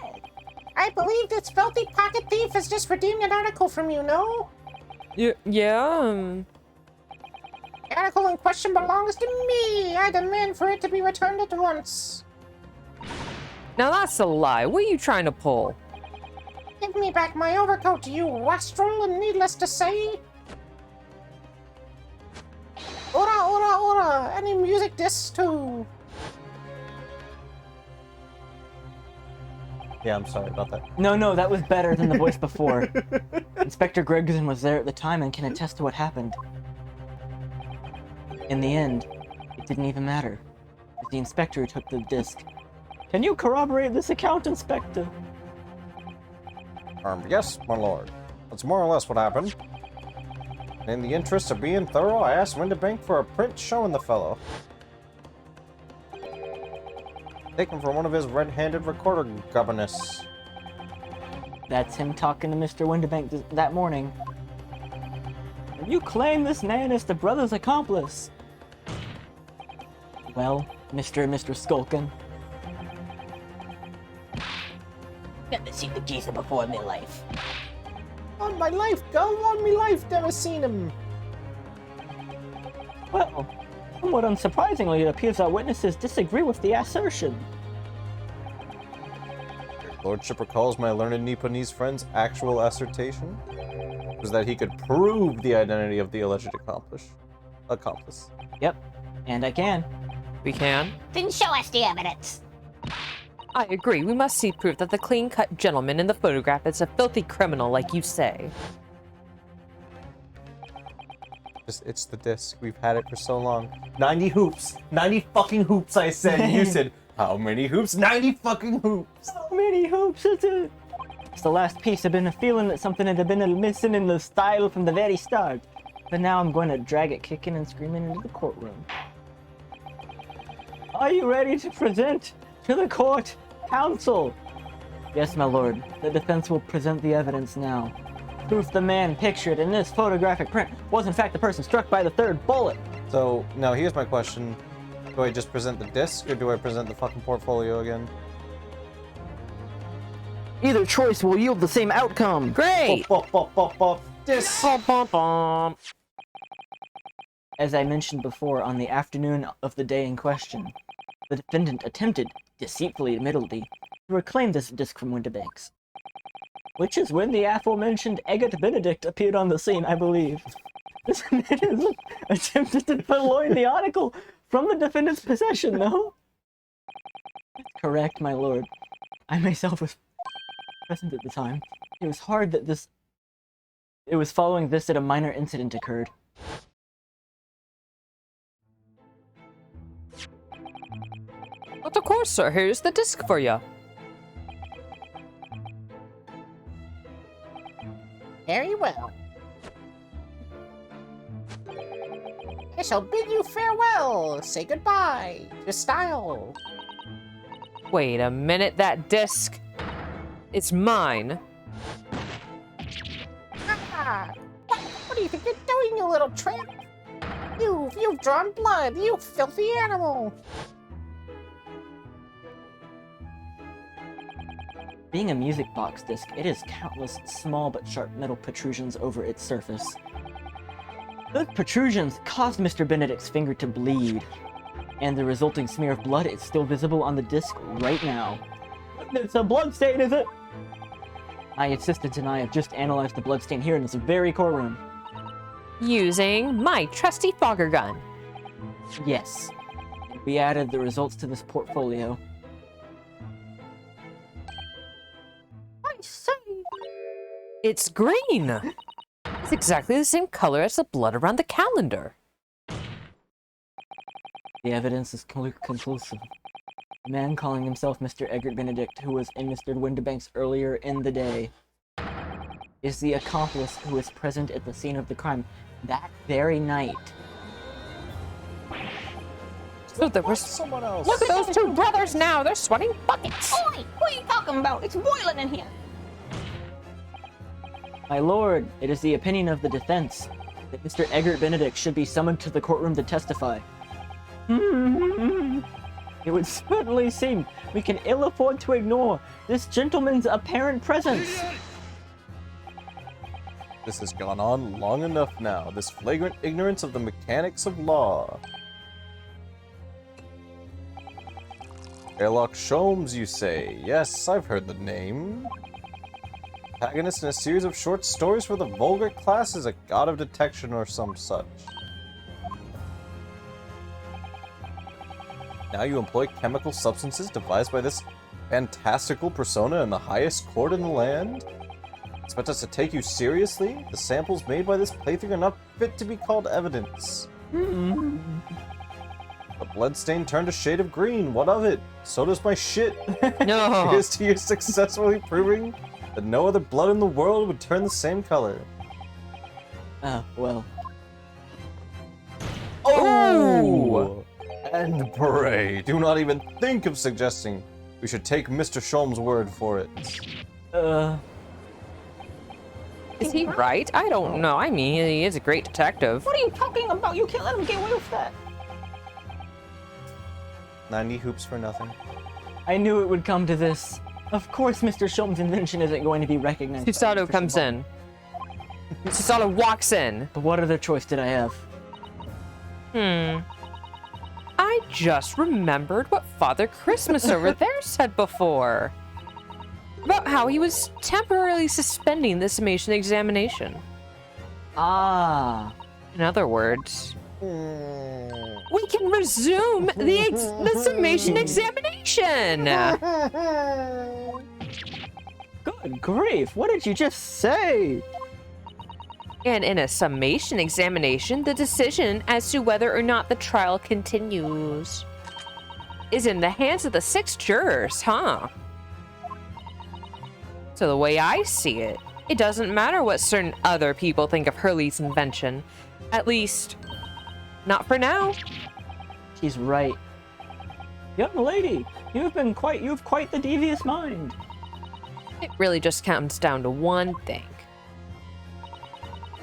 I believe this filthy pocket thief has just redeemed an article from you, no? Yeah. The article in question belongs to me. I demand for it to be returned at once. Now that's a lie. What are you trying to pull? Give me back my overcoat, you wastrel, and needless to say... Ora, ora, ora! Any music discs too? Yeah, I'm sorry about that. No, that was better than the voice before. Inspector Gregson was there at the time and can attest to what happened. In the end, it didn't even matter. It's the inspector who took the disc. Can you corroborate this account, Inspector? Yes, my lord. That's more or less what happened. In the interest of being thorough, I asked Winterbank for a print showing the fellow. Taken from one of his red-handed recorder governess. That's him talking to Mr. Winterbank that morning. And you claim this man is the brother's accomplice. Well, Mr. and Mr. Skulkin, Never seen the geezer before in my life. On my life, go on me life, never seen him. well, somewhat unsurprisingly, it appears our witnesses disagree with the assertion. Your lordship recalls my learned Nipponese friend's actual assertion? Was that he could prove the identity of the alleged accomplice. Yep, and I can. We can. Then show us the evidence. I agree. We must see proof that the clean-cut gentleman in the photograph is a filthy criminal, like you say. It's the disc. We've had it for so long. 90 hoops. 90 fucking hoops, I said. And you said, how many hoops? 90 fucking hoops. How many hoops is it? It's the last piece. I've been feeling that something had been missing in the style from the very start. But now I'm going to drag it kicking and screaming into the courtroom. Are you ready to present to the court, counsel? Yes, my lord. The defense will present the evidence now. Proof the man pictured in this photographic print was in fact the person struck by the third bullet. So, now here's my question. Do I just present the disc, or do I present the fucking portfolio again? Either choice will yield the same outcome. Great! Disc! As I mentioned before, on the afternoon of the day in question, the defendant attempted, deceitfully admittedly, to reclaim this disc from Winterbanks. Which is when the aforementioned Eggert Benedict appeared on the scene, I believe. This individual attempted to purloin the article from the defendant's possession, though. Correct, my lord. I myself was present at the time. It was hard that It was following this that a minor incident occurred. But of course, sir. Here's the disc for you. Very well. I shall bid you farewell. Say goodbye to style. Wait a minute. That disc. It's mine. Ah, what do you think you're doing, you little tramp? You've drawn blood, you filthy animal. Being a music box disc, it has countless small but sharp metal protrusions over its surface. Those protrusions caused Mr. Benedict's finger to bleed, and the resulting smear of blood is still visible on the disc right now. It's a blood stain, is it? My assistants and I have just analyzed the blood stain here in this very courtroom. Using my trusty fogger gun. Yes. And we added the results to this portfolio. I say. It's green. It's exactly the same color as the blood around the calendar. The evidence is conclusive. A man calling himself Mr. Eggert Benedict, who was in Mr. Winterbanks earlier in the day, is the accomplice who was present at the scene of the crime that very night. So there was Someone else. Look at those two brothers now. They're sweating buckets. Oi! What are you talking about? It's boiling in here! My lord, it is the opinion of the defense that Mr. Eggert Benedict should be summoned to the courtroom to testify. It would certainly seem we can ill afford to ignore this gentleman's apparent presence. This has gone on long enough now, this flagrant ignorance of the mechanics of law. Sherlock Sholmes, you say? Yes, I've heard the name. Protagonist in a series of short stories for the vulgar classes, a god of detection or some such. Now you employ chemical substances devised by this fantastical persona in the highest court in the land? Expect us to take you seriously? The samples made by this plaything are not fit to be called evidence. The bloodstain turned a shade of green. What of it? So does my shit. no. Here's to you successfully proving that no other blood in the world would turn the same color. Ah, well. Oh! And pray, do not even think of suggesting we should take Mr. Sholmes' word for it. Is he right? I don't know. I mean, he is a great detective. What are you talking about? You can't let him get away with that. 90 hoops for nothing. I knew it would come to this. Of course Mr. Sholmes' invention isn't going to be recognized. Susato comes in. Susato walks in. But what other choice did I have? I just remembered what Father Christmas over there said before. About how he was temporarily suspending the summation examination. Ah. In other words, we can resume the summation examination. Good grief, what did you just say? And in a summation examination, the decision as to whether or not the trial continues is in the hands of the 6 jurors, huh? So the way I see it, it doesn't matter what certain other people think of Hurley's invention. At least, not for now. She's right. Young lady, you've quite the devious mind. It really just comes down to one thing.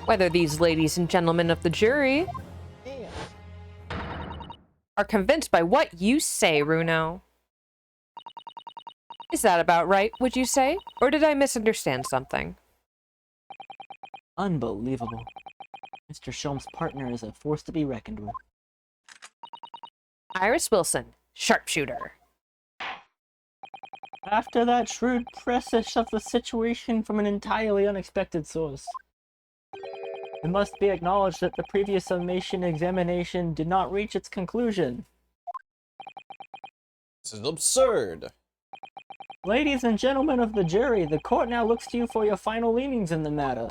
Whether these ladies and gentlemen of the jury are convinced by what you say, Runo. Is that about right, would you say? Or did I misunderstand something? Unbelievable. Mr. Sholm's partner is a force to be reckoned with. Iris Wilson, sharpshooter. After that shrewd presage of the situation from an entirely unexpected source, it must be acknowledged that the previous summation examination did not reach its conclusion. This is absurd. Ladies and gentlemen of the jury, the court now looks to you for your final leanings in the matter.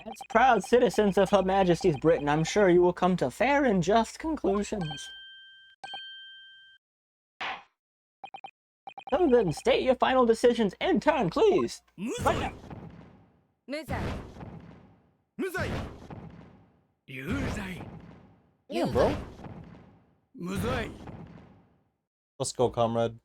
As proud citizens of Her Majesty's Britain, I'm sure you will come to fair and just conclusions. So then, state your final decisions in turn, please. 無 Right 罪 now. 無罪。無罪有罪 Yeah, bro. 無罪 Let's go, comrade.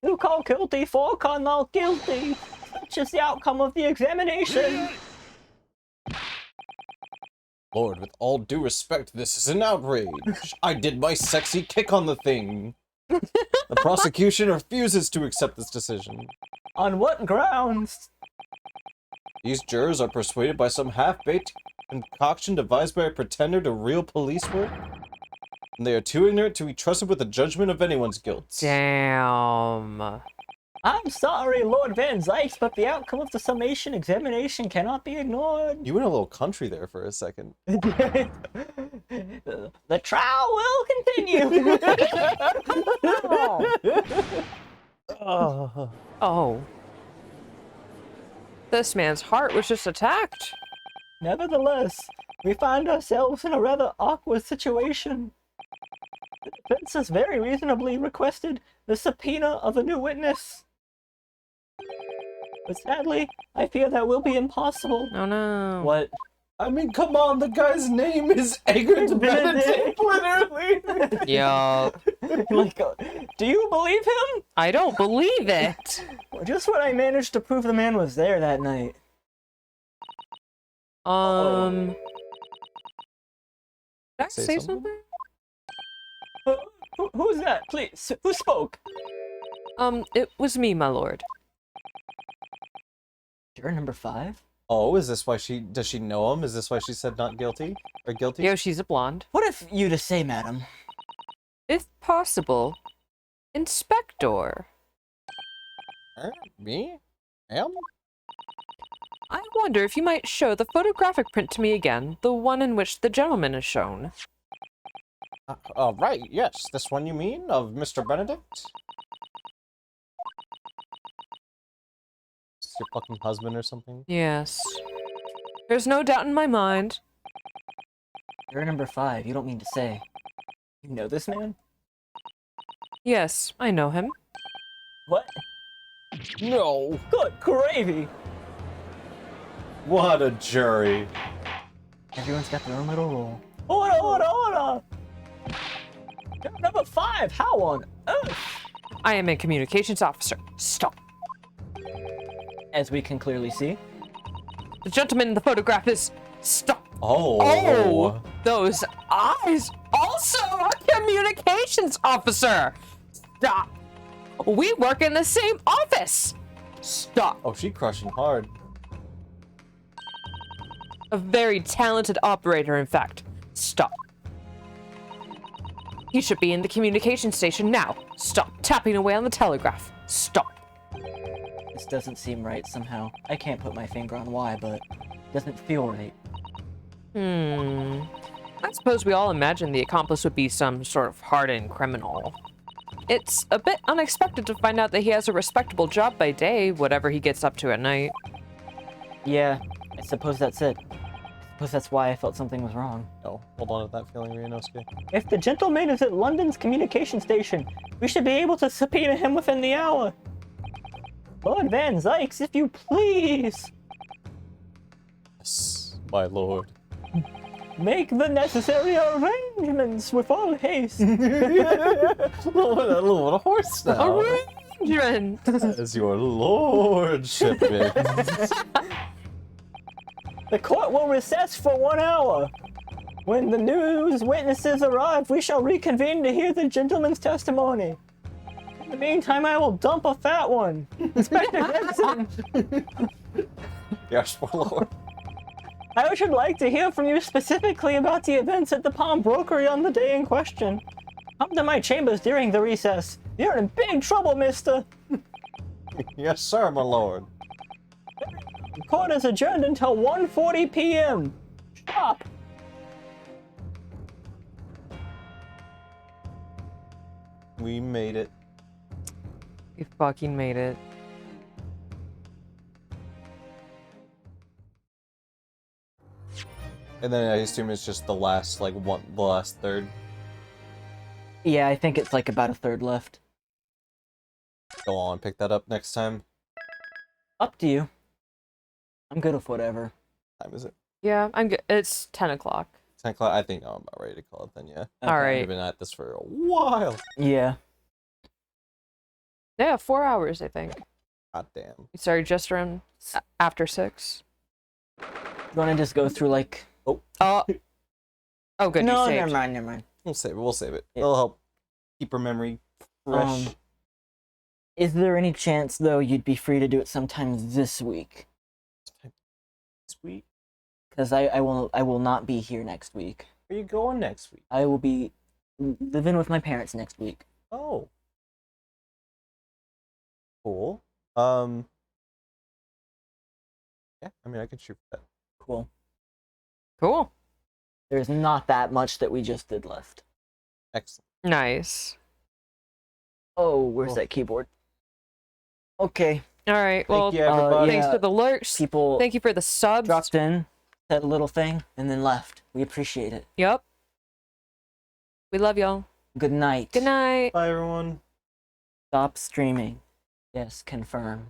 You call guilty, four call not guilty. Such is the outcome of the examination. Lord, with all due respect, this is an outrage. I did my sexy kick on the thing. The prosecution refuses to accept this decision. On what grounds? These jurors are persuaded by some half-baked concoction devised by a pretender to real police work, and they are too ignorant to be trusted with the judgment of anyone's guilt. Damn. I'm sorry, Lord Van Zykes, but the outcome of the summation examination cannot be ignored. You went a little country there for a second. The trial will continue. Oh. This man's heart was just attacked. Nevertheless, we find ourselves in a rather awkward situation. The defense has very reasonably requested the subpoena of a new witness. But sadly, I fear that will be impossible. Oh no. What? I mean, come on, the guy's name is Egert Benedict, literally! Yup. Like, do you believe him? I don't believe it. Just when I managed to prove the man was there that night. Did I Say say something? something? Who's that? Please, who spoke? It was me, my lord. Juror number 5? Oh, is this why does she know him? Is this why she said not guilty? Or guilty? Yo, she's a blonde. What if you to say, madam? If possible, Inspector. Me? Am? I wonder if you might show the photographic print to me again, the one in which the gentleman is shown. Right, yes. This one you mean? Of Mr. Benedict? Is this your fucking husband or something? Yes. There's no doubt in my mind. Juror number 5, you don't mean to say. You know this man? Yes, I know him. What? No! Good gravy! What a jury. Everyone's got their own little role. Order! Juror number 5, how on earth? I am a communications officer. Stop. As we can clearly see. The gentleman in the photograph is... Stop. Oh. Oh, those eyes. Also a communications officer. Stop. We work in the same office. Stop. Oh, she crushing hard. A very talented operator, in fact. Stop. He should be in the communication station now. Stop tapping away on the telegraph. Stop. This doesn't seem right somehow. I can't put my finger on why, but it doesn't feel right. I suppose we all imagined the accomplice would be some sort of hardened criminal. It's a bit unexpected to find out that he has a respectable job by day, whatever he gets up to at night. Yeah, I suppose that's it. I suppose that's why I felt something was wrong. No, hold on to that feeling, Ryunosuke. If the gentleman is at London's communication station, we should be able to subpoena him within the hour. Lord Van Zykes, if you please, Yes, my lord. make the necessary arrangements with all haste. a little horse now. Arrangement! As your lordship is. The court will recess for 1 hour. When the news witnesses arrive, we shall reconvene to hear the gentleman's testimony. In the meantime, I will dump a fat one. Inspector Gibson, Yes, my lord. I should like to hear from you specifically about the events at the pawnbrokery on the day in question. Come to my chambers during the recess. You're in big trouble, mister. Yes, sir, my lord. The court is adjourned until 1:40 p.m. Stop. We made it. You fucking made it. And then I assume it's just the last, the last third. Yeah, I think it's like about a third left. Go on, pick that up next time. Up to you. I'm good with whatever. What time is it? Yeah, I'm good. It's 10 o'clock. 10 o'clock? I think I'm about ready to call it then, yeah. All right. We've been at this for a while. Yeah. Yeah, 4 hours, I think. God damn. We started just around after 6. You want to just go through like... Oh, good. No, you saved. never mind. We'll save it. We'll save it. Yeah. It'll help keep her memory fresh. Is there any chance, though, you'd be free to do it sometime this week? Sweet. Because I will not be here next week. Where are you going next week? I will be living with my parents next week. Oh. Cool. Yeah, I mean, I could shoot for that. Cool. Cool. There's not that much that we just did left. Excellent. Nice. Oh, where's Cool. that keyboard? Okay. All right. Well, Thank you, everybody. thanks yeah. for the lurks. People Thank you for the subs. dropped in, said a little thing, and then left. We appreciate it. Yep. We love y'all. Good night. Good night. Bye, everyone. Stop streaming. Yes, confirm.